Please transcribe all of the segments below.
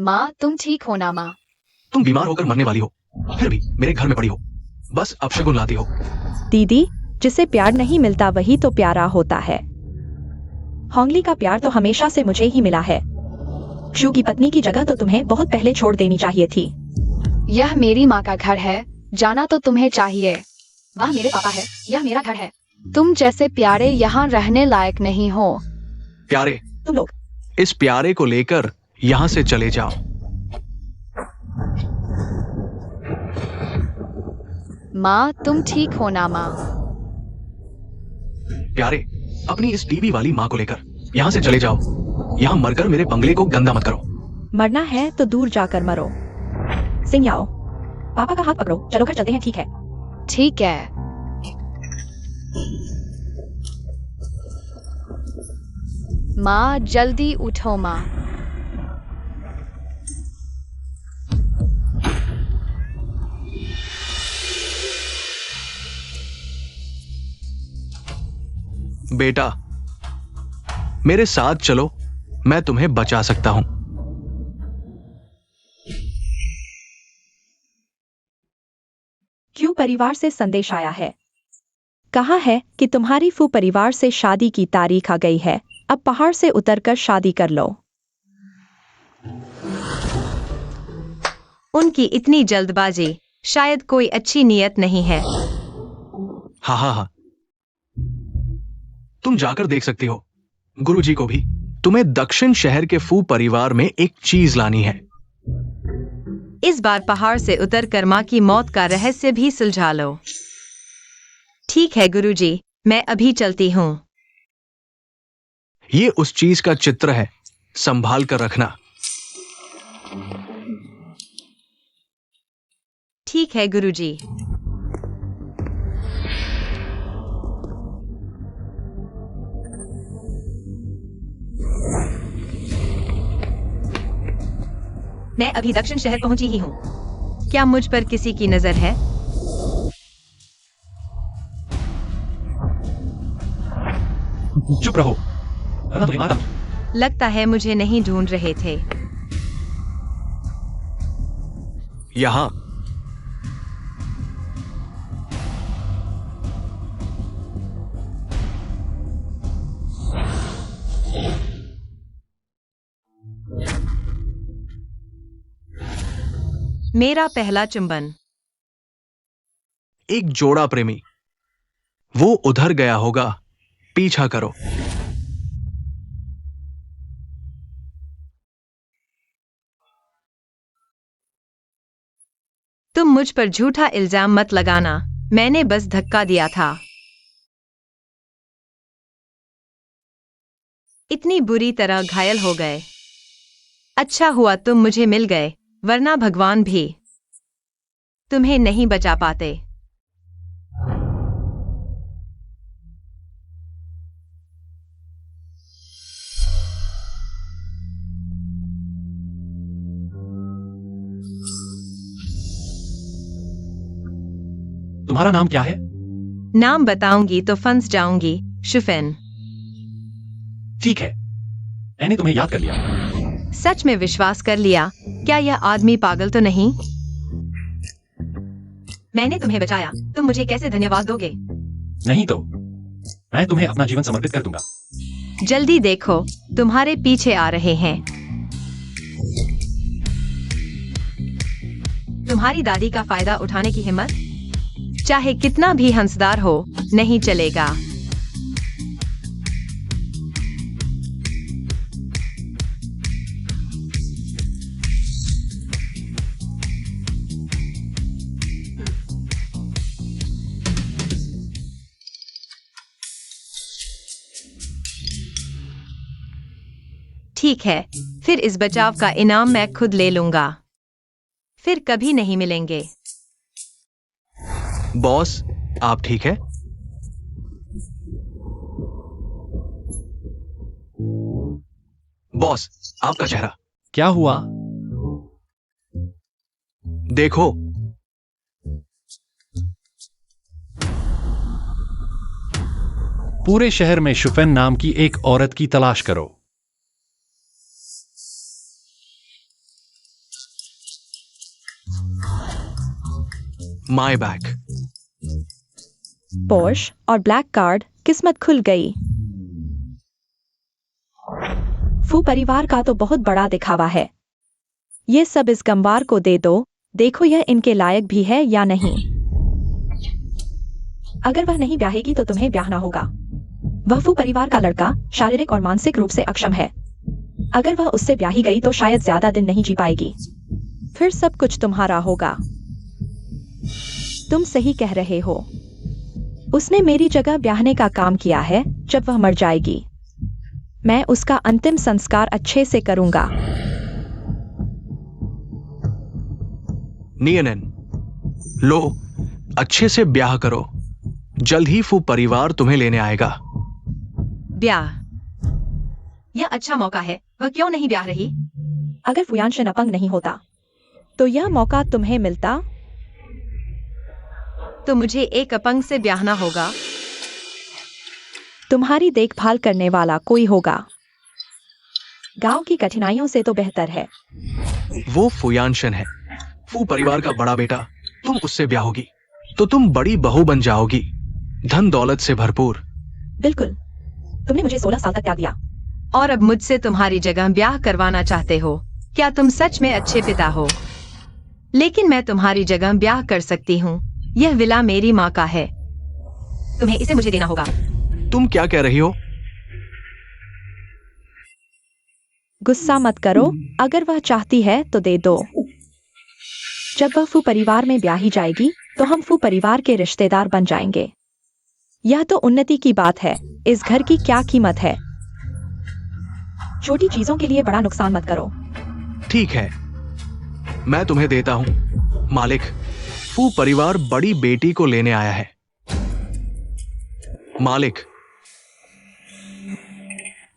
माँ तुम ठीक हो ना माँ? तुम बीमार होकर मरने वाली हो, फिर भी मेरे घर में पड़ी हो, बस अपशगुन लाती हो। दीदी, जिसे प्यार नहीं मिलता वही तो प्यारा होता है। होंगली का प्यार तो हमेशा से मुझे ही मिला है। शू की पत्नी की जगह तो तुम्हें बहुत पहले छोड़ देनी चाहिए थी। यह मेरी माँ का घर है, जाना तो तुम्हें चाहिए। वह मेरे पापा है, यह मेरा घर है। तुम जैसे प्यारे यहाँ रहने लायक नहीं हो। प्यारे, तुम लोग इस प्यारे को लेकर यहाँ से चले जाओ। माँ तुम ठीक हो ना माँ? प्यारे, अपनी इस टीवी वाली माँ को लेकर यहाँ से चले जाओ। यहाँ मरकर मेरे बंगले को गंदा मत करो। मरना है तो दूर जाकर मरो। सिंह याओ, पापा का हाथ पकड़ो, चलो घर चलते हैं, ठीक है? ठीक है। माँ जल्दी उठो माँ। बेटा, मेरे साथ चलो, मैं तुम्हें बचा सकता हूं। क्यों परिवार से संदेश आया है? कहा है कि तुम्हारी फू परिवार से शादी की तारीख आ गई है, अब पहाड़ से उतरकर शादी कर लो। उनकी इतनी जल्दबाजी, शायद कोई अच्छी नीयत नहीं है। हाँ हाँ हाँ, तुम जाकर देख सकती हो। गुरुजी को भी तुम्हें दक्षिण शहर के फू परिवार में एक चीज लानी है। इस बार पहाड़ से उतरकर माँ की मौत का रहस्य भी सुलझा लो। ठीक है गुरुजी, मैं अभी चलती हूँ। ये उस चीज का चित्र है, संभाल कर रखना। ठीक है गुरुजी। मैं अभी दक्षिण शहर पहुंची ही हूँ। क्या मुझ पर किसी की नजर है? चुप रहो। लगता है मुझे नहीं ढूंढ रहे थे। यहां मेरा पहला चुंबन। एक जोड़ा प्रेमी, वो उधर गया होगा, पीछा करो। तुम मुझ पर झूठा इल्जाम मत लगाना, मैंने बस धक्का दिया था। इतनी बुरी तरह घायल हो गए। अच्छा हुआ तुम मुझे मिल गए, वरना भगवान भी तुम्हें नहीं बचा पाते। तुम्हारा नाम क्या है? नाम बताऊंगी तो फंस जाऊंगी। शुफेन। ठीक है, मैंने तुम्हें याद कर लिया। सच में विश्वास कर लिया? क्या यह आदमी पागल तो नहीं? मैंने तुम्हें बचाया, तुम मुझे कैसे धन्यवाद दोगे? नहीं तो मैं तुम्हें अपना जीवन समर्पित कर दूंगा। जल्दी देखो, तुम्हारे पीछे आ रहे हैं। तुम्हारी दादी का फायदा उठाने की हिम्मत? चाहे कितना भी हंसदार हो, नहीं चलेगा। ठीक है, फिर इस बचाव का इनाम मैं खुद ले लूंगा। फिर कभी नहीं मिलेंगे। बॉस, आप ठीक है? बॉस, आपका चेहरा। क्या हुआ? देखो, पूरे शहर में शुफेन नाम की एक औरत की तलाश करो। My back. पोर्श और ब्लैक कार्ड, किस्मत खुल गई। फू परिवार का तो बहुत बड़ा दिखावा है। ये सब इस गंवार को दे दो, देखो यह इनके लायक भी है या नहीं। अगर वह नहीं ब्याहेगी तो तुम्हें ब्याहना होगा। वह फू परिवार का लड़का शारीरिक और मानसिक रूप से अक्षम है। अगर वह उससे ब्याही गई तो शायद ज्यादा दिन नहीं जी पाएगी। फिर सब कुछ तुम्हारा होगा। तुम सही कह रहे हो। उसने मेरी जगह ब्याहने का काम किया है। जब वह मर जाएगी मैं उसका अंतिम संस्कार अच्छे से करूंगा। नियनन, लो अच्छे से ब्याह करो। जल्द ही फू परिवार तुम्हें लेने आएगा। ब्याह, यह अच्छा मौका है, वह क्यों नहीं ब्याह रही? अगर फुयानशन अपंग नहीं होता तो यह मौका तुम्हें मिलता। तो मुझे एक अपंग से ब्याहना होगा। तुम्हारी देखभाल करने वाला कोई होगा। गांव की कठिनाइयों से तो बेहतर है। वो फुयानशन है, फू परिवार का बड़ा बेटा। तुम उससे ब्याहोगी तो तुम बड़ी बहू बन जाओगी, धन दौलत से भरपूर। बिल्कुल। तुमने मुझे 16 साल तक त्याग दिया। और अब मुझसे तुम्हारी जगह ब्याह करवाना चाहते हो? क्या तुम सच में अच्छे पिता हो? लेकिन मैं तुम्हारी जगह ब्याह कर सकती हूँ। यह विला मेरी माँ का है। तुम्हें इसे मुझे देना होगा। तुम क्या कह रही हो? गुस्सा मत करो। अगर वह चाहती है तो दे दो। जब वह फू परिवार में ब्याही जाएगी तो हम फू परिवार के रिश्तेदार बन जाएंगे। यह तो उन्नति की बात है। इस घर की क्या कीमत है? छोटी चीजों के लिए बड़ा नुकसान मत करो। ठीक है, मैं तुम्हें देता हूं। मालिक, फू परिवार बड़ी बेटी को लेने आया है। मालिक,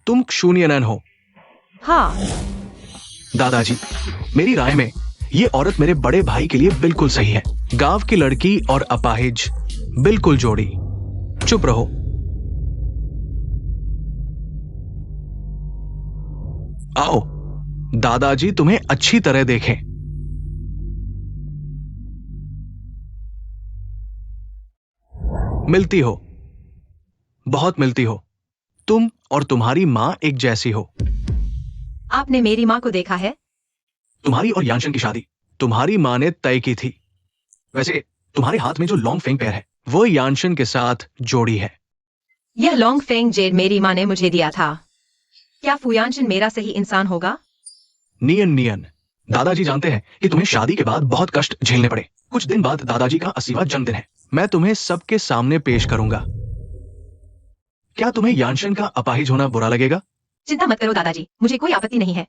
तुम क्षुनियनन हो। हाँ। दादाजी, मेरी राय में ये औरत मेरे बड़े भाई के लिए बिल्कुल सही है। गांव की लड़की और अपाहिज, बिल्कुल जोड़ी। चुप रहो। आओ, दादाजी तुम्हें अच्छी तरह देखें। मिलती हो, बहुत मिलती हो। तुम और तुम्हारी मां एक जैसी हो। आपने मेरी माँ को देखा है? तुम्हारी और यानशन की शादी तुम्हारी मां ने तय की थी। वैसे तुम्हारे हाथ में जो लॉन्ग फेंग पैर है वो यानशन के साथ जोड़ी है। यह लॉन्ग फेंग जेड मेरी माँ ने मुझे दिया था। क्या फुयानशन मेरा सही इंसान होगा? नियन नियन, दादाजी जानते हैं कि तुम्हें शादी के बाद बहुत कष्ट झेलने पड़े। कुछ दिन बाद दादाजी का 80वां जन्मदिन है। मैं तुम्हें सबके सामने पेश करूंगा। क्या तुम्हें यानशन का अपाहिज होना बुरा लगेगा? चिंता मत करो दादाजी, मुझे कोई आपत्ति नहीं है।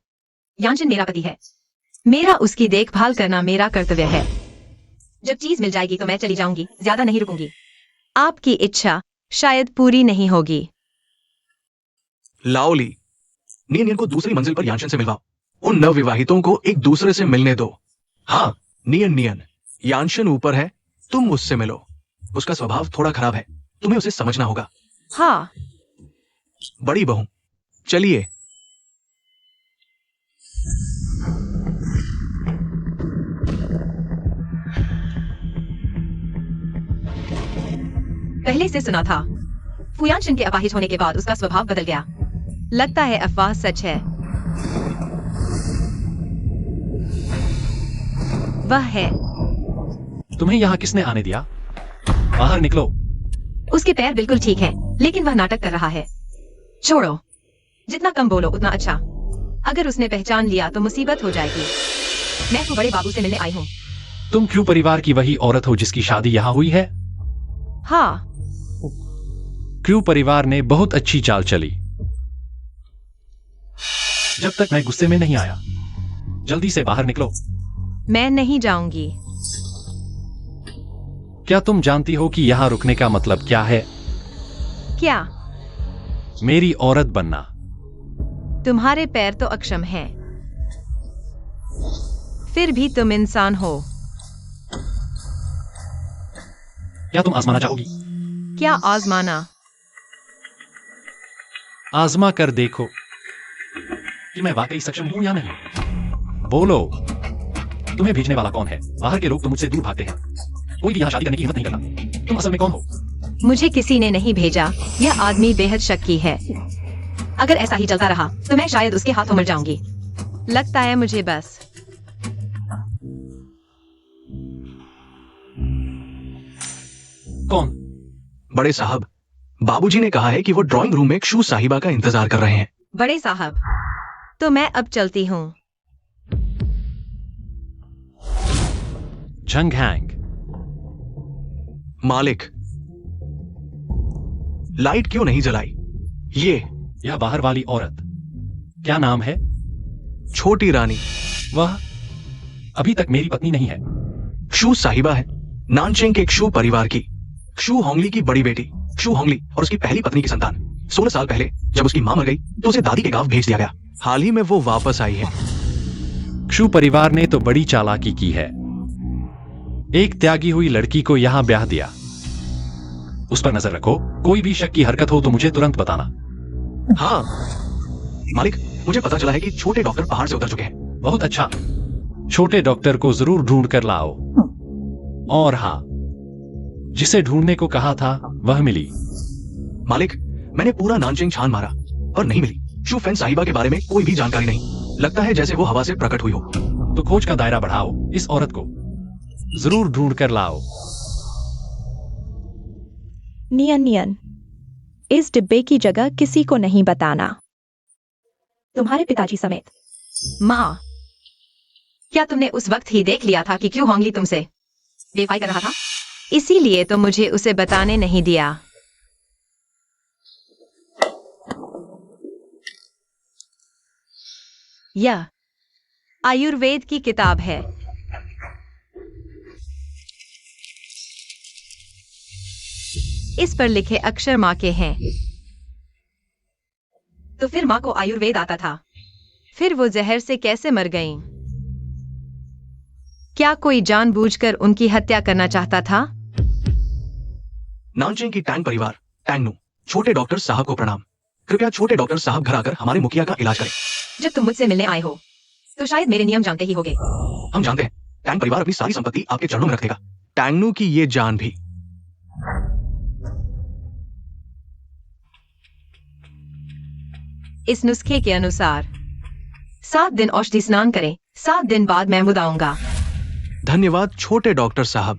यानशन मेरा पति है। मेरा उसकी देखभाल करना मेरा कर्तव्य है। जब चीज मिल जाएगी तो मैं चली जाऊंगी, ज्यादा नहीं रुकूंगी। आपकी इच्छा शायद पूरी नहीं होगी। लाओली, नियन को दूसरी मंजिल पर यानशन से मिलवाओ। उन नवविवाहितों को एक दूसरे से मिलने दो। हाँ, नियन, यानशन ऊपर है, तुम उससे मिलो। उसका स्वभाव थोड़ा खराब है, तुम्हें उसे समझना होगा। हाँ। बड़ी बहू, चलिए। पहले से सुना था। फुयानशन के अपाहिज होने के बाद उसका स्वभाव बदल गया। लगता है अफवाह सच है। वह है। तुम्हें यहाँ किसने आने दिया? बाहर निकलो। उसके पैर बिल्कुल ठीक हैं, लेकिन वह नाटक कर रहा है। छोड़ो, जितना कम बोलो उतना अच्छा। अगर उसने पहचान लिया तो मुसीबत हो जाएगी। मैं तो बड़े बाबू से मिलने आई हूँ। तुम क्यों परिवार की वही औरत हो जिसकी शादी यहाँ हुई है? हाँ। क्रू परिवार ने बहुत अच्छी चाल चली। जब तक मैं गुस्से में नहीं आया। जल्दी से बाहर निकलो। मैं नहीं जाऊंगी। क्या तुम जानती हो कि यहाँ रुकने का मतलब क्या है? क्या? मेरी औरत बनना। तुम्हारे पैर तो अक्षम हैं। फिर भी तुम इंसान हो। क्या तुम आजमाना चाहोगी? क्या आजमाना? आजमा कर देखो कि मैं वाकई सक्षम हूं या नहीं। बोलो, तुम्हें भेजने वाला कौन है? बाहर के लोग तो मुझसे दूर भागते हैं। कोई भी यहाँ शादी करने की हिम्मत नहीं करता। तुम असल में कौन हो? मुझे किसी ने नहीं भेजा। यह आदमी बेहद शक्की है। अगर ऐसा ही चलता रहा तो मैं शायद उसके हाथों मर जाऊंगी। लगता है मुझे बस। कौन? बड़े साहब, बाबूजी ने कहा है कि वो ड्राइंग रूम में शू साहिबा का इंतजार कर रहे हैं। बड़े साहब, तो मैं अब चलती हूँ। जंग हैंग। मालिक, लाइट क्यों नहीं जलाई? ये यह बाहर वाली औरत, क्या नाम है? छोटी रानी। वह अभी तक मेरी पत्नी नहीं है। शू साहिबा है, नानचेंग के एक शू परिवार की, शू होंगली की बड़ी बेटी शू होंगली और उसकी पहली पत्नी की संतान। 16 साल पहले जब उसकी मां मर गई तो उसे दादी के गांव भेज दिया गया। हाल ही में वो वापस आई है। शू परिवार ने तो बड़ी चालाकी की है। एक त्यागी हुई लड़की को यहां ब्याह दिया। उस पर नजर रखो, कोई भी शक की हरकत हो तो मुझे तुरंत बताना। हाँ मालिक, मुझे पता चला है कि छोटे डॉक्टर पहाड़ से उतर चुके हैं। बहुत अच्छा, छोटे डॉक्टर को जरूर ढूंढ कर लाओ। और हाँ, जिसे ढूंढने को कहा था वह मिली। मालिक, मैंने पूरा नानचेंग छान मारा पर नहीं मिली। शू फेन साहिबा के बारे में कोई भी जानकारी नहीं। लगता है जैसे वो हवा से प्रकट हुई हो। तो खोज का दायरा बढ़ाओ, इस औरत को जरूर ढूंढ कर लाओ। नियन नियन, इस डिब्बे की जगह किसी को नहीं बताना, तुम्हारे पिताजी समेत। माँ, क्या तुमने उस वक्त ही देख लिया था कि क्यों होंगली तुमसे बेवफाई कर रहा था? इसीलिए तो मुझे उसे बताने नहीं दिया। यह आयुर्वेद की किताब है। इस पर लिखे अक्षर माँ के हैं। तो फिर माँ को आयुर्वेद आता था, फिर वो जहर से कैसे मर गईं? क्या कोई जानबूझकर उनकी हत्या करना चाहता था? नानचेंग की टैंग परिवार, टैंगनू, छोटे डॉक्टर साहब को प्रणाम। कृपया छोटे डॉक्टर साहब घर आकर हमारे मुखिया का इलाज करें। जब तुम मुझसे मिलने आए हो तो शायद मेरे नियम जानते ही होगे। हम जानते हैं, टैंग परिवार अपनी सारी संपत्ति आपके चरणों में रख देगा, टैंगनू की ये जान भी। इस नुस्खे के अनुसार 7 दिन औषधि स्नान करें, 7 दिन बाद मैं मुदाऊंगा। धन्यवाद छोटे डॉक्टर साहब।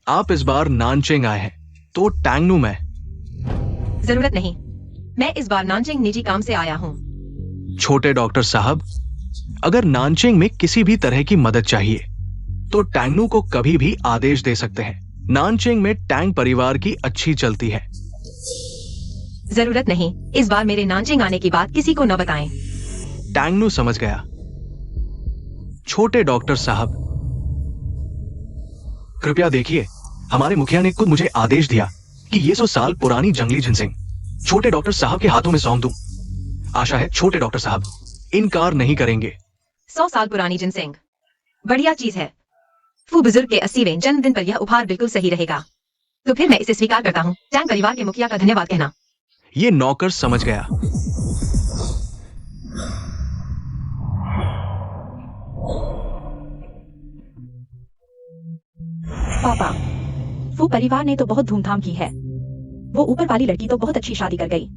आप इस बार नानचेंग आए हैं तो टैंगनू में? जरूरत नहीं, मैं इस बार नानचेंग निजी काम से आया हूँ। छोटे डॉक्टर साहब, अगर नानचेंग में किसी भी तरह की मदद चाहिए तो टैंगनू को कभी भी आदेश दे सकते हैं। नानचेंग में टैंग परिवार की अच्छी चलती है। जरूरत नहीं, इस बार मेरे नानचेंग आने की बात किसी को न बताएं। टैंगनू समझ गया। छोटे डॉक्टर साहब, कृपया देखिए, हमारे मुखिया ने खुद मुझे आदेश दिया कि ये 100 साल पुरानी जंगली जिनसिंग छोटे डॉक्टर साहब के हाथों में सौंप दूं। आशा है छोटे डॉक्टर साहब इनकार नहीं करेंगे। 100 साल पुरानी जिनसिंग बढ़िया चीज है। फू बुजुर्ग के 80वें जन्मदिन पर यह उपहार बिल्कुल सही रहेगा। तो फिर मैं इसे स्वीकार करता हूँ। टैंग परिवार के मुखिया का धन्यवाद कहना। ये नौकर समझ गया। पापा, वो परिवार ने तो बहुत धूमधाम की है। वो ऊपर वाली लड़की तो बहुत अच्छी शादी कर गई।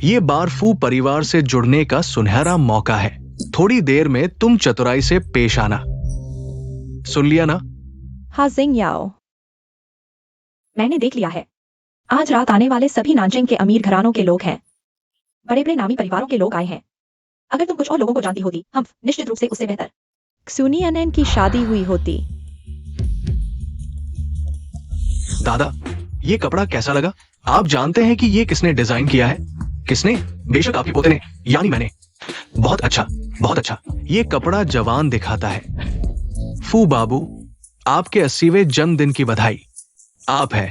ये बार फू परिवार से जुड़ने का सुनहरा मौका है। थोड़ी देर में तुम चतुराई से पेश आना। सुन लिया ना? हाँ जिंग याओ, मैंने देख लिया है। आज रात आने वाले सभी नानचेंग के अमीर घरानों के लोग हैं। बड़े बड़े नामी परिवारों के लोग आए हैं। अगर तुम कुछ और लोगों को जानती होती, हम निश्चित रूप से उससे बेहतर। क्सूनी अनैन की शादी हुई होती। दादा, ये कपड़ा कैसा लगा? आप जानते हैं कि ये किसने डिजाइन किया है? किसने? बेशक आपके पोते ने, यानी मैंने। बहुत अच्छा, बहुत अच्छा। ये कपड़ा जवान दिखाता है। फू बाबू, आपके 80वें जन्मदिन की बधाई। आप है।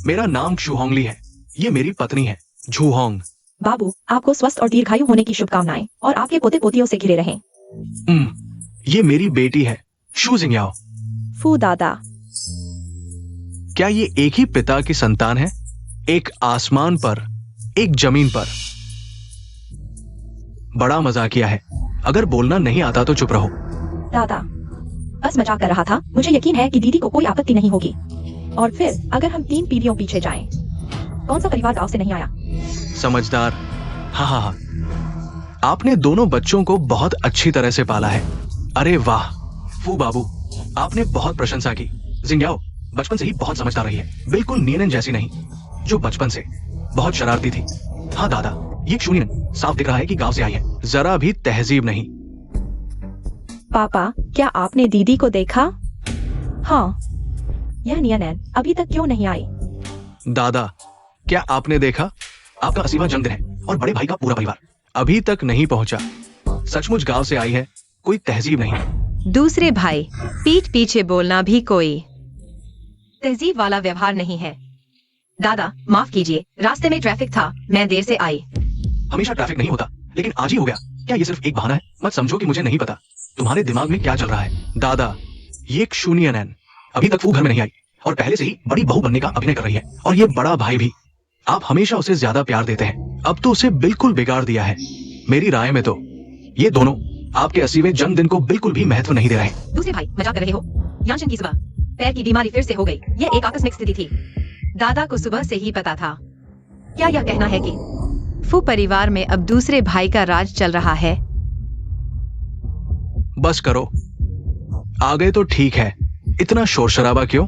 मेरा नाम शूहोंगली है। ये मेरी पत्नी है, झूहोंग। बाबू, आपको स्वस्थ और दीर्घायु होने की शुभकामनाएं और आपके पोते पोतियों से घिरे रहें। ये मेरी बेटी है, शू जिंगयाओ। फू दादा, क्या ये एक ही पिता की संतान है? एक आसमान पर, एक जमीन पर। बड़ा मजाकिया है। अगर बोलना नहीं आता तो चुप रहो। दादा, बस मजाक कर रहा था। मुझे यकीन है कि दीदी को कोई आपत्ति नहीं होगी। और फिर अगर हम 3 पीढ़ियों पीछे जाएं, कौन सा परिवार गांव से नहीं आया? समझदार। हाँ हाँ हाँ, आपने दोनों बच्चों को बहुत अच्छी तरह से पाला है। अरे वाह फू बाबू, आपने बहुत प्रशंसा की। जिंग्याओ बचपन से ही बहुत समझदार रही है, बिल्कुल नियनन जैसी नहीं, जो बचपन से बहुत शरारती थी। हाँ दादा, ये शून्यन साफ दिख रहा है कि गांव से आई है, जरा भी तहजीब नहीं। पापा, क्या आपने दीदी को देखा? हाँ, यह नियनैन अभी तक क्यों नहीं आई? दादा, क्या आपने देखा? आपका 80वां जन्मदिन है और बड़े भाई का पूरा परिवार अभी तक नहीं पहुंचा। सचमुच गांव से आई है, कोई तहजीब नहीं। दूसरे भाई, पीठ पीछे बोलना भी कोई तहजीब वाला व्यवहार नहीं है। दादा माफ कीजिए, रास्ते में ट्रैफिक था, मैं देर से आई। हमेशा ट्रैफिक नहीं होता, लेकिन आज ही हो गया। क्या ये सिर्फ एक बहाना है? मत समझो कि मुझे नहीं पता तुम्हारे दिमाग में क्या चल रहा है। दादा, ये एक शून्यनैन अभी तक वो घर में नहीं आई और पहले से ही बड़ी बहू बनने का अभिनय कर रही है। और ये बड़ा भाई भी, आप हमेशा उसे ज्यादा प्यार देते हैं, अब तो उसे बिल्कुल बिगाड़ दिया है। मेरी राय में तो ये दोनों आपके 80वें जन्मदिन को बिल्कुल भी महत्व नहीं दे रहे। दूसरे भाई मजाक कर रहे हो? यानशन की सुबह पैर की बीमारी फिर से हो गई। यह एक आकस्मिक स्थिति थी। दादा को सुबह से ही पता था। क्या यह कहना है कि फू परिवार में अब दूसरे भाई का राज चल रहा है? बस करो, आ गए तो ठीक है, इतना शोर शराबा क्यों?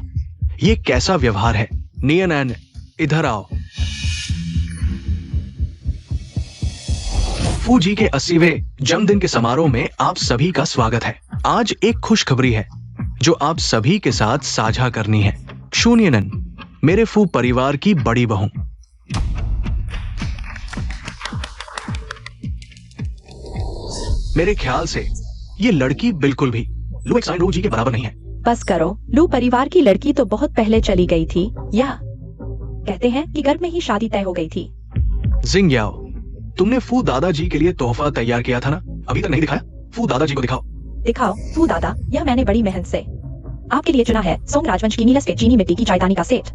ये कैसा व्यवहार है? नियनैन इधर आओ। फू जी के 80वें जन्मदिन के समारोह में आप सभी का स्वागत है। आज एक खुशखबरी है जो आप सभी के साथ साझा करनी है। शून्यनन मेरे फू परिवार की बड़ी बहू। मेरे ख्याल से ये लड़की बिल्कुल भी लू एक्साइनरो जी के बराबर नहीं है। बस करो, लू परिवार की लड़की तो बहुत पहले चली गई थी। या कहते हैं कि घर में ही शादी तय हो गई थी। जिंग्याओ, तुमने फू दादाजी के लिए तोहफा तैयार किया था ना? अभी तक नहीं दिखाया। फू दादाजी को दिखाओ। दिखाओ फू दादा, यह मैंने बड़ी मेहनत से आपके लिए चुना है। सोंग राजवंश की नीलस के चीनी मिट्टी की चायदानी का सेट।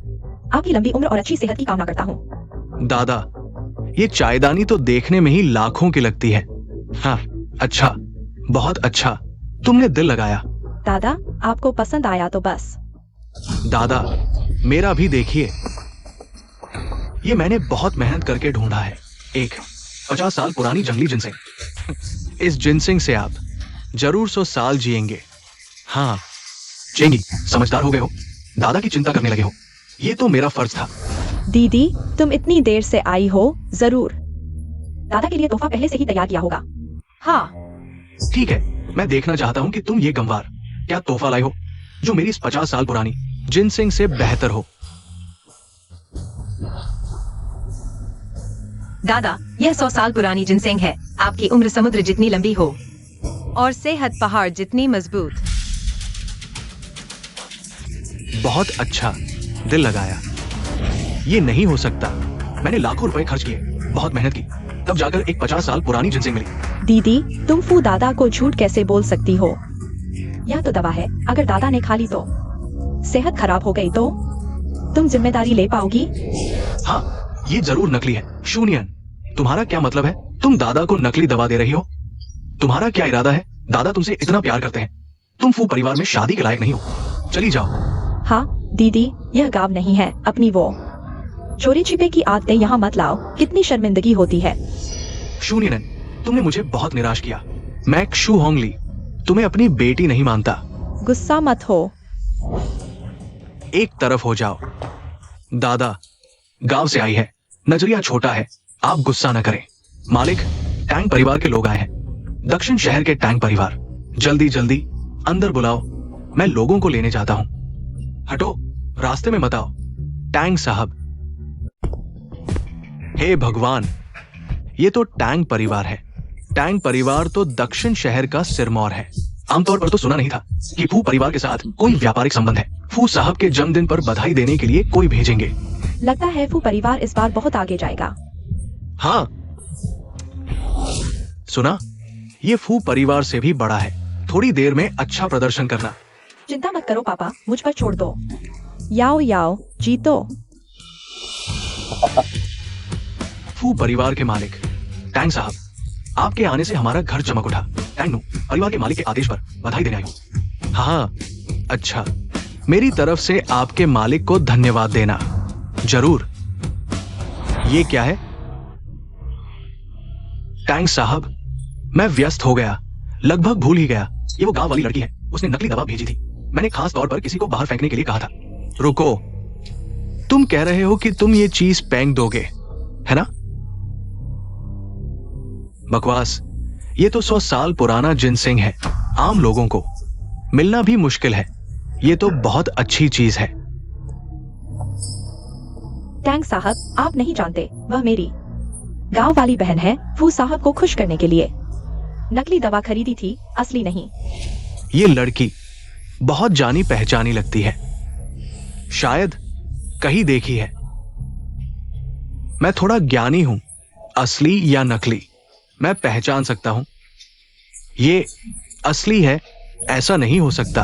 आपकी लंबी उम्र और अच्छी सेहत की कामना करता हूँ। दादा, ये चायदानी तो देखने में ही लाखों की लगती है। हाँ, अच्छा, बहुत अच्छा, तुमने दिल लगाया। दादा, आपको पसंद आया तो बस। दादा, मेरा भी देखिए, ये मैंने बहुत मेहनत करके ढूंढा है। एक 50 साल पुरानी जंगली जिनसिंग। इस जिनसिंग से आप जरूर 100 साल जिएंगे। हाँ, चेंगी, समझदार हो गए हो, दादा की चिंता करने लगे हो। ये तो मेरा फर्ज था। दीदी, तुम इतनी देर से आई हो, जरूर दादा के लिए तोहफा पहले से ही तैयार किया होगा। हाँ, ठीक है, मैं देखना चाहता हूँ कि तुम ये गंवार क्या तोहफा लाए हो जो मेरी इस 50 साल पुरानी जिनसिंग से बेहतर हो। दादा, यह 100 साल पुरानी जिनसेंग है। आपकी उम्र समुद्र जितनी लंबी हो और सेहत पहाड़ जितनी मजबूत। बहुत अच्छा, दिल लगाया। ये नहीं हो सकता, मैंने लाखों रुपए खर्च किए, बहुत मेहनत की, तब जाकर एक 50 साल पुरानी जिनसिंग मिली। दीदी, तुम फू दादा को झूठ कैसे बोल सकती हो? यह तो दवा है, अगर दादा ने खा ली तो सेहत खराब हो गई तो तुम जिम्मेदारी ले पाओगी? हाँ, ये जरूर नकली है। शून्यन, तुम्हारा क्या मतलब है? तुम दादा को नकली दवा दे रही हो? तुम्हारा क्या इरादा है? दादा तुमसे इतना प्यार करते हैं, तुम फू परिवार में शादी के लायक नहीं हो, चली जाओ। हाँ दीदी, यह गाँव नहीं है। अपनी वो चोरी छिपे की आदतें यहाँ मत लाओ, कितनी शर्मिंदगी होती है। शून्यनन, तुमने मुझे बहुत निराश किया। मैं क्षु होंगली तुम्हें अपनी बेटी नहीं मानता। गुस्सा मत हो। एक तरफ हो जाओ। दादा गांव से आई है, नजरिया छोटा है, आप गुस्सा न करें। मालिक, टैंक परिवार के लोग आए हैं, दक्षिण शहर के टैंक परिवार। जल्दी जल्दी अंदर बुलाओ, मैं लोगों को लेने जाता हूं। हटो, रास्ते में मत आओ। टैंक साहब। हे भगवान, ये तो टैंक परिवार है। टैंक परिवार तो दक्षिण शहर का सिरमौर है। आमतौर पर तो सुना नहीं था कि फू परिवार के साथ कोई व्यापारिक संबंध है। फू साहब के जन्मदिन पर बधाई देने के लिए कोई भेजेंगे। लगता है फू परिवार इस बार बहुत आगे जाएगा। हाँ, सुना, ये फू परिवार से भी बड़ा है। थोड़ी देर में अच्छा प्रदर्शन करना। चिंता मत करो पापा, मुझ पर छोड़ दो। याओ याओ, जीतो। फू परिवार के मालिक, टैंक साहब, आपके आने से हमारा घर चमक उठा। टैंग नु परिवार के मालिक के आदेश पर बधाई देने आई हूँ। हाँ, अच्छा, मेरी तरफ से आपके मालिक को धन्यवाद देना। जरूर। ये क्या है? टैंग साहब, मैं व्यस्त हो गया, लगभग भूल ही गया। ये वो गांव वाली लड़की है, उसने नकली दवा भेजी थी। मैंने खास तौर पर किसी को बाहर फेंकने के लिए कहा था। रुको, तुम कह रहे हो कि तुम ये चीज फेंक दोगे, है ना? बकवास। ये तो 100 साल पुराना जिनसिंग है, आम लोगों को मिलना भी मुश्किल है। ये तो बहुत अच्छी चीज है। टैंग साहब, आप नहीं जानते, वह मेरी गांव वाली बहन है। फू साहब को खुश करने के लिए नकली दवा खरीदी थी, असली नहीं। ये लड़की बहुत जानी पहचानी लगती है, शायद कहीं देखी है। मैं थोड़ा ज्ञानी हूं, असली या नकली मैं पहचान सकता हूं। ये असली है ऐसा नहीं हो सकता।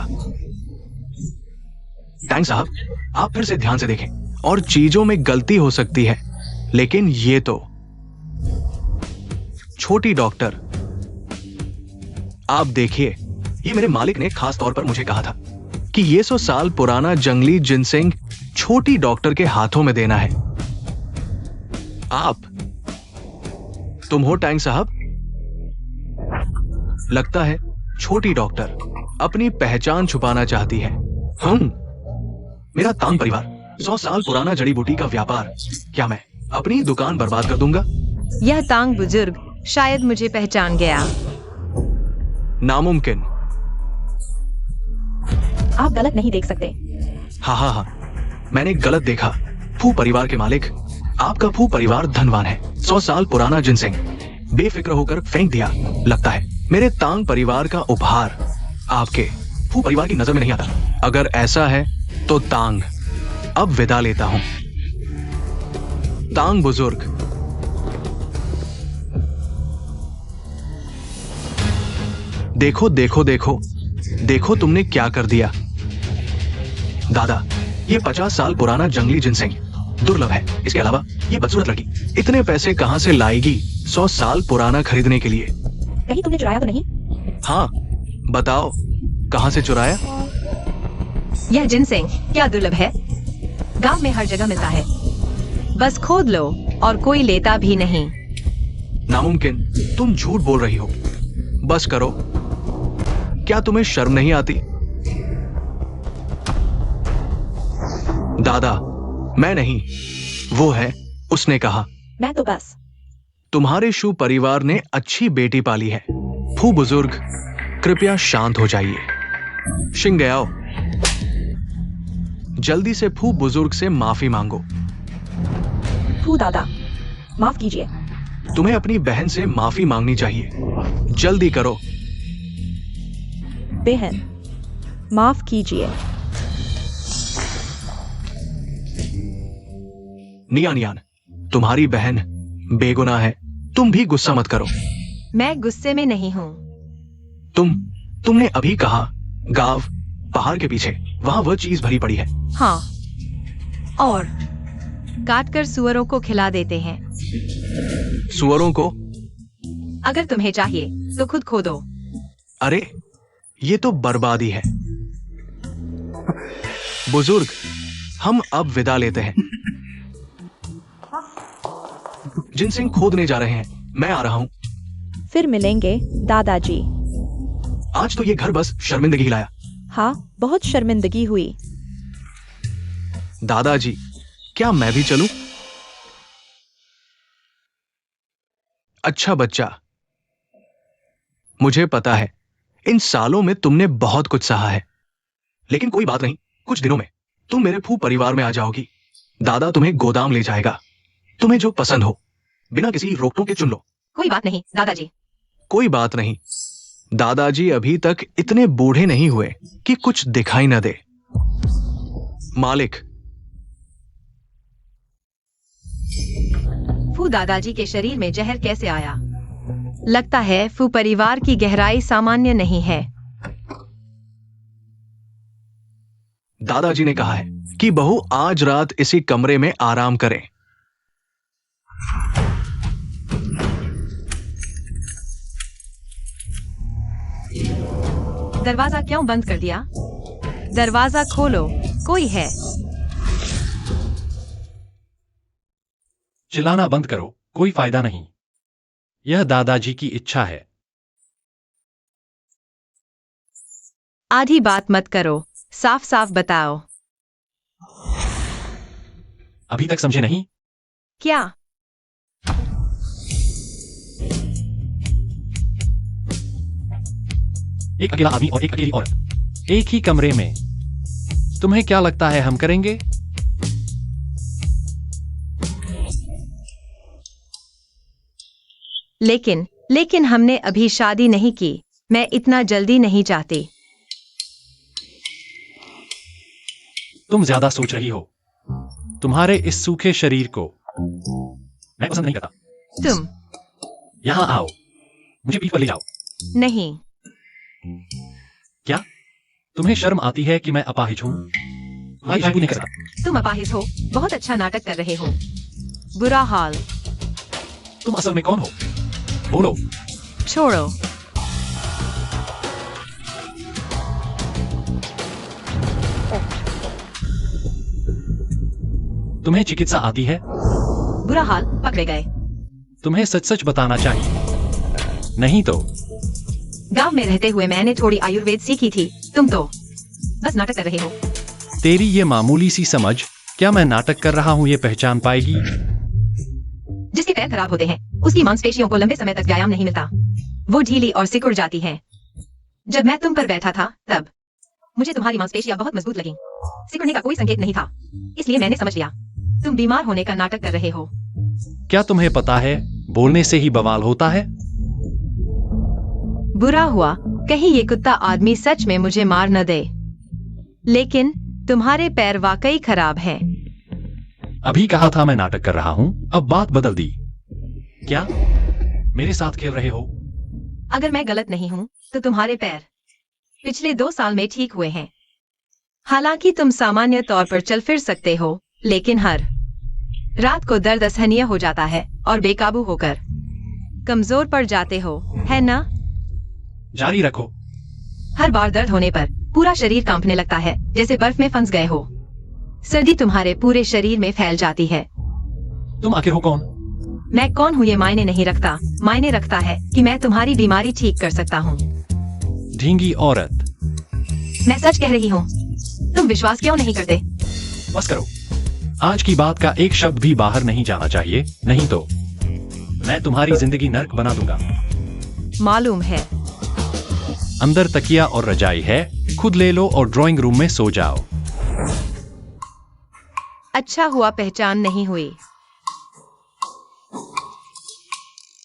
टैंग साहब, आप फिर से ध्यान से देखें, और चीजों में गलती हो सकती है, लेकिन ये तो छोटी डॉक्टर, आप देखिए, ये मेरे मालिक ने खास तौर पर मुझे कहा था कि ये 100 साल पुराना जंगली जिनसिंग छोटी डॉक्टर के हाथों में देना है। आप तुम हो टैंग साहब? लगता है छोटी डॉक्टर अपनी पहचान छुपाना चाहती है। मेरा तांग परिवार 100 साल पुराना जड़ी बूटी का व्यापार, क्या मैं अपनी दुकान बर्बाद कर दूंगा? यह तांग बुजुर्ग शायद मुझे पहचान गया। नामुमकिन। आप गलत नहीं देख सकते। हाँ, मैंने गलत देखा। फू परिवार के मालिक, आपका फू परिवार धनवान है। 100 साल पुराना जिनसिंग बेफिक्र होकर फेंक दिया। लगता है मेरे तांग परिवार का उपहार आपके फू परिवार की नजर में नहीं आता। अगर ऐसा है तो तांग, अब विदा लेता हूं। तांग बुजुर्ग। देखो देखो देखो देखो, तुमने क्या कर दिया। दादा, ये 50 साल पुराना जंगली जिनसिंग दुर्लभ है। इसके अलावा ये बदसूरत लड़की इतने पैसे कहां से लाएगी 100 साल पुराना खरीदने के लिए? कहीं तुमने चुराया तो नहीं? हाँ, बताओ, कहां से चुराया? यह जिनसिंग क्या दुर्लभ है, गांव में हर जगह मिलता है। बस खोद लो और कोई लेता भी नहीं। नामुमकिन, तुम झूठ बोल रही हो। बस करो, क्या तुम्हें शर्म नहीं आती? दादा, मैं नहीं, वो है, उसने कहा। मैं तो बस। तुम्हारे शू परिवार ने अच्छी बेटी पाली है। फू बुजुर्ग, कृपया शांत हो जाइए। शिंगयाओ, जल्दी से फू बुजुर्ग से माफी मांगो। फू दादा, माफ कीजिए। तुम्हें अपनी बहन से माफी मांगनी चाहिए। जल्दी करो। बहन, माफ कीजिए। नियान, तुम्हारी बहन बेगुनाह है, तुम भी गुस्सा मत करो। मैं गुस्से में नहीं हूँ। तुमने अभी कहा गांव पहाड़ के पीछे, वहां वह चीज भरी पड़ी है। हाँ, और काटकर सुअरों को खिला देते हैं। सुअरों को? अगर तुम्हें चाहिए तो खुद खोदो। अरे, ये तो बर्बादी है। बुजुर्ग, हम अब विदा लेते हैं। जिनसिंग खोदने जा रहे हैं, मैं आ रहा हूं। फिर मिलेंगे दादाजी। आज तो ये घर बस शर्मिंदगी ही लाया। हाँ, बहुत शर्मिंदगी हुई। दादाजी, क्या मैं भी चलूं? अच्छा बच्चा, मुझे पता है इन सालों में तुमने बहुत कुछ सहा है, लेकिन कोई बात नहीं, कुछ दिनों में तुम मेरे फू परिवार में आ जाओगी। दादा तुम्हें गोदाम ले जाएगा। तुम्हें जो पसंद हो बिना किसी रोक टोक के चुन लो। कोई बात नहीं दादाजी। कोई बात नहीं। दादाजी अभी तक इतने बूढ़े नहीं हुए कि कुछ दिखाई न दे। मालिक, फू दादाजी के शरीर में जहर कैसे आया? लगता है फू परिवार की गहराई सामान्य नहीं है। दादाजी ने कहा है कि बहू आज रात इसी कमरे में आराम करें। दरवाजा क्यों बंद कर दिया? दरवाजा खोलो, कोई है। चिल्लाना बंद करो, कोई फायदा नहीं। यह दादाजी की इच्छा है। आधी बात मत करो, साफ साफ बताओ। अभी तक समझे नहीं? क्या? एक अकेला आदमी और एक अकेली औरत एक ही कमरे में। तुम्हें क्या लगता है हम करेंगे? लेकिन हमने अभी शादी नहीं की। मैं इतना जल्दी नहीं चाहती। तुम ज्यादा सोच रही हो। तुम्हारे इस सूखे शरीर को मैं पसंद नहीं करता। तुम यहां आओ, मुझे पीठ पर ले जाओ। नहीं। क्या तुम्हें शर्म आती है कि मैं अपाहिज हूं? भाई नहीं कर सकता। तुम अपाहिज हो, बहुत अच्छा नाटक कर रहे हो। बुरा हाल। तुम असल में कौन हो? बोलो। छोड़ो। तुम्हें चिकित्सा आती है? बुरा हाल, पकड़े गए। तुम्हें सच सच बताना चाहिए, नहीं तो। गांव में रहते हुए मैंने थोड़ी आयुर्वेद सीखी थी। तुम तो बस नाटक कर रहे हो। तेरी ये मामूली सी समझ क्या मैं नाटक कर रहा हूं ये पहचान पाएगी? जिसके पैर खराब होते हैं उसकी मांसपेशियों को लंबे समय तक व्यायाम नहीं मिलता। वो ढीली और सिकुड़ जाती हैं। जब मैं तुम पर बैठा था तब मुझे तुम्हारी मांसपेशियां बहुत मजबूत लगीं। सिकुड़ने का कोई संकेत नहीं था, इसलिए मैंने समझ लिया तुम बीमार होने का नाटक कर रहे हो। क्या तुम्हें पता है बोलने से ही बवाल होता है? बुरा हुआ कहीं ये कुत्ता आदमी सच में मुझे मार न दे। लेकिन तुम्हारे पैर वाकई खराब हैं। अभी कहा था मैं नाटक कर रहा हूं, अब बात बदल दी। क्या मेरे साथ खेल रहे हो? अगर मैं गलत नहीं हूँ तो तुम्हारे पैर पिछले 2 साल में ठीक हुए हैं। हालांकि तुम सामान्य तौर पर चल फिर सकते हो, लेकिन हर रात को दर्द असहनीय हो जाता है और बेकाबू होकर कमजोर पड़ जाते हो, है ना? जारी रखो। हर बार दर्द होने पर पूरा शरीर कांपने लगता है, जैसे बर्फ में फंस गए हो। सर्दी तुम्हारे पूरे शरीर में फैल जाती है। तुम आखिर हो कौन? मैं कौन हूँ ये मायने नहीं रखता। मायने रखता है कि मैं तुम्हारी बीमारी ठीक कर सकता हूँ। ढींगी औरत। मैं सच कह रही हूँ। तुम विश्वास क्यों नहीं करते? बस करो। आज की बात का एक शब्द भी बाहर नहीं जाना चाहिए, नहीं तो मैं तुम्हारी जिंदगी नर्क बना दूंगा। मालूम है। अंदर तकिया और रजाई है, खुद ले लो और ड्राइंग रूम में सो जाओ। अच्छा हुआ पहचान नहीं हुई।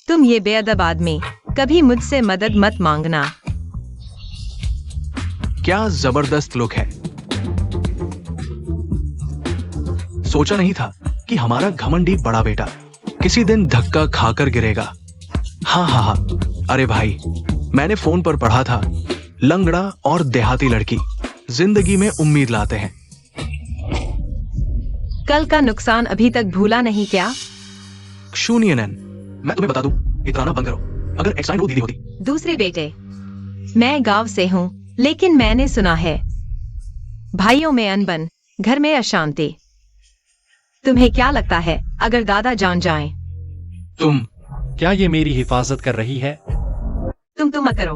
तुम ये बेअदब आदमी, कभी मुझसे मदद मत मांगना। क्या जबरदस्त लुक है। सोचा नहीं था कि हमारा घमंडी बड़ा बेटा किसी दिन धक्का खाकर गिरेगा। हाँ हाँ हाँ, अरे भाई, मैंने फोन पर पढ़ा था लंगड़ा और देहाती लड़की जिंदगी में उम्मीद लाते हैं। कल का नुकसान अभी तक भूला नहीं क्या? शून्यनन, मैं तुम्हें बता दूं, इतराना बंद करो। अगर एक्साइड हो दीदी होती। दूसरे बेटे, मैं गांव से हूँ, लेकिन मैंने सुना है भाइयों में अनबन, घर में अशांति। तुम्हें क्या लगता है अगर दादा जान जाएं? तुम क्या ये मेरी हिफाजत कर रही है? तुम मत करो।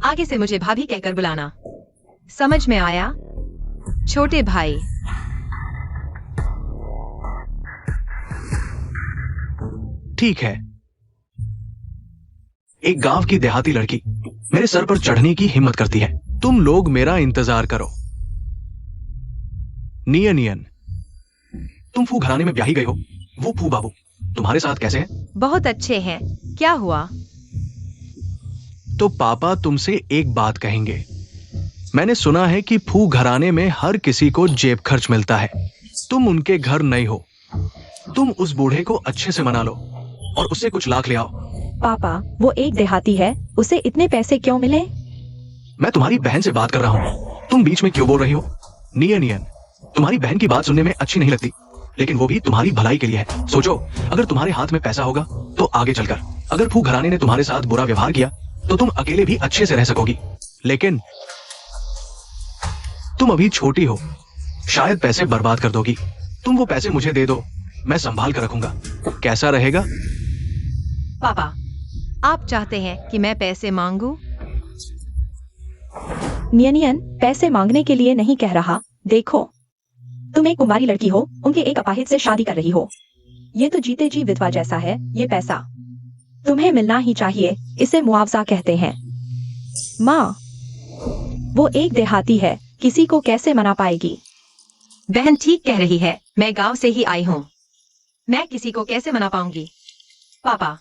आगे से मुझे भाभी कहकर बुलाना, समझ में आया? छोटे भाई। ठीक है। एक गांव की देहाती लड़की मेरे सर पर चढ़ने की हिम्मत करती है। तुम लोग मेरा इंतजार करो। नियन, तुम फू घराने में ब्याही गए हो। वो फू बाबू तुम्हारे साथ कैसे हैं? बहुत अच्छे हैं। क्या हुआ? तो पापा तुमसे एक बात कहेंगे। मैंने सुना है कि फू घराने में हर किसी को जेब खर्च मिलता है। तुम उनके घर नहीं हो। तुम उस बूढ़े को अच्छे से मना लो और उससे कुछ लाख ले आओ। पापा, वो एक देहाती है, उसे इतने पैसे क्यों मिले? मैं तुम्हारी बहन से बात कर रहा हूँ, तुम बीच में क्यों बोल रही हो? नियन, तुम्हारी बहन की बात सुनने में अच्छी नहीं लगती, लेकिन वो भी तुम्हारी भलाई के लिए है। सोचो, अगर तुम्हारे हाथ में पैसा होगा तो आगे चलकर अगर फू घराने ने तुम्हारे साथ बुरा व्यवहार किया तो तुम अकेले भी अच्छे से रह सकोगी, लेकिन तुम अभी छोटी हो, शायद पैसे बर्बाद कर दोगी। तुम वो पैसे मुझे दे दो, मैं संभाल कर रखूंगा। कैसा रहेगा? पापा, आप चाहते हैं कि मैं पैसे मांगू? नियन पैसे मांगने के लिए नहीं कह रहा। देखो, तुम एक कुमारी लड़की हो, उनके एक अपाहिज से शादी कर रही हो। ये तो जीते जी विधवा जैसा है। ये पैसा तुम्हें मिलना ही चाहिए, इसे मुआवजा कहते हैं। माँ, वो एक देहाती है, किसी को कैसे मना पाएगी? बहन ठीक कह रही है, मैं गांव से ही आई हूँ। मैं किसी को कैसे मना पाऊंगी? पापा,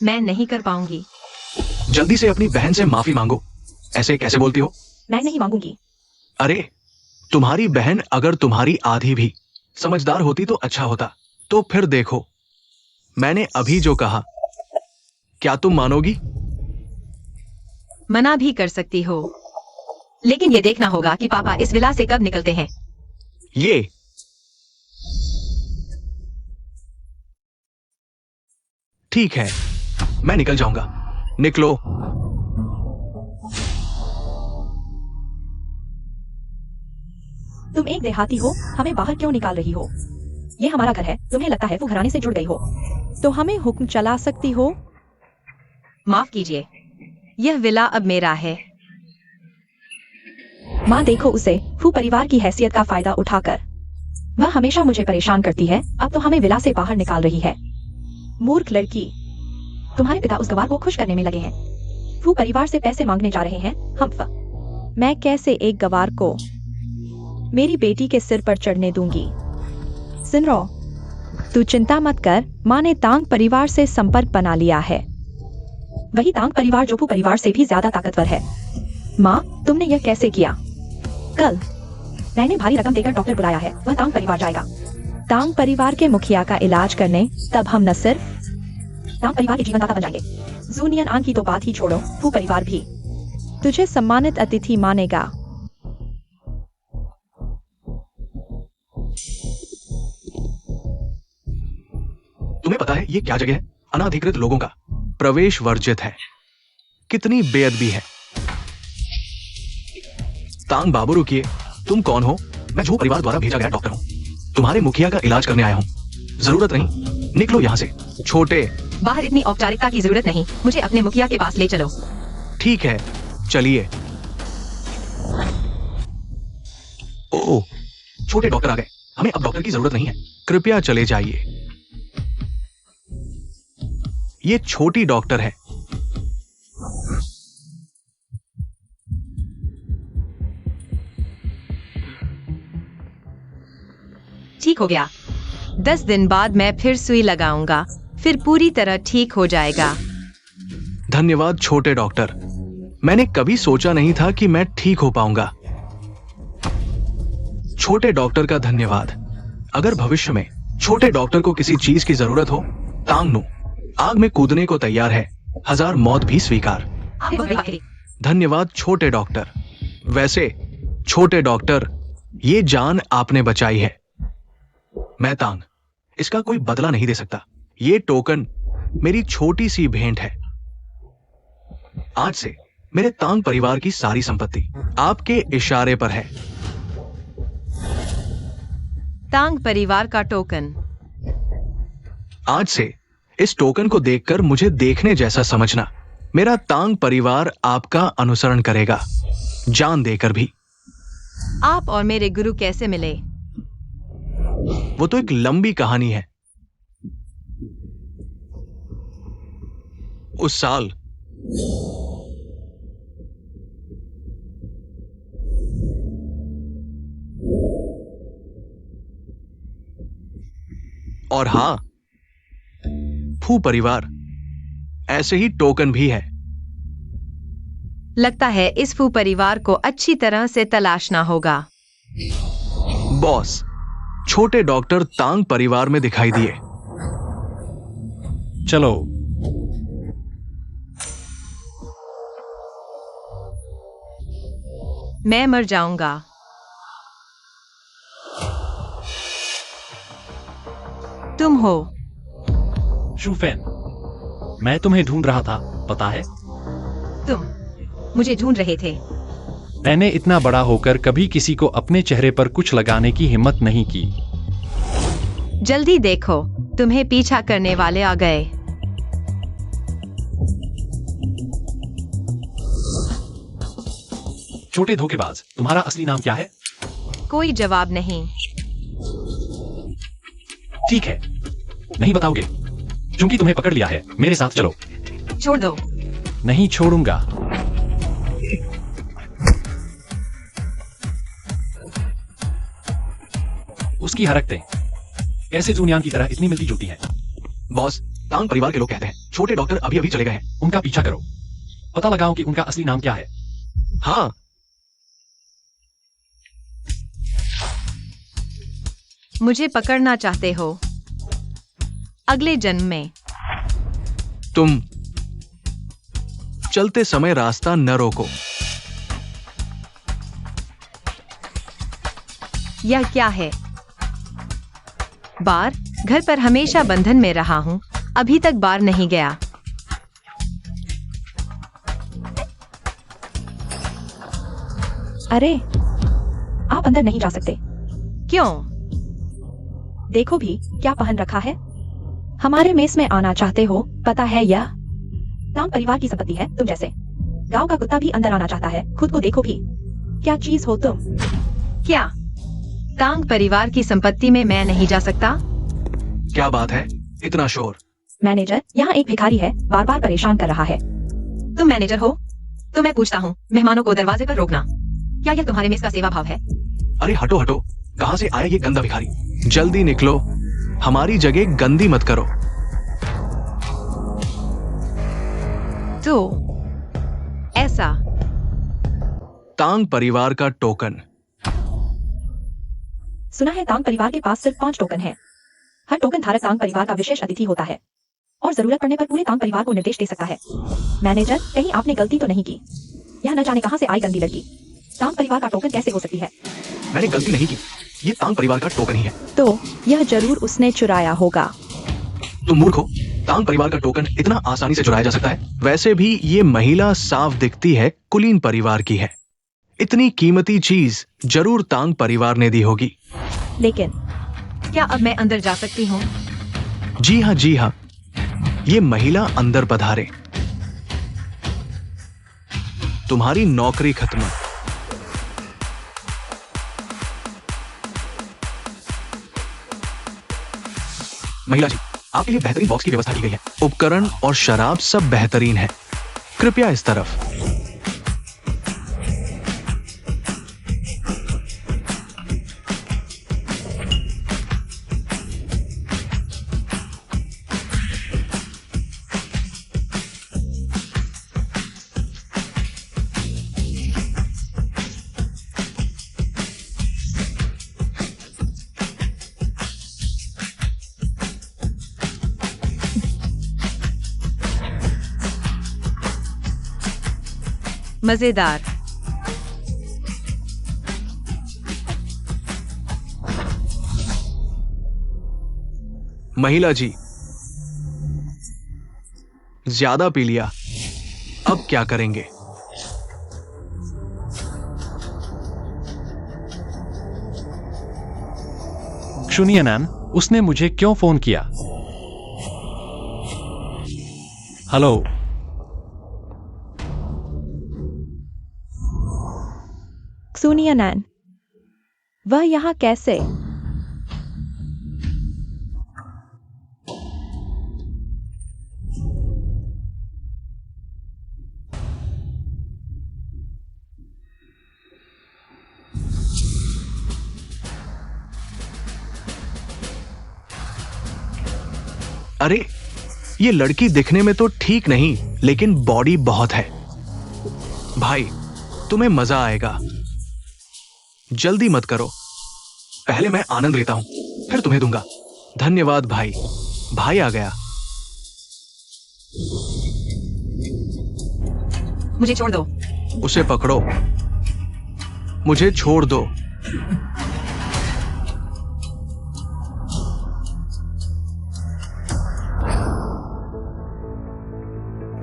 मैं नहीं कर पाऊंगी। जल्दी से अपनी बहन से माफी मांगो। ऐसे कैसे बोलती हो? मैं नहीं मांगूंगी। अरे, तुम्हारी बहन अगर तुम्हारी आधी भी समझदार होती तो अच्छा होता। तो फिर देखो, मैंने अभी जो कहा, क्या तुम मानोगी? मना भी कर सकती हो, लेकिन ये देखना होगा कि पापा इस विला से कब निकलते हैं। ये ठीक है, मैं निकल जाऊंगा। निकलो। तुम एक देहाती हो, हमें बाहर क्यों निकाल रही हो? ये हमारा घर है, तुम्हें लगता है वो घराने से जुड़ गई हो तो हमें हुक्म चला सकती हो? माफ कीजिए, यह विला अब मेरा है। माँ देखो उसे, फू परिवार की हैसियत का फायदा उठाकर। वह हमेशा मुझे परेशान करती है, अब तो हमें विला से बाहर निकाल रही है। मूर्ख लड़की, तुम्हारे पिता उस गवार को खुश करने में लगे हैं। फू परिवार से पैसे मांगने जा रहे हैं। मैं कैसे एक गवार को मेरी बेटी के सिर पर चढ़ने दूंगी? सिनरो, तू चिंता मत कर, माँ ने तांग परिवार से संपर्क बना लिया है। वही तांग परिवार जो फू परिवार से भी ज्यादा ताकतवर है। माँ, तुमने यह कैसे किया? कल मैंने भारी रकम देकर डॉक्टर बुलाया है, वह तांग परिवार जाएगा तांग परिवार के मुखिया का इलाज करने। तब हम न सिर्फ तांग परिवार के जीवनदाता बन जाएंगे, जूनियन आन की तो बात ही छोड़ो, फू परिवार भी तुझे सम्मानित अतिथि मानेगा। तुम्हें पता है ये क्या जगह है? अनाधिकृत लोगों का प्रवेश वर्जित है। कितनी बेअदबी है। तांग बाबू, रुकिए, तुम कौन हो? मैं झू परिवार द्वारा भेजा गया डॉक्टर हूँ, तुम्हारे मुखिया का इलाज करने आया हूँ। जरूरत नहीं, निकलो यहाँ से। छोटे, बाहर इतनी औपचारिकता की जरूरत नहीं, मुझे अपने मुखिया के पास ले चलो। ठीक है, चलिए। ओह, छोटे डॉक्टर आ गए, हमें अब डॉक्टर की जरूरत नहीं है, कृपया चले जाइए। ये छोटी डॉक्टर है। ठीक हो गया, 10 दिन बाद मैं फिर सुई लगाऊंगा, फिर पूरी तरह ठीक हो जाएगा। धन्यवाद छोटे डॉक्टर, मैंने कभी सोचा नहीं था कि मैं ठीक हो पाऊंगा। छोटे डॉक्टर का धन्यवाद। अगर भविष्य में छोटे डॉक्टर को किसी चीज की जरूरत हो, तांगनू आग में कूदने को तैयार है, 1000 मौत भी स्वीकार। धन्यवाद छोटे डॉक्टर। वैसे छोटे डॉक्टर, ये जान आपने बचाई है। मैं तांग इसका कोई बदला नहीं दे सकता। ये टोकन मेरी छोटी सी भेंट है। आज से मेरे तांग परिवार की सारी संपत्ति आपके इशारे पर है। तांग परिवार का टोकन। आज से इस टोकन को देखकर मुझे देखने जैसा समझना। मेरा तांग परिवार आपका अनुसरण करेगा, जान देकर भी। आप और मेरे गुरु कैसे मिले? वो तो एक लंबी कहानी है। उस साल और हां, फू परिवार ऐसे ही टोकन भी है। लगता है इस फू परिवार को अच्छी तरह से तलाशना होगा। बॉस, छोटे डॉक्टर तांग परिवार में दिखाई दिए। चलो। मैं मर जाऊंगा। तुम हो? शूफेन, मैं तुम्हें ढूंढ रहा था, पता है? तुम मुझे ढूंढ रहे थे? मैंने इतना बड़ा होकर कभी किसी को अपने चेहरे पर कुछ लगाने की हिम्मत नहीं की। जल्दी देखो, तुम्हें पीछा करने वाले आ गए। छोटे धोखेबाज, तुम्हारा असली नाम क्या है? कोई जवाब नहीं। ठीक है, नहीं बताओगे? चूंकि तुम्हें पकड़ लिया है, मेरे साथ चलो। छोड़ दो। नहीं छोड़ूंगा। उसकी हरकतें कैसे जूनियान की तरह इतनी मिलती जुलती हैं। बॉस, तांग परिवार के लोग कहते हैं छोटे डॉक्टर अभी अभी चले गए हैं। उनका पीछा करो, पता लगाओ कि उनका असली नाम क्या है। हाँ, मुझे पकड़ना चाहते हो? अगले जन्म में। तुम चलते समय रास्ता न रोको। यह क्या है? बार, घर पर हमेशा बंधन में रहा हूँ, अभी तक बार नहीं गया। अरे, आप अंदर नहीं जा सकते। क्यों? देखो भी क्या पहन रखा है। हमारे मेस में आना चाहते हो? पता है यह तांग परिवार की संपत्ति है। तुम जैसे गांव का कुत्ता भी अंदर आना चाहता है। खुद को देखो भी, क्या चीज हो तुम। क्या तांग परिवार की संपत्ति में मैं नहीं जा सकता? क्या बात है, इतना शोर। मैनेजर, यहाँ एक भिखारी है, बार बार परेशान कर रहा है। तुम मैनेजर हो? तो मैं पूछता हूँ, मेहमानों को दरवाजे पर रोकना, क्या यह तुम्हारे मेस का सेवा भाव है? अरे हटो हटो, कहां से आया ये गंदा भिखारी? जल्दी निकलो, हमारी जगह गंदी मत करो। तो ऐसा तांग परिवार का टोकन। सुना है तांग परिवार के पास सिर्फ 5 टोकन है। हर टोकन धारक तांग परिवार का विशेष अतिथि होता है और जरूरत पड़ने पर पूरे तांग परिवार को निर्देश दे सकता है। मैनेजर, कहीं आपने गलती तो नहीं की? यह न जाने कहां से आई गंदी लड़की। तांग परिवार का टोकन कैसे हो सकती है? मैंने गलती नहीं की, ये तांग परिवार का टोकन ही है। तो यह जरूर उसने चुराया होगा। तुम मूर्ख हो, तांग परिवार का टोकन इतना आसानी से चुराया जा सकता है? वैसे भी ये महिला साफ दिखती है कुलीन परिवार की है। इतनी कीमती चीज जरूर तांग परिवार ने दी होगी। लेकिन क्या अब मैं अंदर जा सकती हूँ? जी हाँ जी हाँ, ये महिला अंदर पधारे। तुम्हारी नौकरी खत्म। महिला जी, आपके लिए बेहतरीन बॉक्स की व्यवस्था की गई है। उपकरण और शराब सब बेहतरीन है। कृपया इस तरफ। मजेदार। महिला जी, ज्यादा पी लिया, अब क्या करेंगे? शुनियनान, उसने मुझे क्यों फोन किया? हेलो, सुनियनान, वह यहाँ कैसे? अरे, ये लड़की दिखने में तो ठीक नहीं, लेकिन बॉडी बहुत है। भाई, तुम्हें मजा आएगा। जल्दी मत करो, पहले मैं आनंद लेता हूं, फिर तुम्हें दूंगा। धन्यवाद भाई। भाई आ गया। मुझे छोड़ दो। उसे पकड़ो। मुझे छोड़ दो।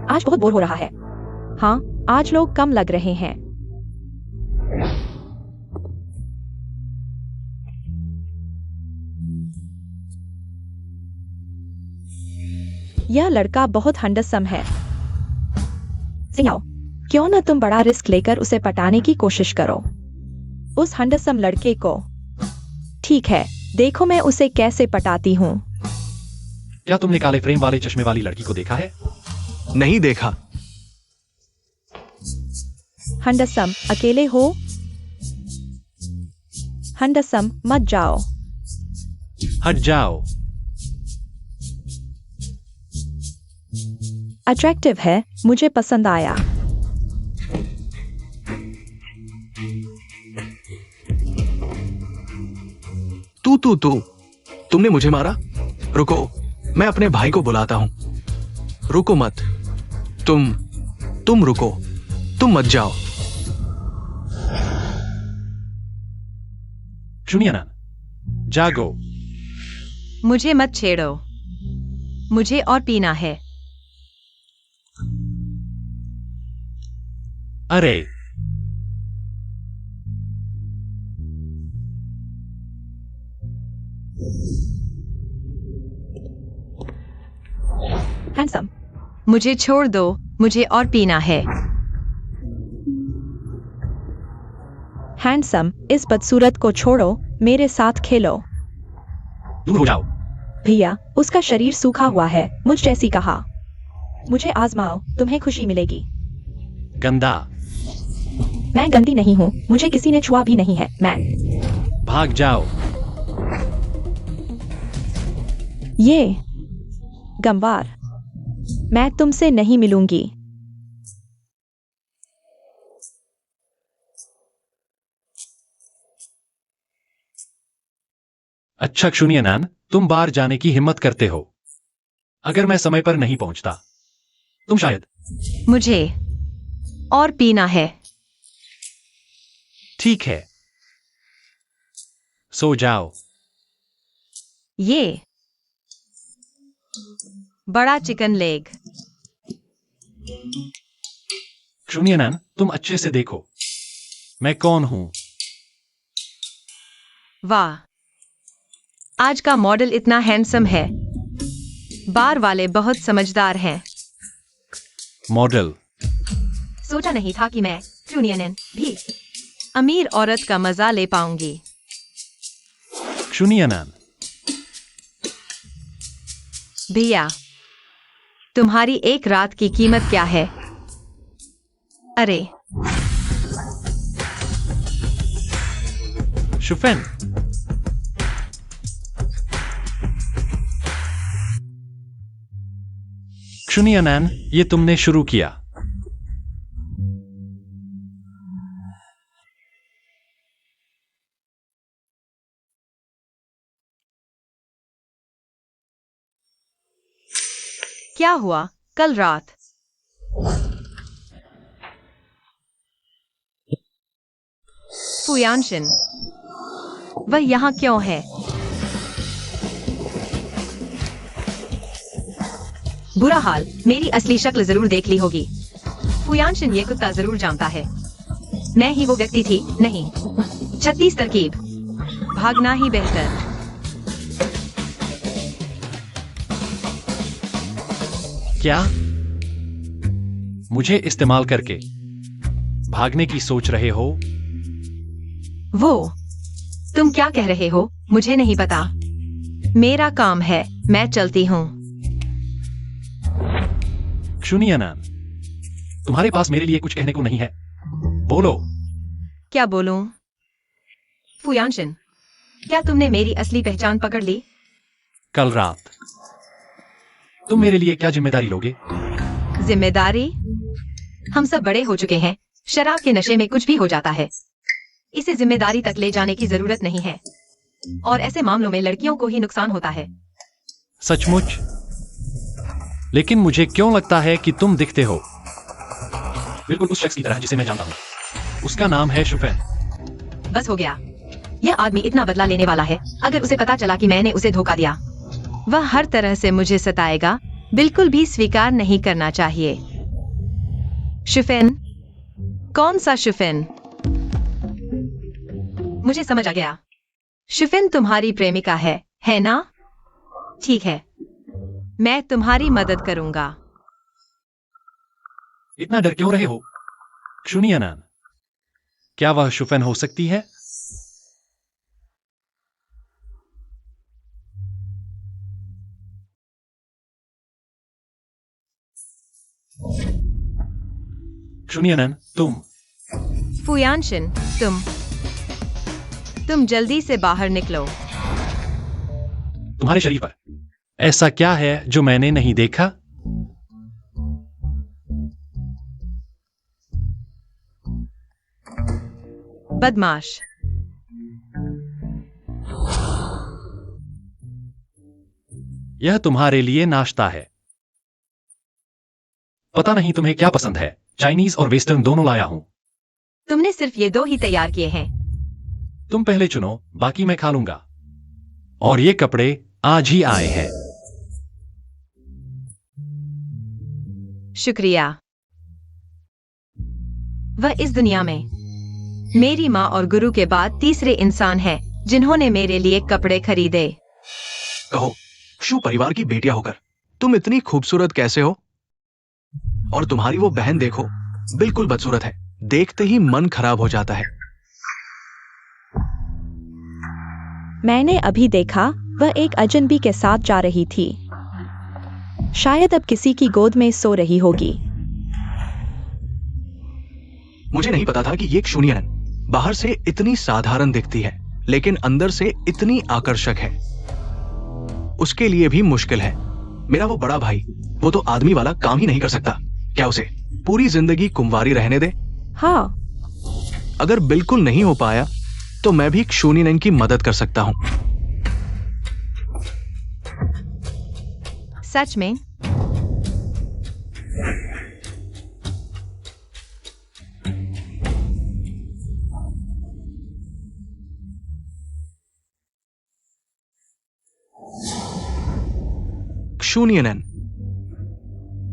आज बहुत बोर हो रहा है। हाँ, आज लोग कम लग रहे हैं। यह लड़का बहुत हैंडसम है। सियाओ, क्यों न तुम बड़ा रिस्क लेकर उसे पटाने की कोशिश करो, उस हैंडसम लड़के को। ठीक है, देखो मैं उसे कैसे पटाती हूँ। क्या तुमने काले फ्रेम वाले चश्मे वाली लड़की को देखा है? नहीं देखा। हैंडसम, अकेले हो? हैंडसम, मत जाओ। हट जाओ। अट्रैक्टिव है, मुझे पसंद आया। तू तुमने मुझे मारा? रुको, मैं अपने भाई को बुलाता हूं। रुको मत। तुम रुको, तुम मत जाओ। शुनियनन, जागो। मुझे मत छेड़ो, मुझे और पीना है। अरे हैंडसम, मुझे छोड़ दो, मुझे और पीना है। हैंडसम, इस बदसूरत को छोड़ो, मेरे साथ खेलो। दूर हो जाओ। भैया, उसका शरीर सूखा हुआ है, मुझ जैसी कहा। मुझे आजमाओ, तुम्हें खुशी मिलेगी। गंदा। मैं गंदी नहीं हूँ, मुझे किसी ने छुआ भी नहीं है। मैं भाग जाओ। ये गंवार, मैं तुमसे नहीं मिलूंगी। अच्छा शुनियनन, तुम बाहर जाने की हिम्मत करते हो। अगर मैं समय पर नहीं पहुंचता, तुम शायद। मुझे और पीना है। ठीक है, सो जाओ। ये बड़ा चिकन लेग। शुनियनन, तुम अच्छे से देखो, मैं कौन हूं। वाह, आज का मॉडल इतना हैंडसम है। बार वाले बहुत समझदार हैं। मॉडल। सोचा नहीं था कि मैं यूनियन भी अमीर औरत का मजा ले पाऊंगी। शुनियनन, भैया, तुम्हारी एक रात की कीमत क्या है? अरे शुफेन। शुनियनन, ये तुमने शुरू किया। क्या हुआ कल रात? फुयानशिन, वह यहाँ क्यों है? बुरा हाल, मेरी असली शक्ल जरूर देख ली होगी। फुयानशिन ये कुत्ता जरूर जानता है। मैं ही वो व्यक्ति थी, नहीं। 36 तरकीब, भागना ही बेहतर। क्या मुझे इस्तेमाल करके भागने की सोच रहे हो? वो तुम क्या कह रहे हो मुझे नहीं पता। मेरा काम है, मैं चलती हूँ। शुनियनन, तुम्हारे पास मेरे लिए कुछ कहने को नहीं है? बोलो। क्या बोलूं? फुयानशिन, क्या तुमने मेरी असली पहचान पकड़ ली? कल रात तुम मेरे लिए क्या जिम्मेदारी लोगे? जिम्मेदारी? हम सब बड़े हो चुके हैं, शराब के नशे में कुछ भी हो जाता है। इसे जिम्मेदारी तक ले जाने की जरूरत नहीं है, और ऐसे मामलों में लड़कियों को ही नुकसान होता है। सचमुच? लेकिन मुझे क्यों लगता है कि तुम दिखते हो बिल्कुल उस शख्स की तरह जिसे मैं जानता हूं। उसका नाम है शुफेन। बस हो गया। यह आदमी इतना बदला लेने वाला है, अगर उसे पता चला कि मैंने उसे धोखा दिया। वह हर तरह से मुझे सताएगा, बिल्कुल भी स्वीकार नहीं करना चाहिए। शुफेन? कौन सा शुफेन? मुझे समझ आ गया। शुफेन तुम्हारी प्रेमिका है ना? ठीक है, मैं तुम्हारी मदद करूंगा। इतना डर क्यों रहे हो? शुनियनन, क्या वह शुफन हो सकती है? शुनियनन, तुम फुयानशिन, तुम जल्दी से बाहर निकलो। तुम्हारे शरीर पर ऐसा क्या है जो मैंने नहीं देखा? बदमाश। यह तुम्हारे लिए नाश्ता है। पता नहीं तुम्हें क्या पसंद है, चाइनीज और वेस्टर्न दोनों लाया हूं। तुमने सिर्फ ये 2 ही तैयार किए हैं। तुम पहले चुनो, बाकी मैं खा लूंगा। और ये कपड़े आज ही आए हैं। शुक्रिया। वह इस दुनिया में मेरी माँ और गुरु के बाद तीसरे इंसान हैं जिन्होंने मेरे लिए कपड़े खरीदे। कहो, शू परिवार की बेटियां होकर तुम इतनी खूबसूरत कैसे हो? और तुम्हारी वो बहन देखो, बिल्कुल बदसूरत है, देखते ही मन खराब हो जाता है। मैंने अभी देखा, वह एक अजनबी के साथ जा रही थी। शायद अब किसी की गोद में सो रही होगी। मुझे नहीं पता था कि ये शुनियनन बाहर से इतनी साधारण दिखती है, लेकिन अंदर से इतनी आकर्षक है। उसके लिए भी मुश्किल है। मेरा वो बड़ा भाई, वो तो आदमी वाला काम ही नहीं कर सकता। क्या उसे पूरी जिंदगी कुंवारी रहने दे? हाँ, अगर बिल्कुल नहीं हो पाया तो मैं भी शुनियनन की मदद कर सकता हूं। सच में? शुनियनन,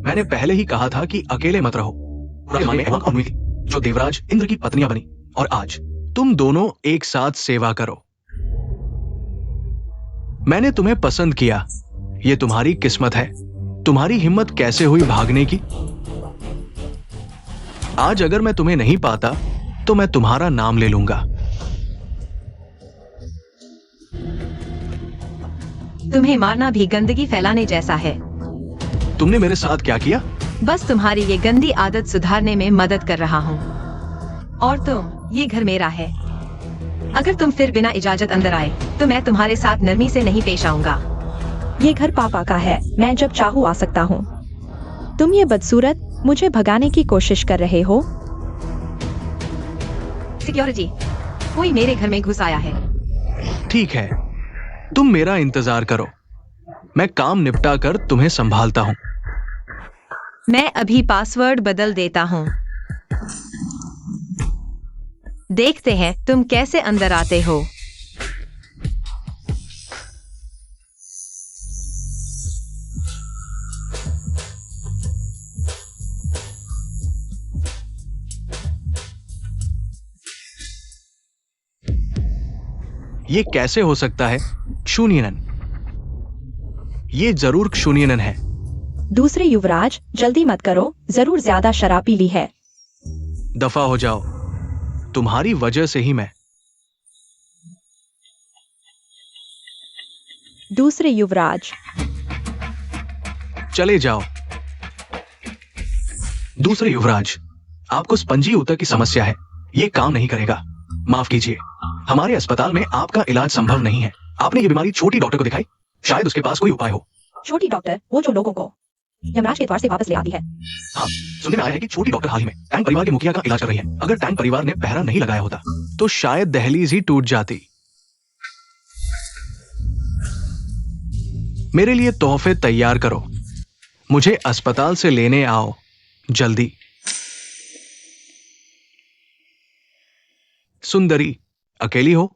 मैंने पहले ही कहा था कि अकेले मत रहो। पुराने जमाने में एवं थी जो देवराज इंद्र की पत्नियां बनी, और आज तुम दोनों एक साथ सेवा करो। मैंने तुम्हें पसंद किया, ये तुम्हारी किस्मत है। तुम्हारी हिम्मत कैसे हुई भागने की? आज अगर मैं तुम्हें नहीं पाता तो मैं तुम्हारा नाम ले लूंगा। तुम्हें मारना भी गंदगी फैलाने जैसा है। तुमने मेरे साथ क्या किया? बस तुम्हारी ये गंदी आदत सुधारने में मदद कर रहा हूँ। और ये घर मेरा है। अगर तुम फिर बिना इजाजत अंदर आए तो मैं तुम्हारे साथ नरमी से नहीं पेश आऊंगा। ये घर पापा का है, मैं जब चाहूँ आ सकता हूँ। तुम ये बदसूरत मुझे भगाने की कोशिश कर रहे हो। सिक्योरिटी, कोई मेरे घर में घुस आया है। ठीक है, तुम मेरा इंतजार करो, मैं काम निपटा कर तुम्हें संभालता हूं। मैं अभी पासवर्ड बदल देता हूँ। देखते हैं तुम कैसे अंदर आते हो। ये कैसे हो सकता है? शुनियनन, ये जरूर शुनियनन है। दूसरे युवराज, जल्दी मत करो, जरूर ज्यादा शराब पी ली है। दफा हो जाओ, तुम्हारी वजह से ही मैं। दूसरे युवराज, चले जाओ। दूसरे युवराज, आपको स्पंजी ऊतक की समस्या है, ये काम नहीं करेगा। माफ कीजिए, हमारे अस्पताल में आपका इलाज संभव नहीं है। आपने ये बीमारी छोटी डॉक्टर को दिखाई, शायद उसके पास कोई उपाय हो। छोटी डॉक्टर, वो जो लोगों को यमराज के द्वार से वापस ले आती है। हाँ, सुनने में आया है कि छोटी डॉक्टर हाल ही में टैंक परिवार के मुखिया का इलाज कर रही है। अगर टैंक परिवार ने पहरा नहीं लगाया होता तो शायद दहलीज ही टूट जाती। मेरे लिए तोहफे तैयार करो, मुझे अस्पताल से लेने आओ जल्दी। सुंदरी, अकेली हो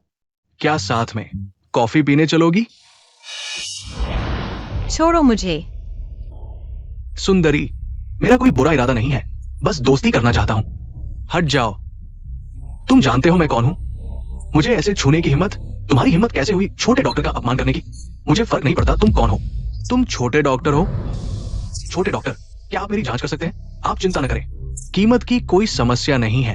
क्या? साथ में कॉफी पीने चलोगी? छोड़ो मुझे। सुंदरी, मेरा कोई बुरा इरादा नहीं है, बस दोस्ती करना चाहता हूं। हट जाओ, तुम जानते हो मैं कौन हूं। मुझे ऐसे छूने की हिम्मत, तुम्हारी हिम्मत कैसे हुई छोटे डॉक्टर का अपमान करने की? मुझे फर्क नहीं पड़ता तुम कौन हो, तुम छोटे डॉक्टर हो? छोटे डॉक्टर, क्या आप मेरी जांच कर सकते हैं? आप चिंता न करें, कीमत की कोई समस्या नहीं है।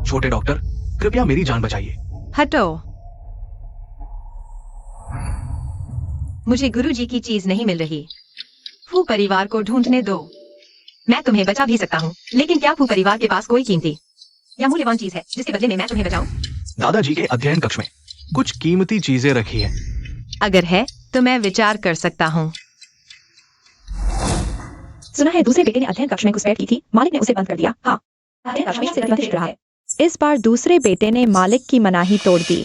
छोटे डॉक्टर, कृपया मेरी जान बचाइए। हटो। मुझे गुरुजी की चीज नहीं मिल रही। फू परिवार को ढूंढने दो। मैं तुम्हें बचा भी सकता हूँ, लेकिन क्या फू परिवार के पास कोई कीमती या मूल्यवान चीज है जिसके बदले में मैं तुम्हें बचाऊं? दादाजी के अध्ययन कक्ष में कुछ कीमती चीजें रखी है। अगर है तो मैं विचार कर सकता हूँ। सुना है दूसरे बेटे ने अध्ययन कक्ष में घुसपैठ की थी, मालिक ने उसे बंद कर दिया। हाँ, अध्ययन कक्ष में प्रतिबंधित रहा है। इस बार दूसरे बेटे ने मालिक की मनाही तोड़ दी।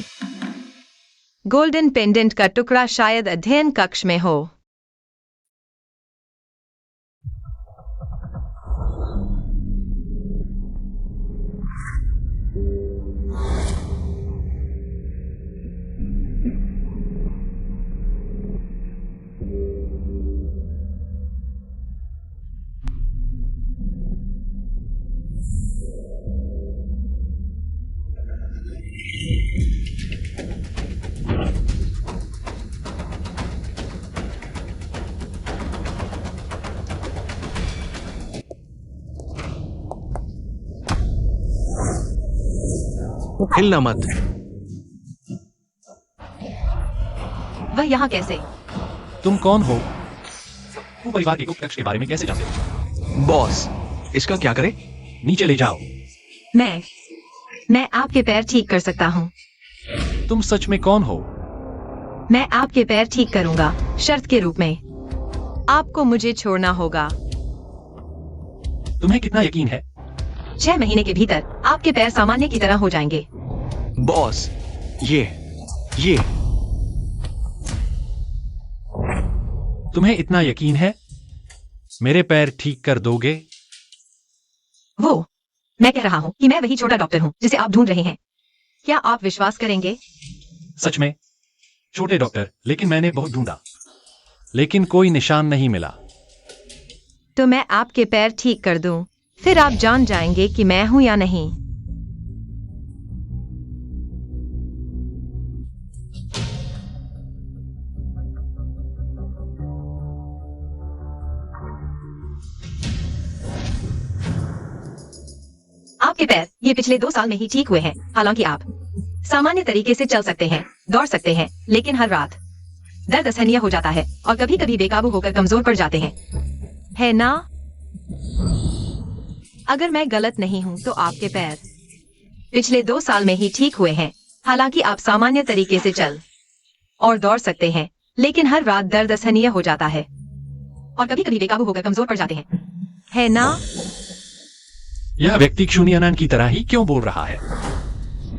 गोल्डन पेंडेंट का टुकड़ा शायद अध्ययन कक्ष में हो। हिलना मत। वह यहाँ कैसे? तुम कौन हो? वो परिवार के गुप्त कक्ष के बारे में कैसे जानते हो? बॉस, इसका क्या करें? नीचे ले जाओ। मैं आपके पैर ठीक कर सकता हूँ। तुम सच में कौन हो? मैं आपके पैर ठीक करूंगा, शर्त के रूप में। आपको मुझे छोड़ना होगा। तुम्हें कितना यकीन है? 6 महीने के भीतर आपके पैर सामान्य की तरह हो जाएंगे। बॉस, ये तुम्हें इतना यकीन है? मेरे पैर ठीक कर दोगे? मैं कह रहा हूँ कि मैं वही छोटा डॉक्टर हूँ जिसे आप ढूंढ रहे हैं। क्या आप विश्वास करेंगे? सच में? छोटे डॉक्टर, लेकिन मैंने बहुत ढूंढा, लेकिन कोई निशान नहीं मिला। तो मैं आपके पैर ठीक कर दूं, फिर आप जान जाएंगे कि मैं हूं या नहीं। आपके पैर ये पिछले 2 साल में ही ठीक हुए हैं। हालांकि आप सामान्य तरीके से चल सकते हैं, दौड़ सकते हैं, लेकिन हर रात दर्द असहनीय हो जाता है और कभी कभी बेकाबू होकर कमजोर पड़ जाते हैं, है ना? अगर मैं गलत नहीं हूं तो आपके पैर पिछले 2 साल में ही ठीक हुए हैं। हालांकि आप सामान्य तरीके से चल और दौड़ सकते हैं, लेकिन हर रात दर्द असहनीय हो जाता है और कभी कभी बेकाबू होकर कमजोर पड़ जाते हैं, है ना? यह व्यक्ति क्षुनियानंद की तरह ही क्यों बोल रहा है?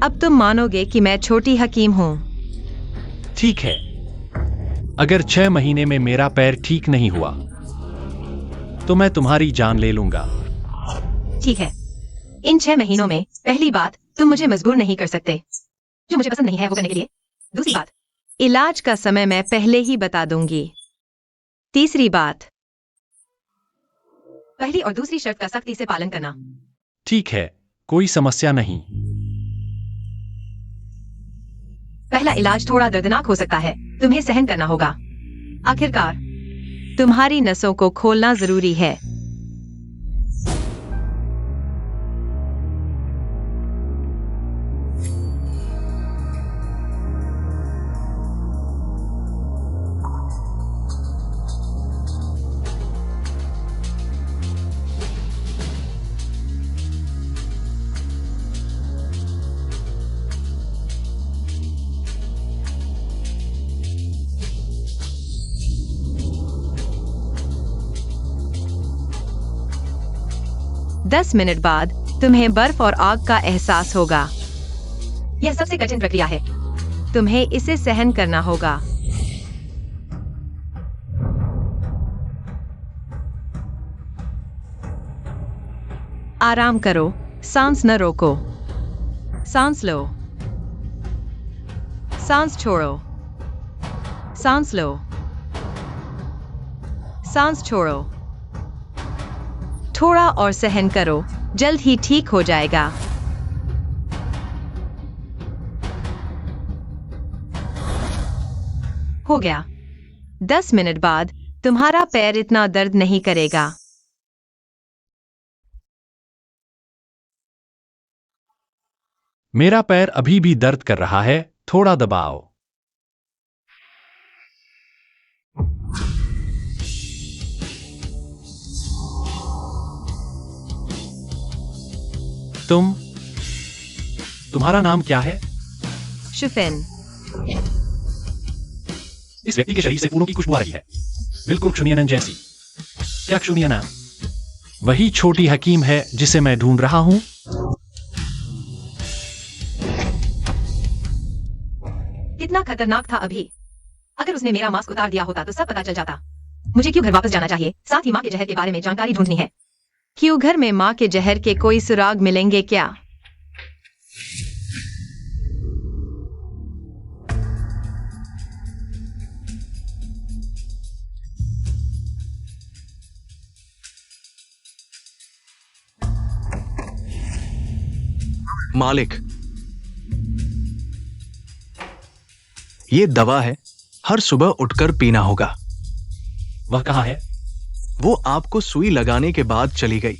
अब तुम मानोगे कि मैं छोटी हकीम हूँ। ठीक है, अगर 6 महीने में मेरा पैर ठीक नहीं हुआ तो मैं तुम्हारी जान ले लूंगा। ठीक है, इन 6 महीनों में पहली बात, तुम मुझे मजबूर नहीं कर सकते जो मुझे पसंद नहीं है वो करने के लिए। दूसरी बात, इलाज का समय मैं पहले ही बता दूंगी। तीसरी बात, पहली और दूसरी शर्त का सख्ती से पालन करना। ठीक है, कोई समस्या नहीं। पहला इलाज थोड़ा दर्दनाक हो सकता है, तुम्हें सहन करना होगा। आखिरकार तुम्हारी नसों को खोलना जरूरी है। दस मिनट बाद तुम्हें बर्फ और आग का एहसास होगा। यह सबसे कठिन प्रक्रिया है, तुम्हें इसे सहन करना होगा। आराम करो, सांस न रोको। सांस लो, सांस छोड़ो, सांस लो, सांस छोड़ो। थोड़ा और सहन करो, जल्द ही ठीक हो जाएगा। हो गया। 10 मिनट बाद तुम्हारा पैर इतना दर्द नहीं करेगा। मेरा पैर अभी भी दर्द कर रहा है, थोड़ा दबाओ। तुम्हारा नाम क्या है? शुफेन। इस व्यक्ति के शरीर से फूलों की खुशबू आ रही है, बिल्कुल क्षुनियनन जैसी। क्या क्षुनियना वही छोटी हकीम है जिसे मैं ढूंढ रहा हूं? कितना खतरनाक था अभी। अगर उसने मेरा मास्क उतार दिया होता तो सब पता चल जाता। मुझे क्यों घर वापस जाना चाहिए? साथ ही माँ के जहर के बारे में जानकारी ढूंढनी है। क्यों घर में माँ के जहर के कोई सुराग मिलेंगे क्या? मालिक, ये दवा है, हर सुबह उठकर पीना होगा। वह कहाँ है? वो आपको सुई लगाने के बाद चली गई।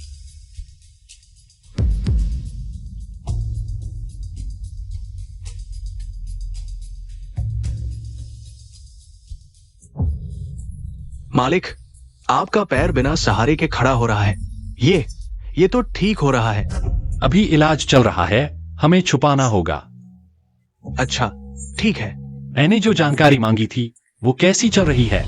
मालिक, आपका पैर बिना सहारे के खड़ा हो रहा है। ये तो ठीक हो रहा है। अभी इलाज चल रहा है, हमें छुपाना होगा। अच्छा, ठीक है। मैंने जो जानकारी मांगी थी वो कैसी चल रही है?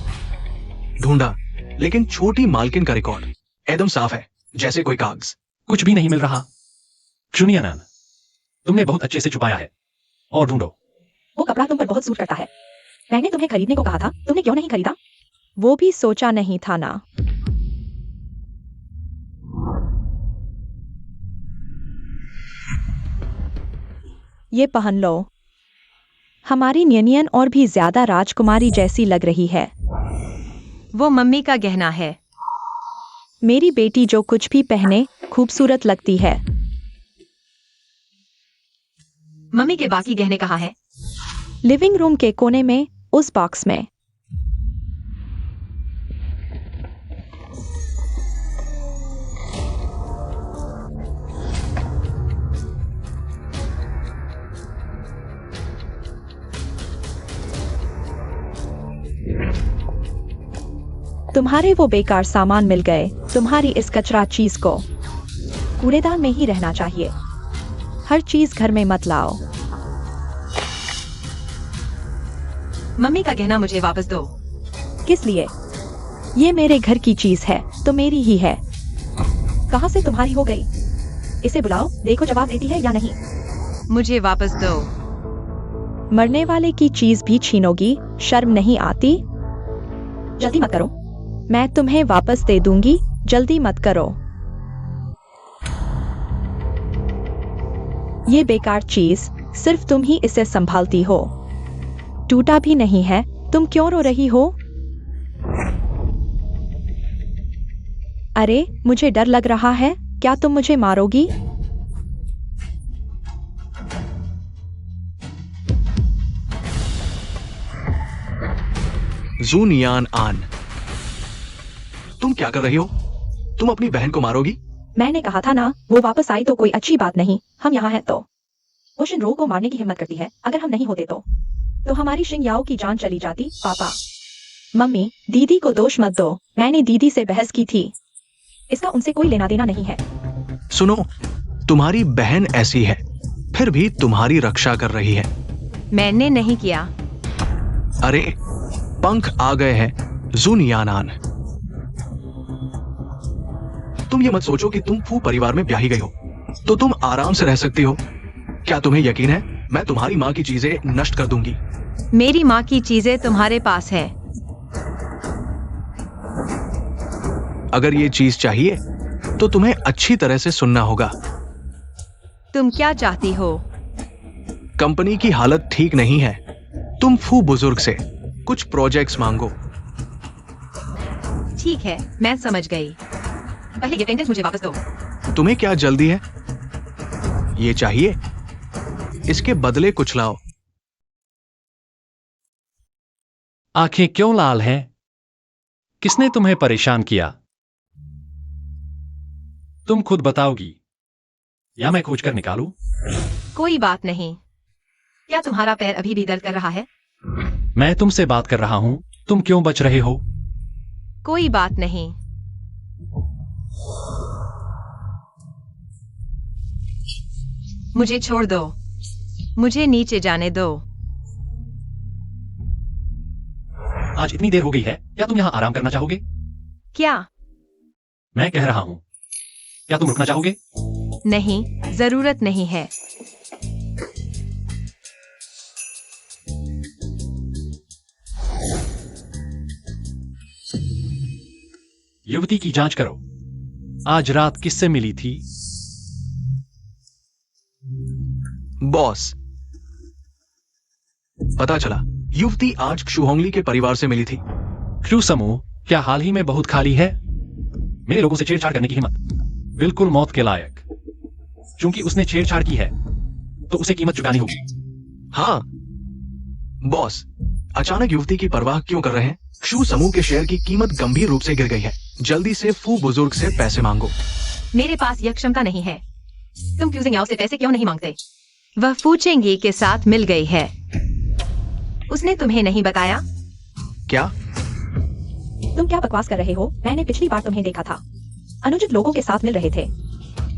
ढूंढा, लेकिन छोटी मालकिन का रिकॉर्ड एकदम साफ है, जैसे कोई कागज। कुछ भी नहीं मिल रहा। क्षुनियनन, तुमने बहुत अच्छे से छुपाया है। और ढूंढो। वो कपड़ा तुम पर बहुत सूट करता है। मैंने तुम्हें खरीदने को कहा था, तुमने क्यों नहीं खरीदा? वो भी सोचा नहीं था ना। ये पहन लो। हमारी नियनियन और भी ज्यादा राजकुमारी जैसी लग रही है। वो मम्मी का गहना है। मेरी बेटी जो कुछ भी पहने खूबसूरत लगती है। मम्मी के बाकी गहने कहाँ हैं? लिविंग रूम के कोने में, उस बॉक्स में। तुम्हारे वो बेकार सामान मिल गए। तुम्हारी इस कचरा चीज को कूड़ेदान में ही रहना चाहिए। हर चीज घर में मत लाओ। मम्मी का गहना मुझे वापस दो। किस लिए? ये मेरे घर की चीज है तो मेरी ही है। कहां से तुम्हारी हो गई? इसे बुलाओ, देखो जवाब देती है या नहीं। मुझे वापस दो। मरने वाले की चीज भी छीनोगी? शर्म नहीं आती? जल्दी मत करो, मैं तुम्हें वापस दे दूंगी। जल्दी मत करो। ये बेकार चीज, सिर्फ तुम ही इसे संभालती हो। टूटा भी नहीं है, तुम क्यों रो रही हो? अरे, मुझे डर लग रहा है। क्या तुम मुझे मारोगी? जूनियान आन, तुम क्या कर रही हो? तुम अपनी बहन को मारोगी? मैंने कहा था ना, वो वापस आई तो कोई अच्छी बात नहीं। हम यहाँ हैं तो। वो शिनरो को मारने की हिम्मत करती है। अगर हम नहीं होते तो हमारी शिंगयाओ की जान चली जाती। पापा, मम्मी, दीदी को दोष मत दो। मैंने दीदी से बहस की थी। इसका उनसे कोई लेना देना नहीं है। सुनो, तुम्हारी बहन ऐसी है, फिर भी तुम्हारी रक्षा कर रही है। मैंने नहीं किया। अरे, पंख आ गए हैं जूनियान आन। तुम ये मत सोचो कि तुम फू परिवार में ब्याही गई हो तो तुम आराम से रह सकती हो। क्या तुम्हें यकीन है मैं तुम्हारी माँ की चीजें नष्ट कर दूंगी? मेरी माँ की चीजें तुम्हारे पास है। अगर ये चीज चाहिए तो तुम्हें अच्छी तरह से सुनना होगा। तुम क्या चाहती हो? कंपनी की हालत ठीक नहीं है। तुम फू बुजुर्ग से कुछ प्रोजेक्ट्स मांगो। ठीक है, मैं समझ गई। पहले ये पेंडेंट मुझे वापस दो। तुम्हें क्या जल्दी है? ये चाहिए? इसके बदले कुछ लाओ। आंखें क्यों लाल हैं? किसने तुम्हें परेशान किया? तुम खुद बताओगी या मैं खोज कर निकालूं? कोई बात नहीं। क्या तुम्हारा पैर अभी भी दर्द कर रहा है? मैं तुमसे बात कर रहा हूं, तुम क्यों बच रहे हो? कोई बात नहीं। मुझे छोड़ दो। मुझे नीचे जाने दो। आज इतनी देर हो गई है, क्या तुम यहां आराम करना चाहोगे? क्या? मैं कह रहा हूं, क्या तुम रुकना चाहोगे? नहीं, जरूरत नहीं है। युवती की जांच करो। आज रात किससे मिली थी? बॉस, पता चला युवती आज क्षुहोंगली के परिवार से मिली थी। क्रू समूह क्या हाल ही में बहुत खाली है? मेरे लोगों से छेड़छाड़ करने की हिम्मत बिल्कुल मौत के लायक। क्योंकि उसने छेड़छाड़ की है तो उसे कीमत चुकानी होगी। हाँ बॉस, अचानक युवती की परवाह क्यों कर रहे हैं? क्षु समूह के शेयर की कीमत गंभीर रूप से गिर गई है। जल्दी से फू बुजुर्ग से पैसे मांगो। मेरे पास यह क्षमता नहीं है। तुम क्यूजिंग याओ से पैसे क्यों नहीं मांगते? वह फूचेंगी के साथ मिल गई है। उसने तुम्हें नहीं बताया? क्या? तुम क्या बकवास कर रहे हो? मैंने पिछली बार तुम्हें देखा था, अनुचित लोगों के साथ मिल रहे थे।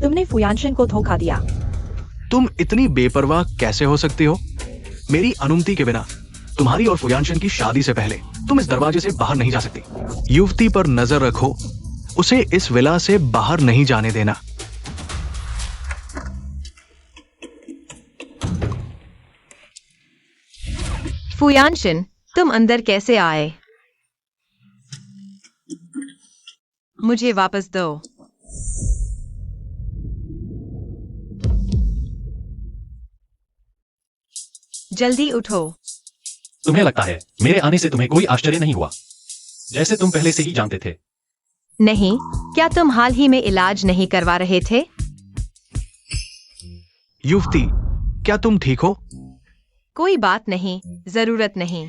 तुमने फुयानशन को धोखा दिया। तुम इतनी बेपरवाह कैसे हो सकती हो? मेरी अनुमति के बिना तुम्हारी और फुयानशन की शादी से पहले तुम इस दरवाजे से बाहर नहीं जा सकती। युवती पर नजर रखो, उसे इस विला से बाहर नहीं जाने देना। फुयानशन, तुम अंदर कैसे आए? मुझे वापस दो। जल्दी उठो। तुम्हें लगता है मेरे आने से तुम्हें कोई आश्चर्य नहीं हुआ, जैसे तुम पहले से ही जानते थे। नहीं, क्या तुम हाल ही में इलाज नहीं करवा रहे थे? युवती, क्या तुम ठीक हो? कोई बात नहीं, जरूरत नहीं।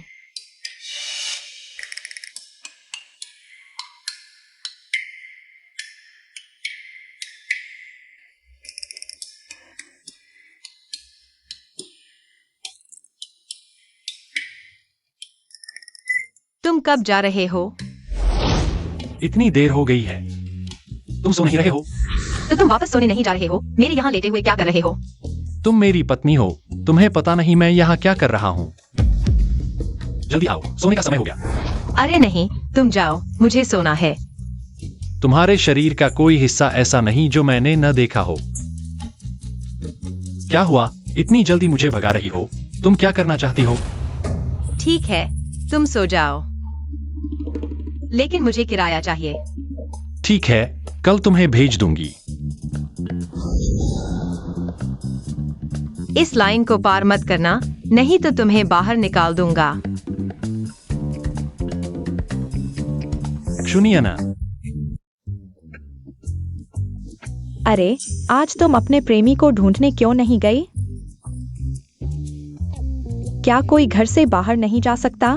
तुम कब जा रहे हो? इतनी देर हो गई है, तुम सो नहीं रहे हो? तो तुम वापस सोने नहीं जा रहे हो? मेरे यहाँ लेटे हुए क्या कर रहे हो? तुम मेरी पत्नी हो, तुम्हें पता नहीं मैं यहाँ क्या कर रहा हूँ। जल्दी आओ, सोने का समय हो गया। अरे नहीं, तुम जाओ, मुझे सोना है। तुम्हारे शरीर का कोई हिस्सा ऐसा नहीं जो मैंने न देखा हो। क्या हुआ, इतनी जल्दी मुझे भगा रही हो? तुम क्या करना चाहती हो? ठीक है, तुम सो जाओ, लेकिन मुझे किराया चाहिए। ठीक है, कल तुम्हें भेज दूंगी। इस लाइन को पार मत करना, नहीं तो तुम्हें बाहर निकाल दूंगा। सुनिए ना। अरे, आज तुम अपने प्रेमी को ढूंढने क्यों नहीं गई? क्या कोई घर से बाहर नहीं जा सकता?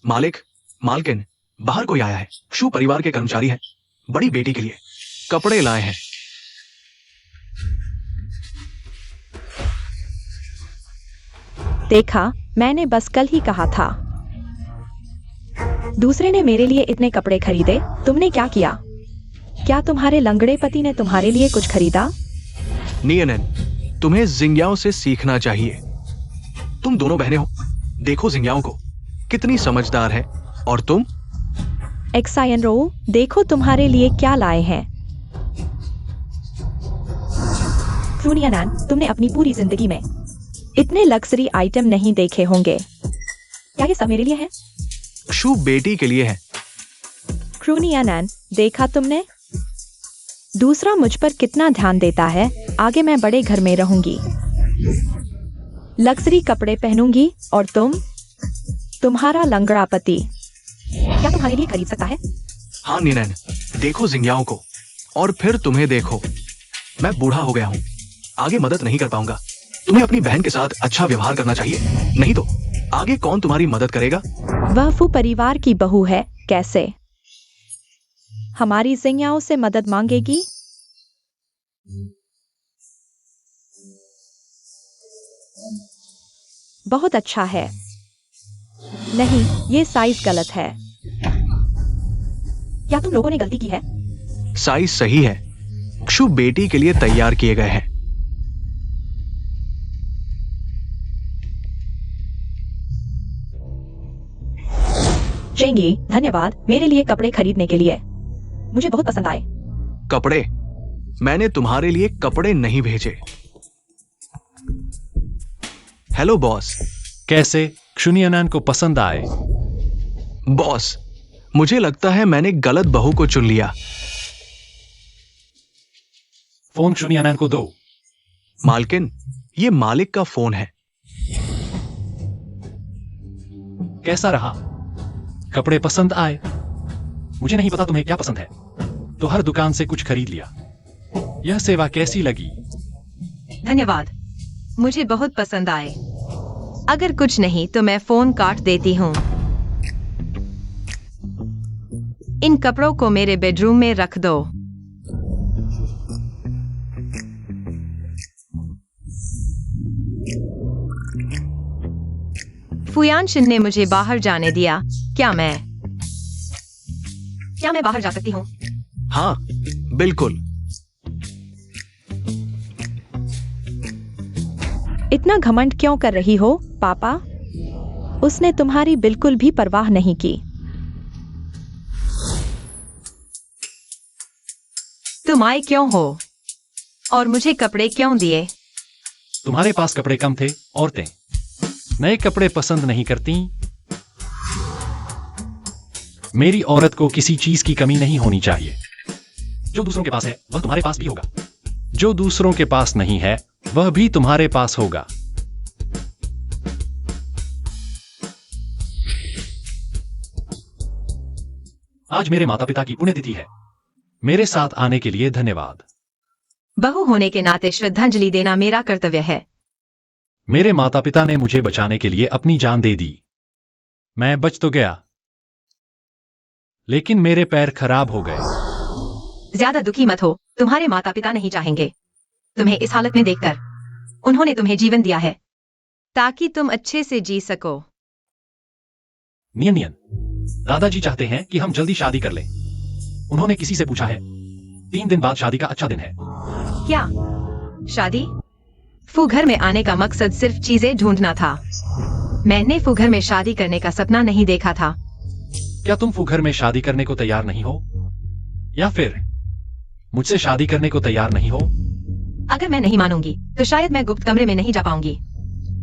मालिक, मालकिन, बाहर कोई आया है। क्षु परिवार के कर्मचारी हैं। बड़ी बेटी के लिए कपड़े लाए हैं। देखा, मैंने बस कल ही कहा था। दूसरे ने मेरे लिए इतने कपड़े खरीदे, तुमने क्या किया? क्या तुम्हारे लंगड़े पति ने तुम्हारे लिए कुछ खरीदा? नियनन, तुम्हें जिंग्याओं से सीखना चाहिए। तुम दोनों बहनें हो, देखो जिंग्याओं को, कितनी समझदार है। और तुम? एक्सायन रो, देखो तुम्हारे लिए क्या लाए हैं। क्रूनियानान, तुमने अपनी पूरी जिंदगी में इतने लग्जरी आइटम नहीं देखे होंगे। क्या ये सब मेरे लिए है? क्षु बेटी के लिए है। क्रूनियानान, देखा तुमने? दूसरा मुझ पर कितना ध्यान देता है। आगे मैं बड़े घर में रहूंगी, लग्जरी कपड़े पहनूंगी, और तुम्हारा लंगड़ा पति क्या तुम्हारे लिए खरीद सकता है? हाँ नियनन, देखो जिंग्याओं को, और फिर तुम्हें देखो। मैं बूढ़ा हो गया हूँ, आगे मदद नहीं कर पाऊंगा। तुम्हें अपनी बहन के साथ अच्छा व्यवहार करना चाहिए, नहीं तो आगे कौन तुम्हारी मदद करेगा? वह फू परिवार की बहू है, कैसे हमारी जिंयाओं से मदद मांगेगी? बहुत अच्छा है। नहीं, ये साइज गलत है। क्या तुम लोगों ने गलती की है? साइज सही है। क्षु बेटी के लिए तैयार किए गए हैं। चेंगी, धन्यवाद मेरे लिए कपड़े खरीदने के लिए। मुझे बहुत पसंद आए। कपड़े? मैंने तुम्हारे लिए कपड़े नहीं भेजे। Hello boss. कैसे क्षुनियनान को पसंद आए? बॉस, मुझे लगता है मैंने गलत बहू को चुन लिया। फोन क्षुनियनान को दो। मालकिन, ये मालिक का फोन है। कैसा रहा? कपड़े पसंद आए? मुझे नहीं पता तुम्हें क्या पसंद है, तो हर दुकान से कुछ खरीद लिया। यह सेवा कैसी लगी? धन्यवाद, मुझे बहुत पसंद आए। अगर कुछ नहीं तो मैं फोन काट देती हूँ। इन कपड़ों को मेरे बेडरूम में रख दो। फुयानशिन ने मुझे बाहर जाने दिया। क्या मैं बाहर जा सकती हूँ? हाँ, बिल्कुल। इतना घमंड क्यों कर रही हो, पापा? उसने तुम्हारी बिल्कुल भी परवाह नहीं की। तुम आए क्यों हो और मुझे कपड़े क्यों दिए? तुम्हारे पास कपड़े कम थे। औरतें नए कपड़े पसंद नहीं करती। मेरी औरत को किसी चीज की कमी नहीं होनी चाहिए। जो दूसरों के पास है वह तुम्हारे पास भी होगा। जो दूसरों के पास नहीं है वह भी तुम्हारे पास होगा। आज मेरे माता पिता की पुण्यतिथि है। मेरे साथ आने के लिए धन्यवाद। बहू होने के नाते श्रद्धांजलि देना मेरा कर्तव्य है। मेरे माता पिता ने मुझे बचाने के लिए अपनी जान दे दी। मैं बच तो गया, लेकिन मेरे पैर खराब हो गए। ज्यादा दुखी मत हो, तुम्हारे माता पिता नहीं चाहेंगे तुम्हें इस हालत में देखकर। उन्होंने तुम्हें जीवन दिया है ताकि तुम अच्छे से जी सको। नियन, दादाजी चाहते हैं कि हम जल्दी शादी कर लें। उन्होंने किसी से पूछा है 3 दिन बाद शादी का अच्छा दिन है। क्या शादी? फू घर में आने का मकसद सिर्फ चीजें ढूंढना था। मैंने फू घर में शादी करने का सपना नहीं देखा था। क्या तुम फू घर में शादी करने को तैयार नहीं हो, या फिर मुझसे शादी करने को तैयार नहीं हो? अगर मैं नहीं मानूंगी तो शायद मैं गुप्त कमरे में नहीं जा पाऊंगी।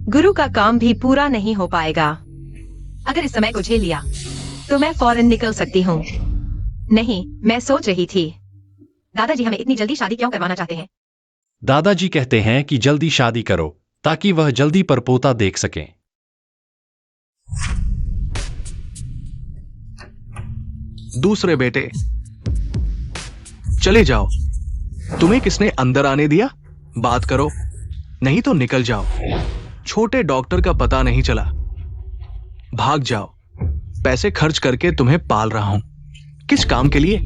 गुरु का काम भी पूरा नहीं हो पाएगा। अगर इस समय को झेल लिया तो मैं फौरन निकल सकती हूँ। नहीं, मैं सोच रही थी, दादाजी हमें इतनी जल्दी शादी क्यों करवाना चाहते हैं? दादाजी कहते हैं कि जल्दी शादी करो ताकि वह जल्दी परपोता देख सकें। दूसरे बेटे, चले जाओ। तुम्हें किसने अंदर आने दिया? बात करो, नहीं तो निकल जाओ। छोटे डॉक्टर का पता नहीं चला। भाग जाओ। पैसे खर्च करके तुम्हें पाल रहा हूं। किस काम के लिए?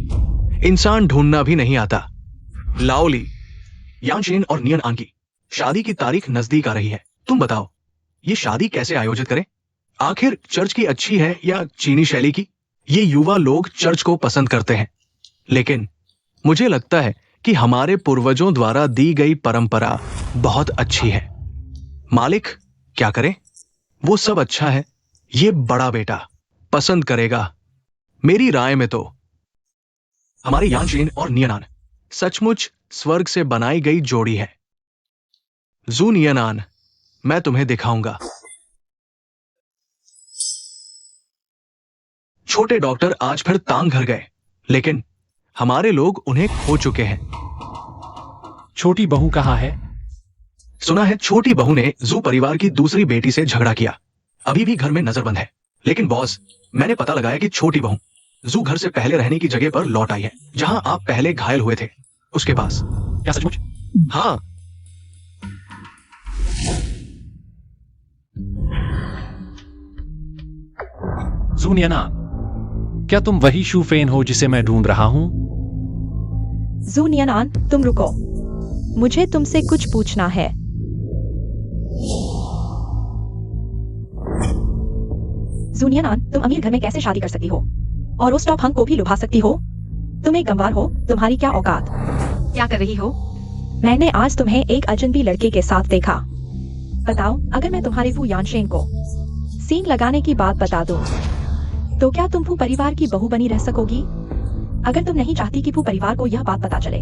इंसान ढूंढना भी नहीं आता। लाओली, यांशिन और नियन आन की शादी की तारीख नजदीक आ रही है। तुम बताओ, ये शादी कैसे आयोजित करें? आखिर चर्च की अच्छी है या चीनी शैली की? ये युवा लोग चर्च को पसंद करते हैं, लेकिन मुझे लगता है कि हमारे पूर्वजों द्वारा दी गई परंपरा बहुत अच्छी है। मालिक, क्या करें? वो सब अच्छा है। ये बड़ा बेटा पसंद करेगा। मेरी राय में तो हमारे यांशिन और नियनान सचमुच स्वर्ग से बनाई गई जोड़ी है। जू नियनान, मैं तुम्हें दिखाऊंगा। छोटे डॉक्टर आज फिर तांग घर गए, लेकिन हमारे लोग उन्हें खो चुके हैं। छोटी बहू कहाँ है? सुना है छोटी बहू ने जू परिवार की दूसरी बेटी से झगड़ा किया। अभी भी घर में नजरबंद है। लेकिन बॉस, मैंने पता लगाया कि छोटी बहू जू घर से पहले रहने की जगह पर लौट आई है, जहां आप पहले घायल हुए थे, उसके पास। क्या सचमुच? हाँ। जूनियनान, क्या तुम वही शूफेन हो जिसे मैं ढूंढ रहा हूं? जूनियनान, तुम रुको, मुझे तुमसे कुछ पूछना है। जूनियनान, तुम अमीर घर में कैसे शादी कर सकती हो और उस टॉप हंक को भी लुभा सकती हो? तुम एक गंवार हो, तुम्हारी क्या औकात? क्या कर रही हो? मैंने आज तुम्हें एक अजनबी लड़के के साथ देखा। बताओ, अगर मैं तुम्हारे फू यानशेन को सींग लगाने की बात बता दूं, तो क्या तुम फू परिवार की बहू बनी रह सकोगी? अगर तुम नहीं चाहती कि फू परिवार को यह बात पता चले,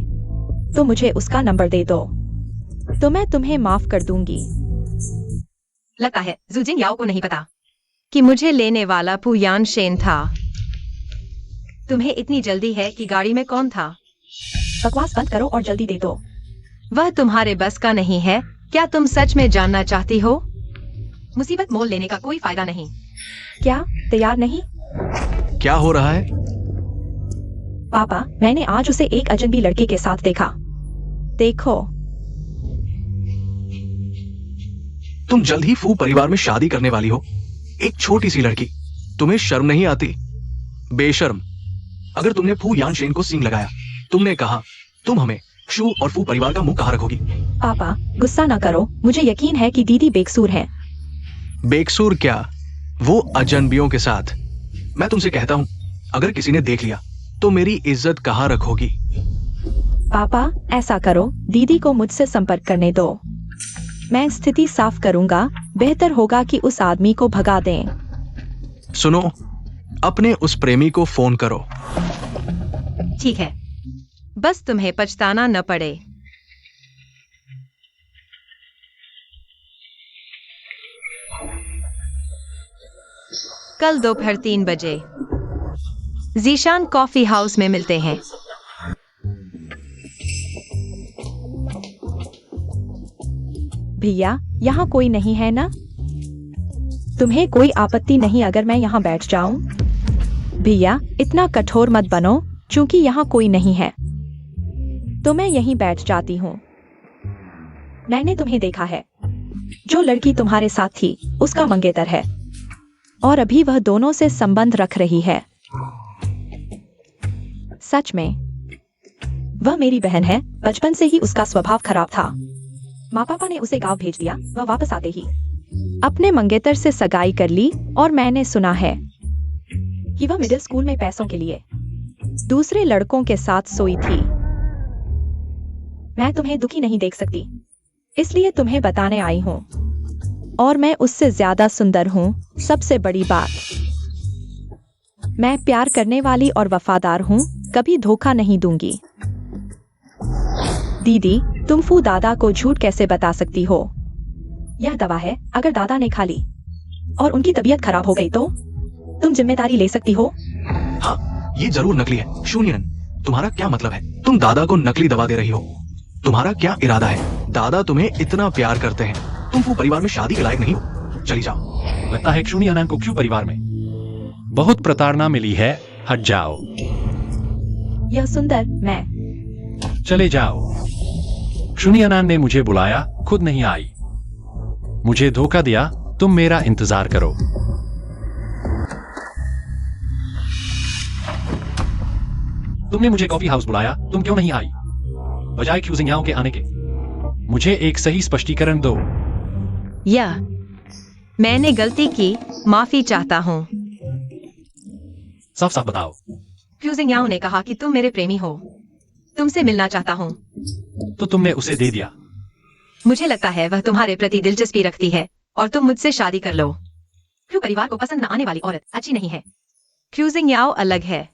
तो मुझे उसका नंबर दे दो, तो मैं तुम्हें माफ कर दूंगी। लगता है जूजिंग याओ को नहीं पता कि मुझे लेने वाला फू यानशेन था। तुम्हें इतनी जल्दी है कि गाड़ी में कौन था? बकवास बंद करो और जल्दी दे दो। वह तुम्हारे बस का नहीं है। क्या तुम सच में जानना चाहती हो? मुसीबत मोल लेने का कोई फायदा नहीं। क्या तैयार नहीं? क्या हो रहा है? पापा, मैंने आज उसे एक अजनबी लड़के के साथ देखा। देखो। तुम जल्द ही फू परिवार में शादी करने वाली हो, एक छोटी सी लड़की। तुम्हें शर्म नहीं आती? बेशर्म। अगर तुमने फू यानशेन को सींग लगाया, तुमने कहा तुम हमें शू और फू परिवार का मुंह कहाँ रखोगी? पापा, गुस्सा ना करो, मुझे यकीन है कि दीदी बेकसूर है। बेकसूर क्या, वो अजनबियों के साथ। मैं तुमसे कहता हूं, अगर किसी ने देख लिया तो मेरी इज्जत कहाँ रखोगी? पापा, ऐसा करो, दीदी को मुझसे संपर्क करने दो। मैं स्थिति साफ करूंगा। बेहतर होगा कि उस आदमी को भगा दें। सुनो, अपने उस प्रेमी को फोन करो। ठीक है, बस तुम्हें पछताना न पड़े। कल दोपहर 3 बजे जीशान कॉफी हाउस में मिलते हैं। भैया, यहाँ कोई नहीं है ना? तुम्हें कोई आपत्ति नहीं अगर मैं यहाँ बैठ जाऊं? भैया, इतना कठोर मत बनो, क्योंकि यहाँ कोई नहीं है तो मैं यहीं बैठ जाती हूँ। मैंने तुम्हें देखा है। जो लड़की तुम्हारे साथ थी उसका मंगेतर है और अभी वह दोनों से संबंध रख रही है। सच में वह मेरी बहन है। बचपन से ही उसका स्वभाव खराब था। माँ पापा ने उसे गांव भेज दिया। वह वापस आते ही अपने मंगेतर से सगाई कर ली और मैंने सुना है कि वह मिडिल स्कूल में पैसों के लिए दूसरे लड़कों के साथ सोई थी। मैं तुम्हें दुखी नहीं देख सकती, इसलिए तुम्हें बताने आई हूँ। और मैं उससे ज्यादा सुंदर हूँ। सबसे बड़ी बात, मैं प्यार करने वाली और वफादार हूँ, कभी धोखा नहीं दूंगी। दीदी, तुम फू दादा को झूठ कैसे बता सकती हो? यह दवा है, अगर दादा ने खा ली और उनकी तबीयत खराब हो गई तो तुम जिम्मेदारी ले सकती हो। हाँ, ये जरूर नकली है। शून्यन, तुम्हारा क्या मतलब है? तुम दादा को नकली दवा दे रही हो। तुम्हारा क्या इरादा है? दादा तुम्हें इतना प्यार करते हैं, तुम फू परिवार में शादी के लायक नहीं हो। चली जाओ। लगता है क्षुनी अनान को क्यों परिवार में बहुत प्रताड़ना मिली है। हट जाओ। यह सुंदर, मैं चले जाओ। क्षुनी अनान ने मुझे बुलाया, खुद नहीं आई। मुझे धोखा दिया। तुम मेरा इंतजार करो। तुमने मुझे कॉफी हाउस बुलाया, तुम क्यों नहीं आई बजाय क्यूजिंग के आने के? मुझे एक सही स्पष्टीकरण दो। या मैंने गलती की, माफी चाहता हूँ। साफ साफ बताओ। क्यूजिंग याओ ने कहा कि तुम मेरे प्रेमी हो, तुमसे मिलना चाहता हूँ। तो तुमने उसे दे दिया? मुझे लगता है वह तुम्हारे प्रति दिलचस्पी रखती है और तुम मुझसे शादी कर लो। क्यों परिवार को पसंद न आने वाली औरत अच्छी नहीं है। क्यूजिंग याओ अलग है।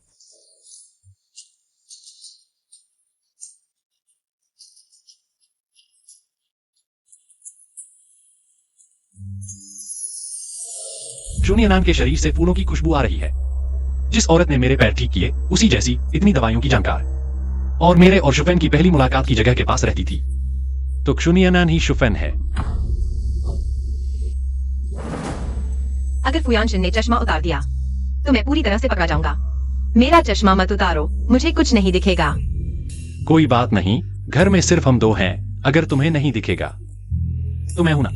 क्षुनी अनान के शरीर से फूलों की खुशबू आ रही है। जिस औरत ने मेरे पैर ठीक किए, उसी जैसी, इतनी दवाइयों की जानकार, और मेरे और शुफेन की पहली मुलाकात की जगह के पास रहती थी। तो क्षुनी अनान ही शुफेन है। अगर फुयानशिन ने चश्मा उतार दिया तो मैं पूरी तरह से पकड़ा जाऊंगा। मेरा चश्मा मत उतारो, मुझे कुछ नहीं दिखेगा। कोई बात नहीं, घर में सिर्फ हम दो हैं। अगर तुम्हें नहीं दिखेगा तो मैं हूं ना।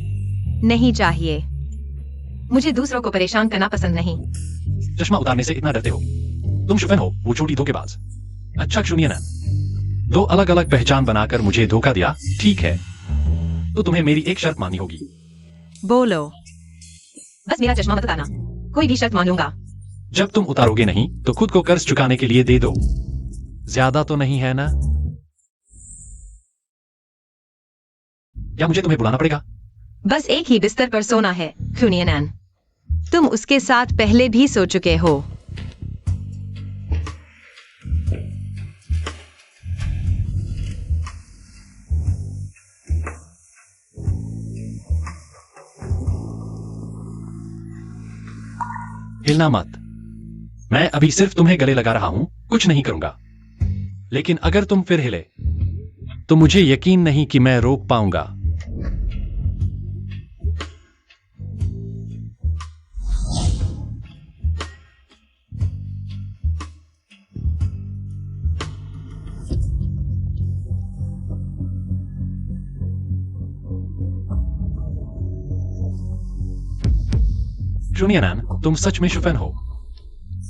नहीं चाहिए, मुझे दूसरों को परेशान करना पसंद नहीं। चश्मा उतारने से इतना डरते हो? तुम शुफेन हो, वो छोटी धोखेबाज। अच्छा क्षुनियनन, दो अलग अलग पहचान बनाकर मुझे धोखा दिया, ठीक है। तो तुम्हें मेरी एक शर्त माननी होगी। बोलो। बस मेरा चश्मा मत उतारना, कोई भी शर्त मान लूंगा। जब तुम उतारोगे नहीं तो खुद को कर्ज चुकाने के लिए दे दो। ज्यादा तो नहीं है ना? या मुझे तुम्हें बुलाना पड़ेगा? बस एक ही बिस्तर पर सोना है क्षुनियनन। तुम उसके साथ पहले भी सो चुके हो। हिलना मत। मैं अभी सिर्फ तुम्हें गले लगा रहा हूं, कुछ नहीं करूंगा। लेकिन अगर तुम फिर हिले तो मुझे यकीन नहीं कि मैं रोक पाऊंगा। क्षुनियनन, तुम सच में शुफेन हो।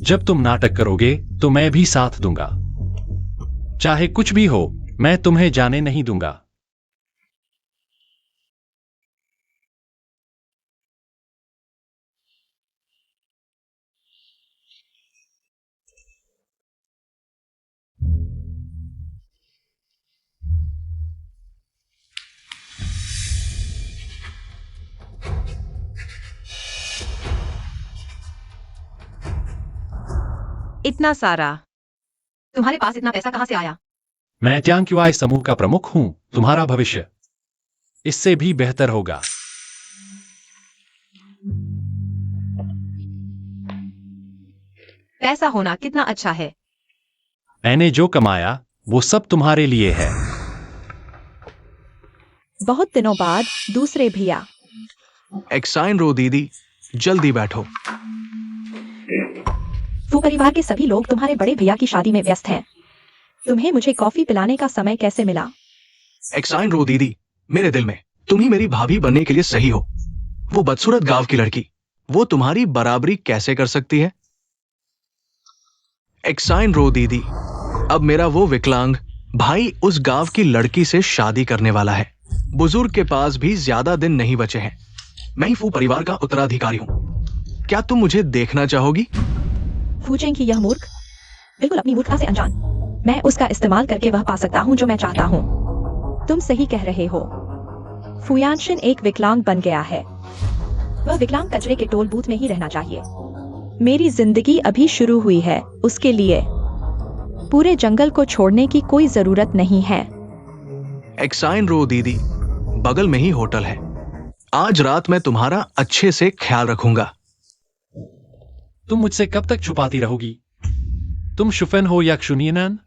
जब तुम नाटक करोगे तो मैं भी साथ दूंगा। चाहे कुछ भी हो, मैं तुम्हें जाने नहीं दूंगा। इतना सारा? तुम्हारे पास इतना पैसा कहां से आया? मैं ट्यांक्युआई समूह का प्रमुख हूं। तुम्हारा भविष्य इससे भी बेहतर होगा। पैसा होना कितना अच्छा है। मैंने जो कमाया वो सब तुम्हारे लिए है। बहुत दिनों बाद दूसरे भैया। एक्साइन रो दीदी, जल्दी बैठो। फू परिवार के सभी लोग तुम्हारे बड़े भैया की शादी में व्यस्त हैं। तुम्हें मुझे कॉफी पिलाने का समय कैसे मिला? एक्साइन रो दीदी, मेरे दिल में तुम ही मेरी भाभी बनने के लिए सही हो। वो बदसूरत गांव की लड़की, वो तुम्हारी बराबरी कैसे कर सकती है? एक्साइन रो दीदी, अब मेरा वो विकलांग भाई उस गांव की लड़की से शादी करने वाला है। बुजुर्ग के पास भी ज्यादा दिन नहीं बचे हैं। मैं ही फू परिवार का उत्तराधिकारी हूं। क्या तुम मुझे देखना चाहोगी? फूचेंग की यह मूर्ख, बिल्कुल अपनी मूर्खता से अनजान। मैं उसका इस्तेमाल करके वह पा सकता हूं जो मैं चाहता हूं। तुम सही कह रहे हो। फुयानशिन एक विकलांग बन गया है। वह विकलांग कचरे के टोल बूथ में ही रहना चाहिए। मेरी जिंदगी अभी शुरू हुई है, उसके लिए पूरे जंगल को छोड़ने की कोई जरूरत नहीं है। एक्साइन रो दीदी, बगल में ही होटल है। आज रात मैं तुम्हारा अच्छे से ख्याल रखूंगा। तुम मुझसे कब तक छुपाती रहोगी? तुम शुफेन हो या क्षुनियनन?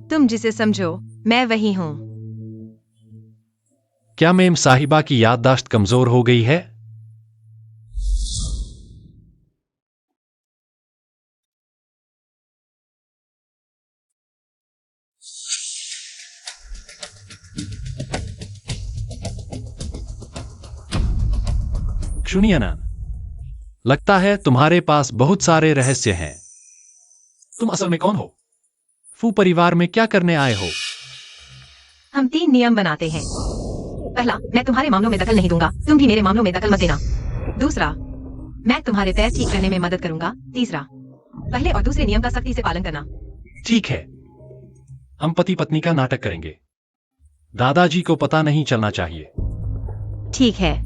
तुम जिसे समझो, मैं वही हूं। क्या मेम साहिबा की याददाश्त कमजोर हो गई है? क्षुनियनन, लगता है तुम्हारे पास बहुत सारे रहस्य हैं। तुम असल में कौन हो? फू परिवार में क्या करने आए हो? हम 3 नियम बनाते हैं। पहला, मैं तुम्हारे मामलों में दखल नहीं दूंगा, तुम भी मेरे मामलों में दखल मत देना। दूसरा, मैं तुम्हारे पैर ठीक करने में मदद करूंगा। तीसरा, पहले और दूसरे नियम का सख्ती से पालन करना। ठीक है, हम पति पत्नी का नाटक करेंगे। दादाजी को पता नहीं चलना चाहिए। ठीक है।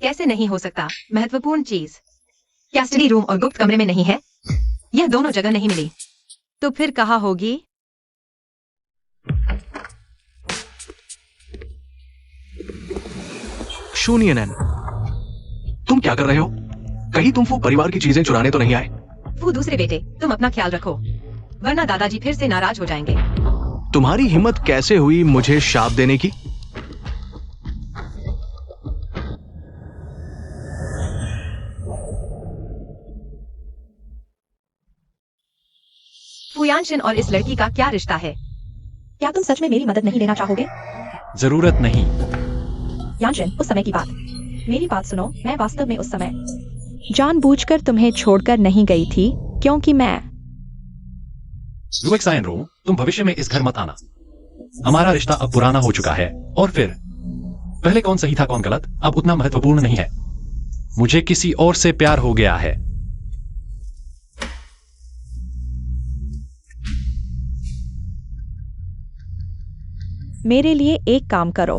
कैसे नहीं हो सकता? महत्वपूर्ण चीज क्या स्टडी रूम और गुप्त कमरे में नहीं है? यह दोनों जगह नहीं मिली, तो फिर कहाँ होगी? क्षुनियनन, तुम क्या कर रहे हो? कहीं तुम फू परिवार की चीजें चुराने तो नहीं आए? फू दूसरे बेटे, तुम अपना ख्याल रखो, वरना दादाजी फिर से नाराज हो जाएंगे। तुम्हारी हिम्मत कैसे हुई मुझे शाप देने की? फुयानशन और इस लड़की का क्या रिश्ता है? क्या तुम सच में मेरी मदद नहीं लेना चाहोगे? जरूरत नहीं। यानशिन, उस समय की बात, मेरी बात सुनो। मैं वास्तव में उस समय जानबूझकर तुम्हें छोड़कर नहीं गई थी, क्योंकि मैं लुएक्साइन रो, तुम भविष्य में इस घर मत आना। हमारा रिश्ता अब पुराना हो चुका है, और फिर पहले कौन सही था कौन गलत अब उतना महत्वपूर्ण नहीं है। मुझे किसी और से प्यार हो गया है। मेरे लिए एक काम करो।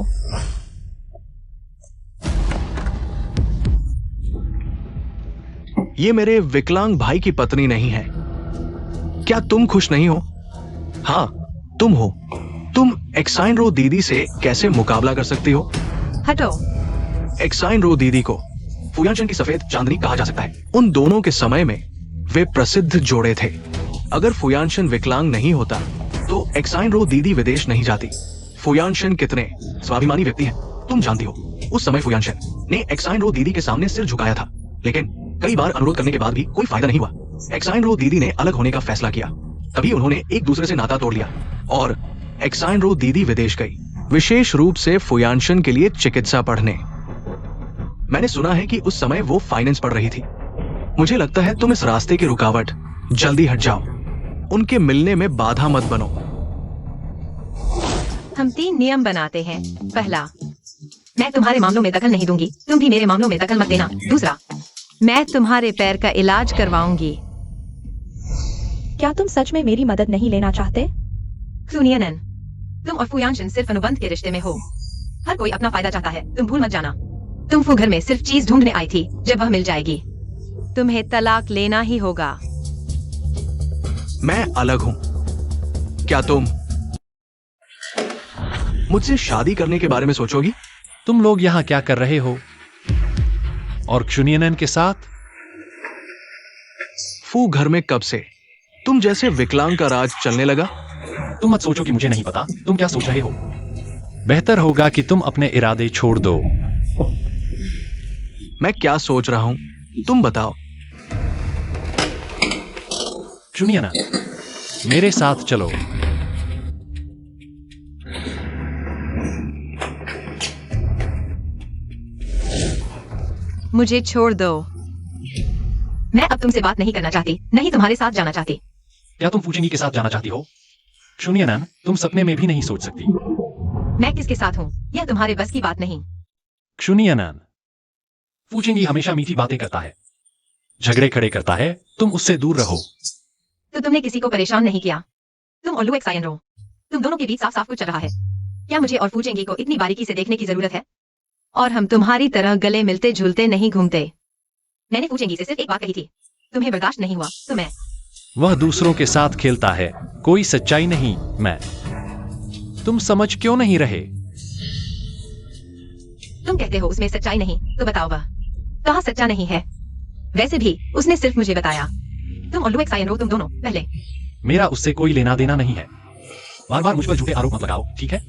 ये मेरे विकलांग भाई की पत्नी नहीं है। क्या तुम खुश नहीं हो? हाँ, तुम हो। तुम एक्साइन रो दीदी से कैसे मुकाबला कर सकती हो? हटो। एक्साइन रो दीदी को फुयानशन की सफेद चांदनी कहा जा सकता है। उन दोनों के समय में वे प्रसिद्ध जोड़े थे। अगर फुयानशन विकलांग नहीं होता तो एक्साइन रो दीदी विदेश नहीं जाती। फुयानशन कितने स्वाभिमानी व्यक्ति हैं, तुम जानती हो। उस समय फुयानशन ने एक्साइन रो दीदी के सामने सिर झुकाया था, लेकिन कई बार अनुरोध करने के बाद भी कोई फायदा नहीं हुआ। एक्साइन रो दीदी ने अलग होने का फैसला किया। तभी उन्होंने एक दूसरे से नाता तोड़ लिया और एक्साइन रो दीदी विदेश गई, विशेष रूप से फुयानशन के लिए चिकित्सा पढ़ने। मैंने सुना है कि उस समय वो फाइनेंस पढ़ रही थी। मुझे लगता है तुम इस रास्ते की रुकावट, जल्दी हट जाओ। उनके मिलने में बाधा मत बनो। हम 3 नियम बनाते हैं। पहला, मैं तुम्हारे मामलों में दखल नहीं दूंगी, तुम भी मेरे मामलों में दखल मत देना। दूसरा, मैं तुम्हारे पैर का इलाज करवाऊंगी। क्या तुम सच में मेरी मदद नहीं लेना चाहते? सुनियनन, तुम और फुयानशन सिर्फ अनुबंध के रिश्ते में हो। हर कोई अपना फायदा चाहता है, तुम भूल मत जाना। तुम फू घर में सिर्फ चीज ढूंढने आई थी, जब वह मिल जाएगी तुम्हें तलाक लेना ही होगा। मैं अलग हूं। क्या तुम मुझसे शादी करने के बारे में सोचोगी? तुम लोग यहाँ क्या कर रहे हो? और क्षुनियनन के साथ? फू घर में कब से तुम जैसे विकलांग का राज चलने लगा? तुम मत सोचो कि मुझे नहीं पता तुम क्या सोच रहे हो। बेहतर होगा कि तुम अपने इरादे छोड़ दो। मैं क्या सोच रहा हूं, तुम बताओ। क्षुनियनन, मेरे साथ चलो। मुझे छोड़ दो। मैं अब तुमसे बात नहीं करना चाहती, नहीं तुम्हारे साथ जाना चाहती। क्या तुम फूचिंगी के साथ जाना चाहती हो? क्षुनियनन, तुम सपने में भी नहीं सोच सकती। मैं किसके साथ हूँ, यह तुम्हारे बस की बात नहीं। क्षुनियनन, फूचिंगी हमेशा मीठी बातें करता है, झगड़े खड़े करता है, तुम उससे दूर रहो। तो तुमने किसी को परेशान नहीं किया। तुम और लुएक्साइन रो, तुम दोनों के बीच साफ साफ कुछ चल रहा है। क्या मुझे और फूचेंगी को इतनी बारीकी से देखने की जरूरत है? और हम तुम्हारी तरह गले मिलते झूलते नहीं घूमते। मैंने फूचेंगी से सिर्फ एक बात कही थी, तुम्हें बर्दाश्त नहीं हुआ तो मैं। वह दूसरों के साथ खेलता है, कोई सच्चाई नहीं। मैं। तुम समझ क्यों नहीं रहे? तुम कहते हो उसमें सच्चाई नहीं, तो बताओ वह कहाँ सच्चा नहीं है? वैसे भी उसने सिर्फ मुझे बताया। तुम और लुएक्साइन रो, तुम दोनों पहले। मेरा उससे कोई लेना देना नहीं है। बार बार मुझ पर झूठे आरोप मत लगाओ, ठीक है?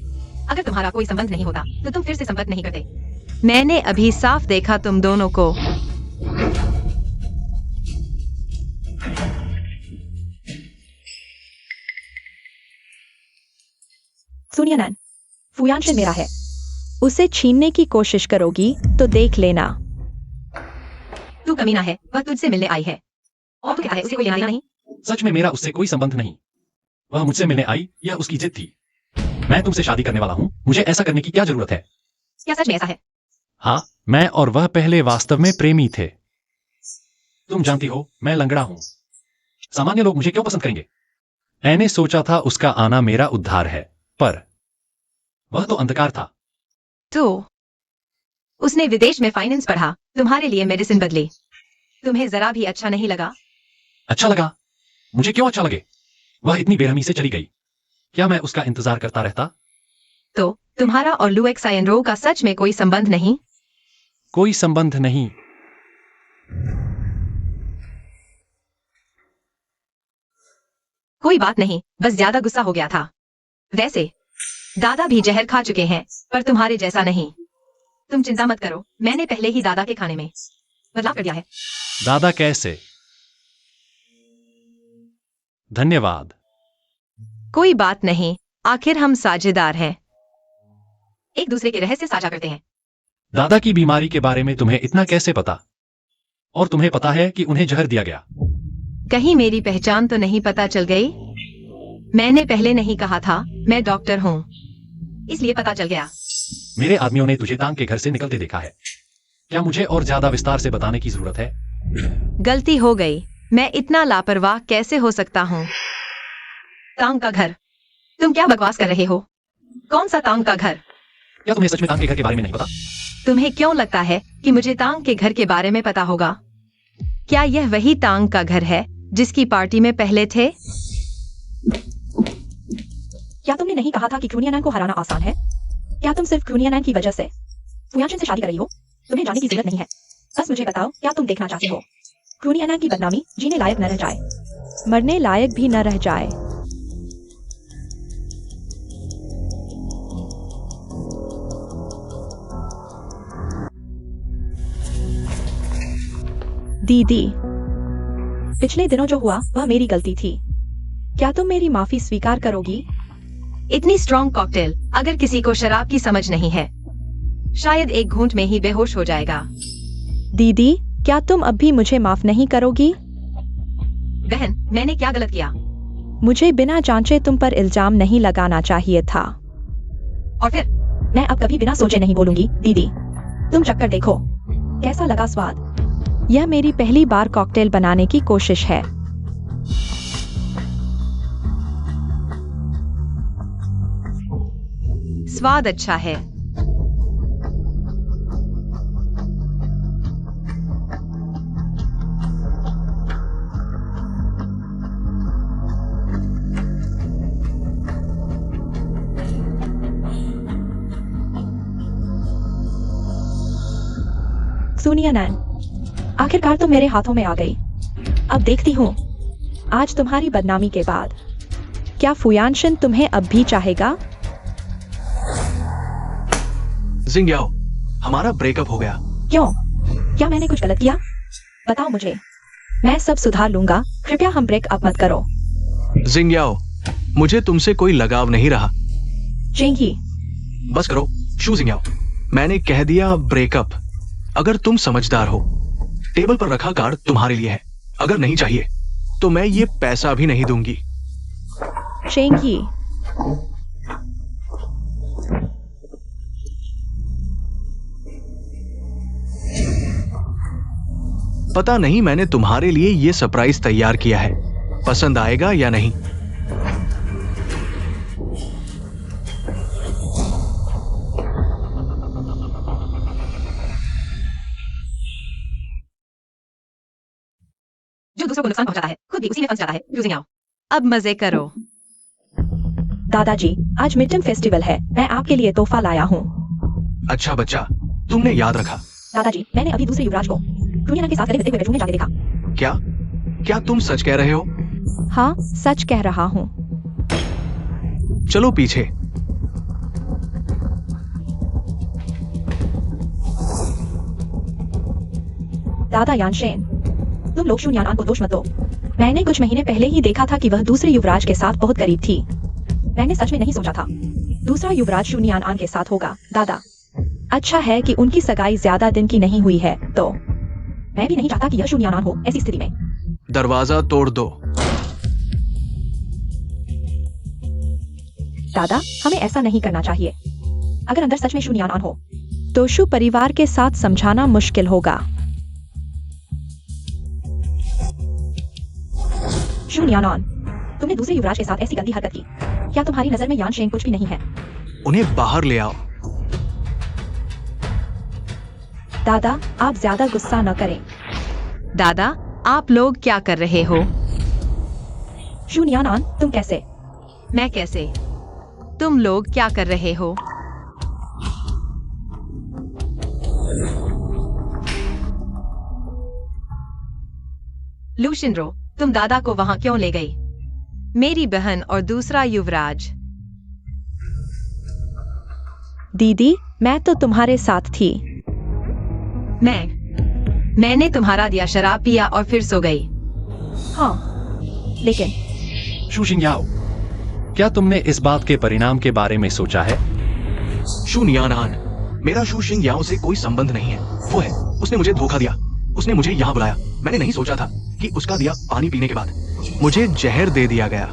अगर तुम्हारा कोई संबंध नहीं होता तो तुम फिर से संपर्क नहीं करते। मैंने अभी साफ देखा तुम दोनों को। सुनियनन, फुयानशन मेरा है। उसे छीनने की कोशिश करोगी तो देख लेना। तू कमीना है, वह तुझसे मिलने आई है। और तू कहता है उसे कोई लेना देना नहीं। सच में मेरा उससे कोई संबंध नहीं। वह मुझसे मिलने आई, यह उसकी जिद थी। मैं तुमसे शादी करने वाला हूँ, मुझे ऐसा करने की क्या जरूरत है? क्या सच में ऐसा है? हाँ, मैं और वह पहले वास्तव में प्रेमी थे। तुम जानती हो, मैं लंगड़ा हूँ। सामान्य लोग मुझे क्यों पसंद करेंगे? मैंने सोचा था उसका आना मेरा उद्धार है, पर वह तो अंधकार था। तो उसने विदेश में फाइनेंस पढ़ा, तुम्हारे लिए मेडिसिन बदली। तुम्हें जरा भी अच्छा नहीं लगा? अच्छा लगा। मुझे क्यों अच्छा लगे? वह इतनी बेरहमी से चली गई। क्या मैं उसका इंतजार करता रहता? तो तुम्हारा और लुएक्साइन रो का सच में कोई संबंध नहीं? कोई संबंध नहीं। कोई बात नहीं, बस ज्यादा गुस्सा हो गया था। वैसे दादा भी जहर खा चुके हैं, पर तुम्हारे जैसा नहीं। तुम चिंता मत करो, मैंने पहले ही दादा के खाने में बदलाव कर दिया है। दादा कैसे? धन्यवाद। कोई बात नहीं, आखिर हम साझेदार हैं। एक दूसरे के रहस्य साझा करते हैं। दादा की बीमारी के बारे में तुम्हें इतना कैसे पता? और तुम्हें पता है कि उन्हें जहर दिया गया? कहीं मेरी पहचान तो नहीं पता चल गई? मैंने पहले नहीं कहा था मैं डॉक्टर हूँ, इसलिए पता चल गया। मेरे आदमियों ने तुझे तांग के घर से निकलते देखा है। क्या मुझे और ज्यादा विस्तार से बताने की जरूरत है? गलती हो गई, मैं इतना लापरवाह कैसे हो सकता हूँ? तांग का घर? तुम क्या बकवास कर रहे हो? कौन सा तांग का घर? क्या तुम्हें सच में तांग के घर के बारे में नहीं पता? तुम्हें क्यों लगता है कि मुझे तांग के घर के बारे में पता होगा? क्या यह वही तांग का घर है जिसकी पार्टी में पहले थे? क्या तुमने नहीं कहा था कि क्रूनियानैन को हराना आसान है? क्या तुम सिर्फ क्रूनियानैन की वजह से फुयांशन से शादी कर रही हो? तुम्हें जाने की जरूरत नहीं है। बस मुझे बताओ, क्या तुम देखना चाहती हो? क्रूनियानैन की बदनामी जीने लायक न रह जाए, मरने लायक भी न रह जाए। दीदी, पिछले दिनों जो हुआ वह मेरी गलती थी। क्या तुम मेरी माफी स्वीकार करोगी? इतनी स्ट्रॉन्ग कॉकटेल अगर किसी को शराब की समझ नहीं है, शायद एक घूंट में ही बेहोश हो जाएगा। दीदी, क्या तुम अब भी मुझे माफ नहीं करोगी? बहन, मैंने क्या गलत किया? मुझे बिना जांचे तुम पर इल्जाम नहीं लगाना चाहिए था। और फिर? मैं अब कभी बिना सोचे नहीं बोलूंगी। दीदी, तुम चक्कर देखो, कैसा लगा स्वाद? यह मेरी पहली बार कॉकटेल बनाने की कोशिश है। स्वाद अच्छा है। क्रूनियानैन, आखिरकार तुम मेरे हाथों में आ गई। अब देखती हूँ आज तुम्हारी बदनामी के बाद क्या फुयांशन तुम्हें अब भी चाहेगा? जिंग याओ, हमारा ब्रेकअप हो गया। क्यों? क्या मैंने कुछ गलत किया? बताओ मुझे, मैं सब सुधार लूंगा। कृपया हम ब्रेकअप मत करो। जिंग याओ, मुझे तुमसे कोई लगाव नहीं रहा। चेंगी, बस करो। शू जिंग याओ, मैंने कह दिया ब्रेकअप। अगर तुम समझदार हो, टेबल पर रखा कार्ड तुम्हारे लिए है। अगर नहीं चाहिए तो मैं ये पैसा भी नहीं दूंगी। चेंगी, पता नहीं मैंने तुम्हारे लिए ये सरप्राइज तैयार किया है, पसंद आएगा या नहीं। जो दूसरों को नुकसान पहुंचाता है खुद भी उसी में फंस जाता है। यूजिंग आओ, अब मजे करो। दादाजी, आज मिड टर्म फेस्टिवल है, मैं आपके लिए तोहफा लाया हूँ। अच्छा बच्चा, तुमने याद रखा। दादाजी, मैंने अभी दूसरे युवराज को क्रूनियानैन के साथ गले मिलते हुए बेडरूम में जाते देखा। क्या क्या तुम सच कह रहे हो? हाँ, सच कह रहा हूँ। चलो पीछे। दादा यानशेन, तुम लोग शून्यान को दोष मत दो। मैंने कुछ महीने पहले ही देखा था कि वह दूसरे युवराज के साथ बहुत करीब थी। मैंने सच में नहीं सोचा था दूसरा युवराज शून्यान के साथ होगा। दादा, अच्छा है कि उनकी सगाई ज्यादा दिन की नहीं हुई है, तो मैं भी नहीं चाहता कि यह शून्यान हो ऐसी स्थिति में। दरवाजा तोड़ दो। दादा, हमें ऐसा नहीं करना चाहिए। अगर अंदर सच में शून्यान हो तो शू परिवार के साथ समझाना मुश्किल होगा। शून्यान, तुमने दूसरे युवराज के साथ ऐसी गंदी हरकत की। क्या तुम्हारी नजर में यानशेन कुछ भी नहीं है? उन्हें बाहर ले आओ। दादा, आप ज्यादा गुस्सा न करें। दादा, आप लोग क्या कर रहे हो? शून्यान, तुम कैसे? मैं कैसे? तुम लोग क्या कर रहे हो? लूशिनरो, तुम दादा को वहां क्यों ले गई? मेरी बहन और दूसरा युवराज। दीदी, मैं तो तुम्हारे साथ थी। मैंने तुम्हारा दिया शराब पिया और फिर सो गई। हाँ, लेकिन शू जिंग याओ, क्या तुमने इस बात के परिणाम के बारे में सोचा है? शू नियान आन, मेरा शू शिंग याओ से कोई संबंध नहीं है। वो है, उसने मुझे धोखा दिया। उसने मुझे यहाँ बुलाया। मैंने नहीं सोचा था कि उसका दिया पानी पीने के बाद मुझे जहर दे दिया गया।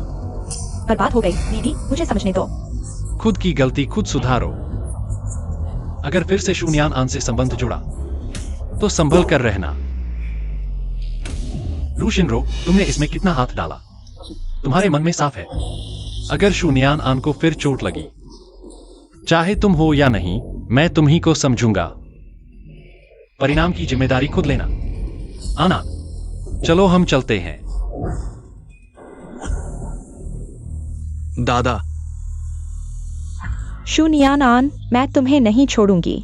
बर्बाद हो गई। दीदी, मुझे समझने दो। खुद की गलती खुद सुधारो। अगर फिर से शून्यान आन से संबंध जुड़ा तो संभल कर रहना। लू शिनरो, तुमने इसमें कितना हाथ डाला? तुम्हारे मन में साफ है, अगर शून्यान आन को फिर चोट लगी, चाहे तुम हो या नहीं, मैं तुम्ही को समझूंगा। परिणाम की जिम्मेदारी खुद लेना। आना, चलो हम चलते हैं। दादा, शून्यान आन, मैं तुम्हें नहीं छोड़ूंगी।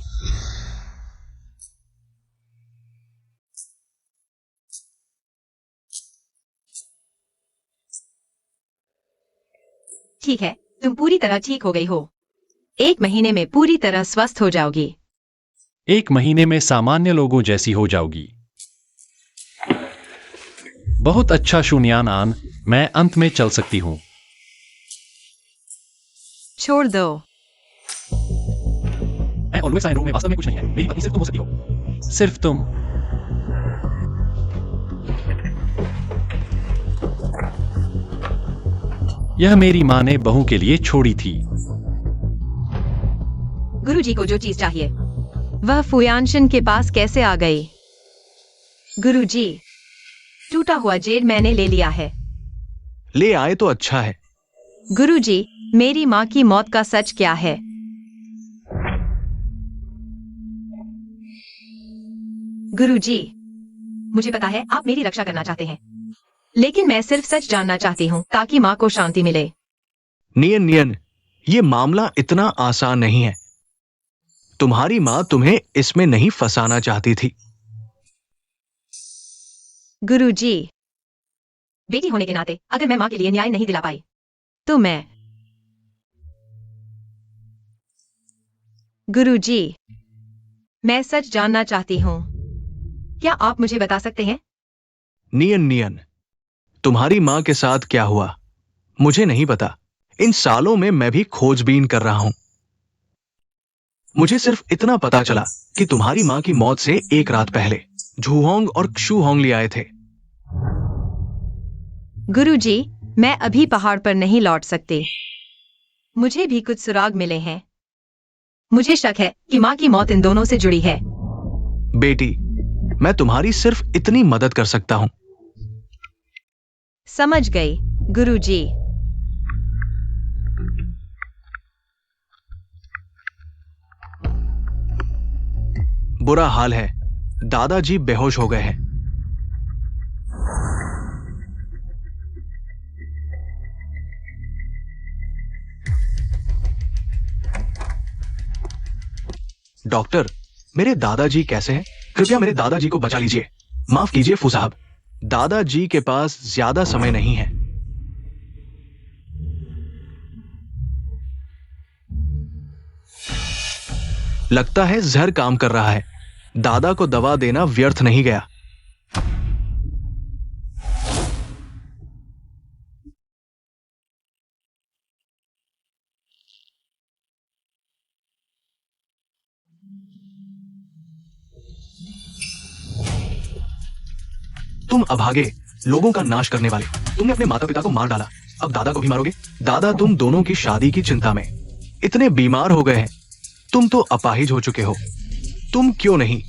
ठीक है, तुम पूरी तरह ठीक हो गई हो। 1 महीने में पूरी तरह स्वस्थ हो जाओगी। 1 महीने में सामान्य लोगों जैसी हो जाओगी। बहुत अच्छा शून्यान आन, मैं अंत में चल सकती हूं। छोड़ दो। मैं ऑलवेज साइन रूम में वास्तव में कुछ नहीं है। मेरी पत्नी सिर्फ तुम हो सकती हो। सिर्फ तुम। यह मेरी मां ने बहू के लिए छोड़ी थी। गुरुजी को जो चीज चाहिए वह फुयानशन के पास कैसे आ गई? गुरुजी, टूटा हुआ जेड मैंने ले लिया है। ले आए तो अच्छा है। गुरुजी, मेरी माँ की मौत का सच क्या है? गुरुजी, मुझे पता है आप मेरी रक्षा करना चाहते हैं, लेकिन मैं सिर्फ सच जानना चाहती हूँ ताकि माँ को शांति मिले। नियन नियन, ये मामला इतना आसान नहीं है। तुम्हारी माँ तुम्हें इसमें नहीं फंसाना चाहती थी। गुरुजी, बेटी होने के नाते अगर मैं माँ के लिए न्याय नहीं दिला पाई तो मैं। गुरुजी, मैं सच जानना चाहती हूँ। क्या आप मुझे बता सकते हैं? नियन नियन, तुम्हारी माँ के साथ क्या हुआ मुझे नहीं पता। इन सालों में मैं भी खोजबीन कर रहा हूं। मुझे सिर्फ इतना पता चला कि तुम्हारी माँ की मौत से 1 रात पहले झूहोंग और क्षूहोंग ले आए थे। गुरुजी, मैं अभी पहाड़ पर नहीं लौट सकती। मुझे भी कुछ सुराग मिले हैं। मुझे शक है कि माँ की मौत इन दोनों से जुड़ी है। बेटी, मैं तुम्हारी सिर्फ इतनी मदद कर सकता हूं। समझ गई, गुरुजी। बुरा हाल है, दादाजी बेहोश हो गए हैं। डॉक्टर, मेरे दादाजी कैसे हैं? कृपया मेरे दादाजी को बचा लीजिए। माफ कीजिए फू साहब, दादाजी के पास ज्यादा समय नहीं है। लगता है जहर काम कर रहा है। दादा को दवा देना व्यर्थ नहीं गया। तुम अभागे, लोगों का नाश करने वाले। तुमने अपने माता पिता को मार डाला, अब दादा को भी मारोगे? दादा तुम दोनों की शादी की चिंता में इतने बीमार हो गए हैं। तुम तो अपाहिज हो चुके हो। तुम क्यों नहीं?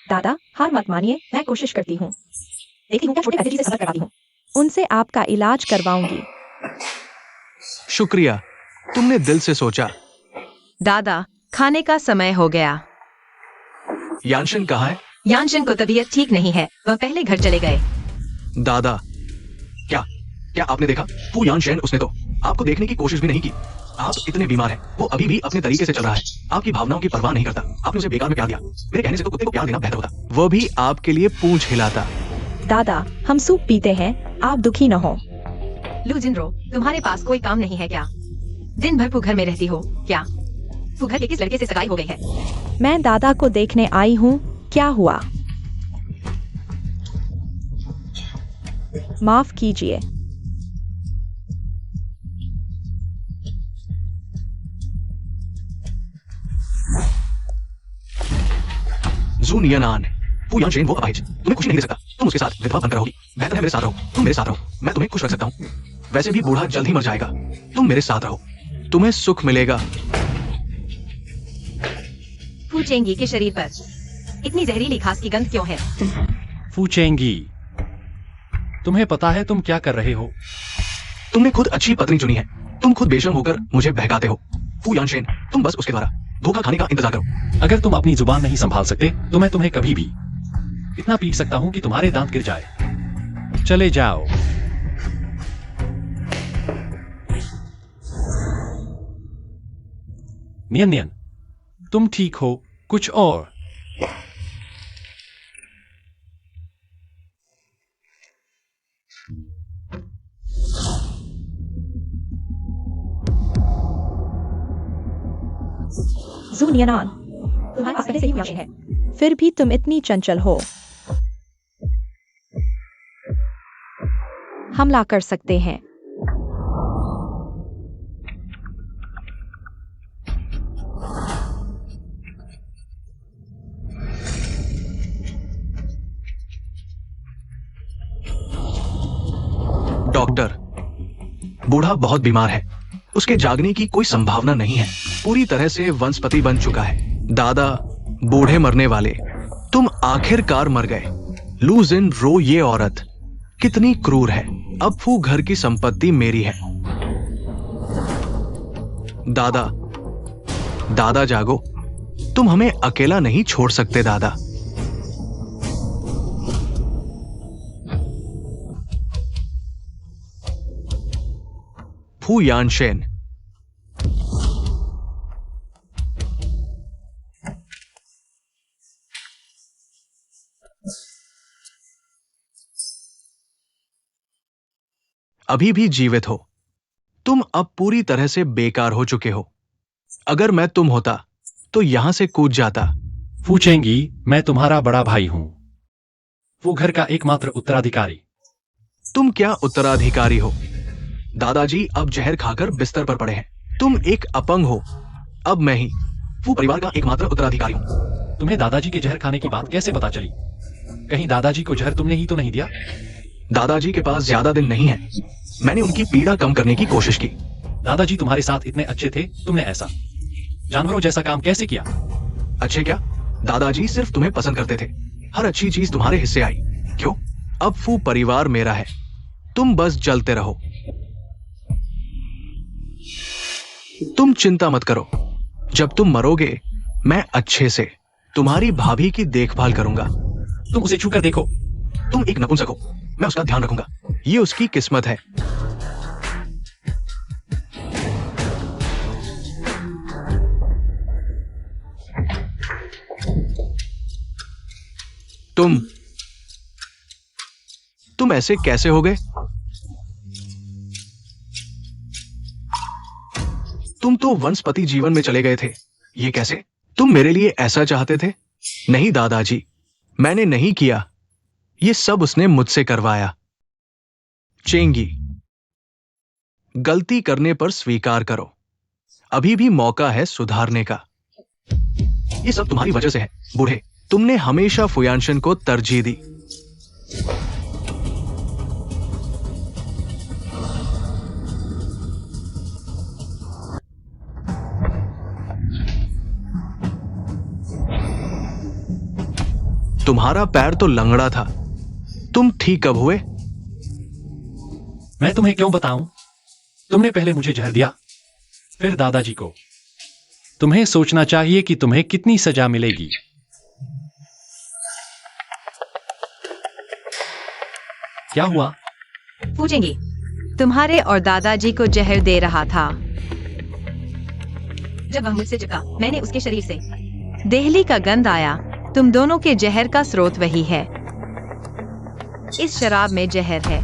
दादा, हार मत मानिए, मैं कोशिश करती हूँ। देखती हूँ क्या छोटे दादाजी से संपर्क करवाती हूँ। उनसे आपका इलाज करवाऊंगी। शुक्रिया, तुमने दिल से सोचा। दादा, खाने का समय हो गया। यानशन कहाँ है? यानशन को तबीयत ठीक नहीं है, वह पहले घर चले गए। दादा, क्या क्या आपने देखा? फू यानशन, उसने तो आपको देखने की कोशिश भी नहीं की। आप इतने बीमार हैं, वो अभी भी अपने तरीके से चल रहा है। आपकी भावनाओं की परवाह नहीं करता। आपने उसे बेकार में प्यार दिया। मेरे कहने से तो कुत्ते को प्यार देना बेहतर होता। वो भी आपके लिए पूंछ हिलाता। दादा, हम सूप पीते हैं, आप दुखी न हो। लू जिनरो, तुम्हारे पास कोई काम नहीं है क्या? दिन भर घर में रहती हो क्या? फू घर के किस लड़के से सगाई हो गई है? मैं दादा को देखने आई हूँ। क्या हुआ? माफ कीजिए। जू नियन आन। फू यानशेन वो अपाहिज तुम्हें खुशी नहीं दे सकता। तुम उसके साथ विधवा बनकर रहोगी। बेहतर है मेरे साथ रहो। तुम मेरे साथ रहो, मैं तुम्हें खुश रख सकता हूँ। वैसे भी बूढ़ा जल्द ही मर जाएगा। तुम मेरे साथ रहो, तुम्हें सुख मिलेगा। फू चेंगी के शरीर पर इतनी जहरीली घास की गंध क्यों है? फूचेंगी, तुम्हें पता है तुम क्या कर रहे हो? तुमने खुद अच्छी पत्नी चुनी है। तुम खुद बेशर्म होकर मुझे बहकाते हो। फू यानशेन, तुम बस उसके द्वारा धोखा खाने का इंतजार करो। अगर तुम अपनी जुबान नहीं संभाल सकते तो मैं तुम्हें कभी भी इतना पीट सकता हूं कि तुम्हारे दांत गिर जाए। चले जाओ। नियन नियन, तुम ठीक हो? कुछ और? जूनियनान, तुम्हारे पास पहले से ही यादें हैं। फिर भी तुम इतनी चंचल हो। हमला कर सकते हैं। डॉक्टर, बूढ़ा बहुत बीमार है। उसके जागने की कोई संभावना नहीं है। पूरी तरह से वंशपति बन चुका है। दादा, बूढ़े मरने वाले, तुम आखिरकार मर गए। लूजिन रो, ये औरत कितनी क्रूर है। अब फू घर की संपत्ति मेरी है। दादा, दादा जागो। तुम हमें अकेला नहीं छोड़ सकते दादा। फू यानशेन, अभी भी जीवित हो। तुम अब पूरी तरह से बेकार हो चुके हो। अगर मैं तुम होता तो यहां से कूद जाता। फूचेंगी, मैं तुम्हारा बड़ा भाई हूं। वो घर का एकमात्र उत्तराधिकारी। तुम क्या उत्तराधिकारी हो? दादाजी अब जहर खाकर बिस्तर पर पड़े हैं। तुम एक अपंग हो। अब मैं ही फू परिवार का एकमात्र उत्तराधिकारी हूं। तुम्हें दादाजी के जहर खाने की बात कैसे पता चली? कहीं दादाजी को जहर तुमने ही तो नहीं दिया? दादाजी के पास ज्यादा दिन नहीं है। मैंने उनकी पीड़ा कम करने की कोशिश की। दादाजी तुम्हारे साथ इतने अच्छे थे, तुमने ऐसा जानवरों जैसा काम कैसे किया? अच्छे क्या? दादाजी सिर्फ तुम्हें पसंद करते थे। हर अच्छी चीज तुम्हारे हिस्से आई। क्यों? अब फू परिवार मेरा है। तुम बस जलते रहो। तुम चिंता मत करो। जब तुम मरोगे, मैं अच्छे से तुम्हारी भाभी की देखभाल करूंगा। तुम उसे छूकर देखो। तुम एक नपुंसक हो, मैं उसका ध्यान रखूंगा। ये उसकी किस्मत है। तुम ऐसे कैसे हो गए? तुम तो वंशपति जीवन में चले गए थे। ये कैसे? तुम मेरे लिए ऐसा चाहते थे? नहीं दादाजी, मैंने नहीं किया। ये सब उसने मुझसे करवाया। चेंगी, गलती करने पर स्वीकार करो। अभी भी मौका है सुधारने का। ये सब तुम्हारी वजह से है। बूढ़े, तुमने हमेशा फुयानशन को तरजीह दी। तुम्हारा पैर तो लंगड़ा था। तुम ठीक कब हुए? मैं तुम्हें क्यों बताऊं? तुमने पहले मुझे जहर दिया, फिर दादाजी को। तुम्हें सोचना चाहिए कि तुम्हें कितनी सजा मिलेगी। क्या हुआ? पूछेंगी, तुम्हारे और दादाजी को जहर दे रहा था। जब वह मुझसे चिपका, मैंने उसके शरीर से देहली का गंध आया। तुम दोनों के जहर का स्रोत वही है। इस शराब में जहर है।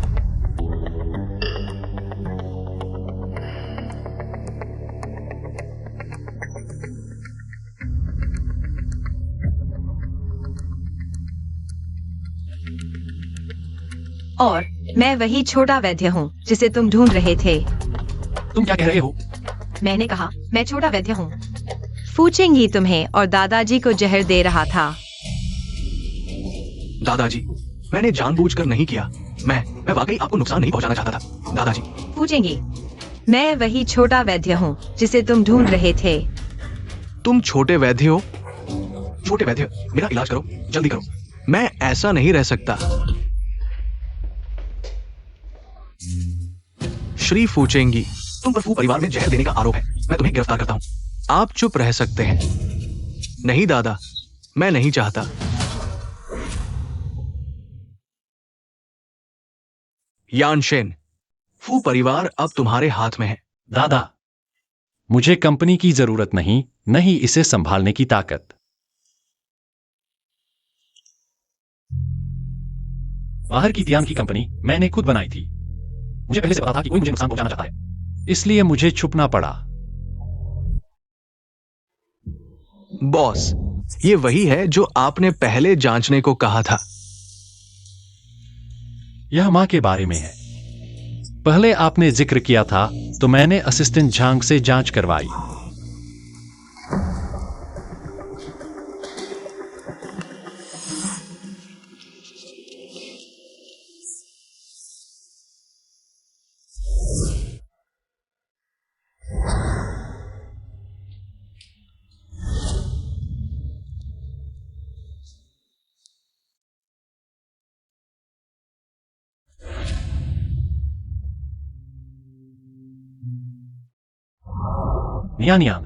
और मैं वही छोटा वैद्य हूँ जिसे तुम ढूंढ रहे थे। तुम क्या कह रहे हो? मैंने कहा मैं छोटा वैद्य हूँ। फूचेंगी तुम्हें और दादाजी को जहर दे रहा था। दादाजी, मैंने जानबूझकर नहीं किया। मैं वाकई आपको नुकसान नहीं पहुंचाना चाहता था दादाजी। फूचेंगी, मैं वही छोटा वैद्य हूँ जिसे तुम ढूंढ रहे थे। तुम छोटे वैद्य हो? छोटे वैद्य, मेरा इलाज करो, जल्दी करो। मैं ऐसा नहीं रह सकता। श्री फूचेंगी, तुम पर फू परिवार में जहर देने का आरोप है। मैं तुम्हें गिरफ्तार करता हूं। आप चुप रह सकते हैं। नहीं दादा, मैं नहीं चाहता। यानशेन, फू परिवार अब तुम्हारे हाथ में है। दादा, मुझे कंपनी की जरूरत नहीं, नहीं इसे संभालने की ताकत। बाहर की तियान की कंपनी मैंने खुद बनाई थी। मुझे पहले से पता था कि कोई मुझे नुकसान पहुंचाना चाहता है, इसलिए मुझे छुपना पड़ा। बॉस, ये वही है जो आपने पहले जांचने को कहा था। यह मां के बारे में है। पहले आपने जिक्र किया था तो मैंने असिस्टेंट झांग से जांच करवाई। नियान,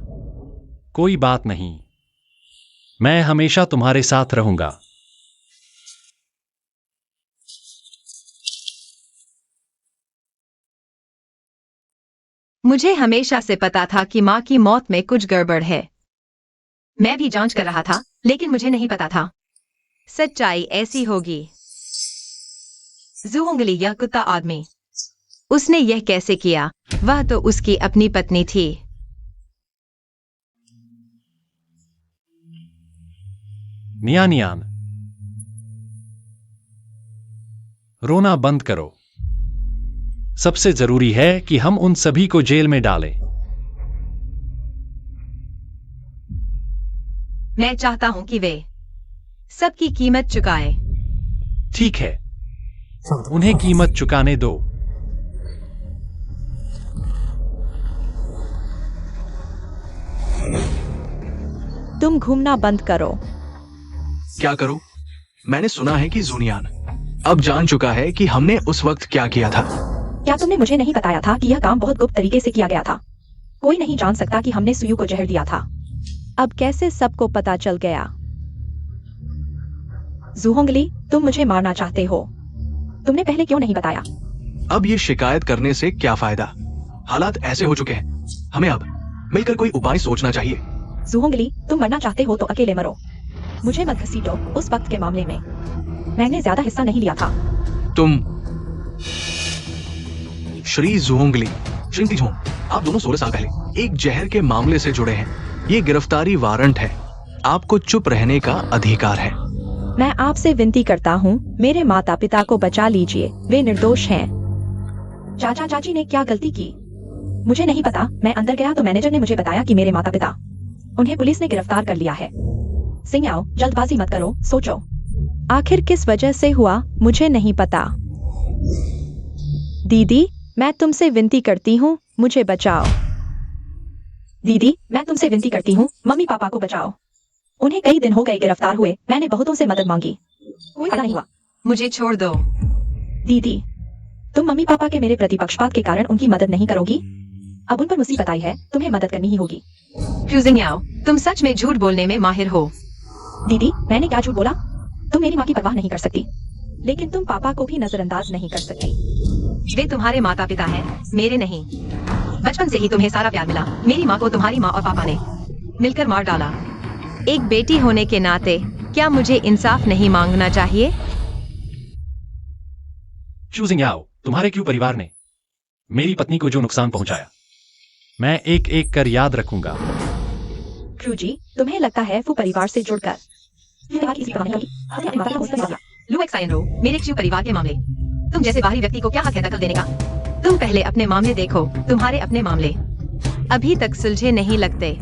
कोई बात नहीं, मैं हमेशा तुम्हारे साथ रहूंगा। मुझे हमेशा से पता था कि माँ की मौत में कुछ गड़बड़ है। मैं भी जांच कर रहा था, लेकिन मुझे नहीं पता था सच्चाई ऐसी होगी। ज़ुहोंगली, यह कुत्ता आदमी, उसने यह कैसे किया? वह तो उसकी अपनी पत्नी थी। नियान, रोना बंद करो। सबसे जरूरी है कि हम उन सभी को जेल में डालें। मैं चाहता हूं कि वे सबकी कीमत चुकाए। ठीक है, उन्हें कीमत चुकाने दो। तुम घूमना बंद करो। क्या करूं? मैंने सुना है कि जुनियान अब जान चुका है कि हमने उस वक्त क्या किया था। क्या तुमने मुझे नहीं बताया था कि यह काम बहुत गुप्त तरीके से किया गया था? कोई नहीं जान सकता कि हमने सुयू को जहर दिया था। अब कैसे सबको पता चल गया? ज़ुहोंगली, तुम मुझे मारना चाहते हो। तुमने पहले क्यों नहीं बताया? अब ये शिकायत करने से क्या फायदा? हालात ऐसे हो चुके हैं, हमें अब मिलकर कोई उपाय सोचना चाहिए। ज़ुहोंगली, तुम मरना चाहते हो तो अकेले मरो। मुझे मत घसीटो उस वक्त के मामले में। मैंने ज्यादा हिस्सा नहीं लिया था। तुम श्री ज़ुहोंगली, श्रीमती झोंग, आप दोनों 16 साल पहले एक जहर के मामले से जुड़े हैं। ये गिरफ्तारी वारंट है। आपको चुप रहने का अधिकार है। मैं आपसे विनती करता हूँ, मेरे माता पिता को बचा लीजिए, वे निर्दोष हैं। चाचा चाची ने क्या गलती की? मुझे नहीं पता। मैं अंदर गया तो मैनेजर ने मुझे बताया कि मेरे माता पिता, उन्हें पुलिस ने गिरफ्तार कर लिया है। सिंह, जल्दबाजी मत करो, सोचो। आखिर किस वजह से हुआ मुझे नहीं पता। दीदी, मैं तुमसे विनती करती हूँ, मुझे बचाओ। दीदी, मैं तुमसे विनती करती हूँ, मम्मी पापा को बचाओ। उन्हें कई दिन हो गए गिरफ्तार हुए। मैंने बहुतों से मदद मांगी, कोई फायदा नहीं हुआ। मुझे छोड़ दो। दीदी, तुम मम्मी पापा के मेरे प्रति पक्षपात के कारण उनकी मदद नहीं करोगी। अब उन पर मुसीबत आई है, तुम्हें मदद करनी ही होगी। फ्यूजिंग, तुम सच में झूठ बोलने में माहिर हो। दीदी, मैंने क्या झूठ बोला? तुम मेरी माँ की परवाह नहीं कर सकती, लेकिन तुम पापा को भी नजरअंदाज नहीं कर सकती। वे तुम्हारे माता पिता हैं, मेरे नहीं। बचपन से ही तुम्हें सारा प्यार मिला। मेरी माँ को तुम्हारी माँ और पापा ने मिलकर मार डाला। एक बेटी होने के नाते क्या मुझे इंसाफ नहीं मांगना चाहिए? चूजिंग याओ, तुम्हारे क्यों परिवार ने मेरी पत्नी को जो नुकसान पहुंचाया, मैं एक एक कर याद रखूंगा। क्रू जी, तुम्हें लगता है फू परिवार से जुड़कर लुएक्साइन रो, मेरे क्यू परिवार के मामले। तुम जैसे बाहरी व्यक्ति को क्या हक है दखल देने का? तुम पहले अपने मामले देखो, तुम्हारे अपने मामले अभी तक सुलझे नहीं लगते।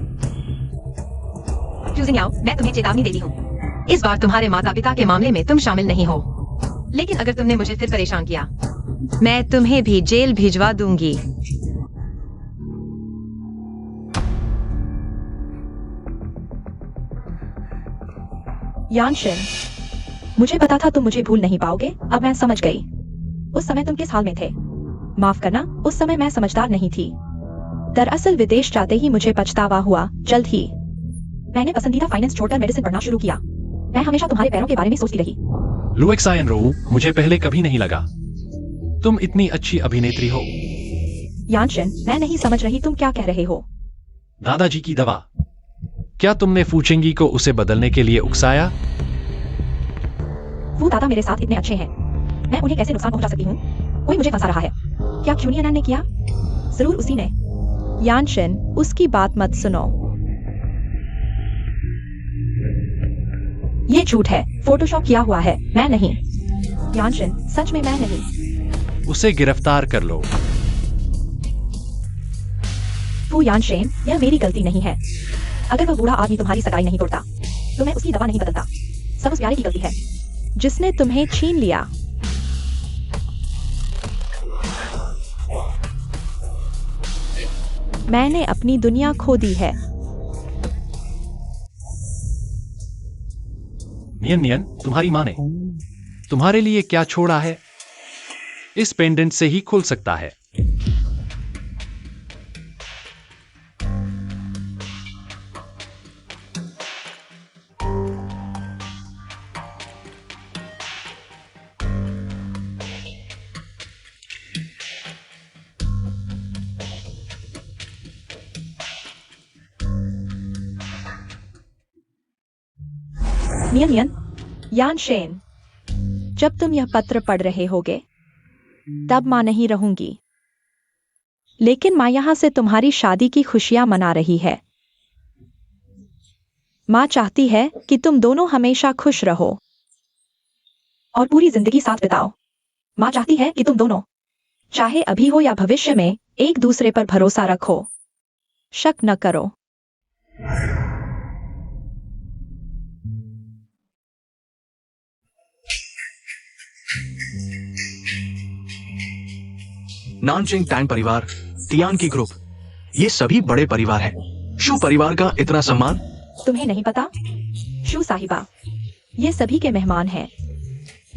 चूजिंग आओ, मैं तुम्हें चेतावनी देती हूँ, इस बार तुम्हारे माता पिता के मामले में तुम शामिल नहीं हो। लेकिन अगर तुमने मुझे फिर परेशान किया, मैं तुम्हें भी जेल भिजवा दूंगी। यानशिन, मुझे पता था तुम मुझे भूल नहीं पाओगे। अब मैं समझ गई। उस समय तुम किस हाल में थे? माफ करना, उस समय मैं समझदार नहीं थी। दरअसल विदेश जाते ही मुझे पछतावा हुआ। जल्द ही मैंने पसंदीदा फाइनेंस छोड़कर मेडिसिन पढ़ना शुरू किया। मैं हमेशा तुम्हारे पैरों के बारे में सोचती रही। लुएक्सायन रो, मुझे पहले कभी नहीं लगा तुम इतनी अच्छी अभिनेत्री हो। यानशिन, मैं नहीं समझ रही तुम क्या कह रहे हो। दादाजी की दवा, क्या तुमने फूचेंगी को उसे बदलने के लिए उकसाया? वो दादा मेरे साथ इतने अच्छे हैं, मैं उन्हें कैसे नुकसान पहुंचा सकती हूँ? कोई मुझे फंसा रहा है। क्या क्यूनियन ने किया? जरूर उसी ने। यानशिन, उसकी बात मत सुनो। ये झूठ है, फोटोशॉप किया हुआ है। मैं नहीं। यानशिन, सच में मैं नहीं। उसे गिरफ्तार कर लो। वो यानशिन, यह मेरी गलती नहीं है। अगर वह बूढ़ा आदमी तुम्हारी सगाई नहीं तोड़ता तो मैं उसकी दवा नहीं बदलता। सब उस प्यारे की गलती है जिसने तुम्हें छीन लिया। मैंने अपनी दुनिया खो दी है। नियन नियन, तुम्हारी माँ ने तुम्हारे लिए क्या छोड़ा है? इस पेंडेंट से ही खुल सकता है। नियन, यानशिन, जब तुम यह पत्र पढ़ रहे होगे तब मां नहीं रहूंगी, लेकिन मां यहां से तुम्हारी शादी की खुशियां मना रही है। मां चाहती है कि तुम दोनों हमेशा खुश रहो और पूरी जिंदगी साथ बिताओ। मां चाहती है कि तुम दोनों, चाहे अभी हो या भविष्य में, एक दूसरे पर भरोसा रखो, शक न करो। नानचिंग टैंग परिवार, तियान की ग्रुप, ये सभी बड़े परिवार हैं। शू परिवार का इतना सम्मान? तुम्हें नहीं पता? शू साहिबा, ये सभी के मेहमान हैं।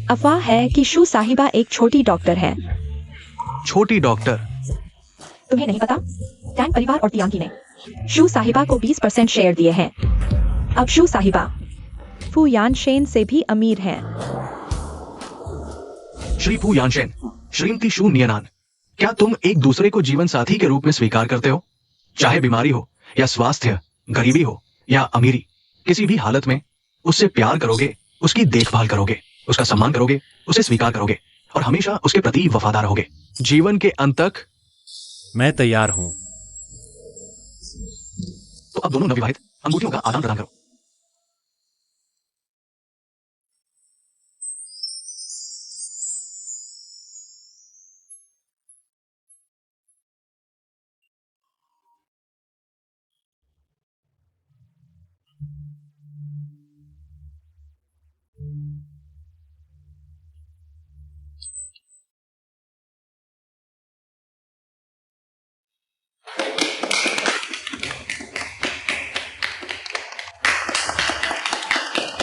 अफवाह है कि शू साहिबा एक छोटी डॉक्टर है। छोटी डॉक्टर? तुम्हें नहीं पता? टैंग परिवार और तियांकी ने शू साहिबा को 20% शेयर दिए हैं। अब शू साहिबा फू यानशिन से भी अमीर हैं। श्री फू यानशिन, श्रीमती शू नियनान, क्या तुम एक दूसरे को जीवन साथी के रूप में स्वीकार करते हो? चाहे बीमारी हो या स्वास्थ्य, गरीबी हो या अमीरी, किसी भी हालत में उससे प्यार करोगे, उसकी देखभाल करोगे, उसका सम्मान करोगे, उसे स्वीकार करोगे और हमेशा उसके प्रति वफादार रहोगे, जीवन के अंत तक। मैं तैयार हूं। तो अब दोनों नवविवाहित अंगूठियों का आदान प्रदान करो।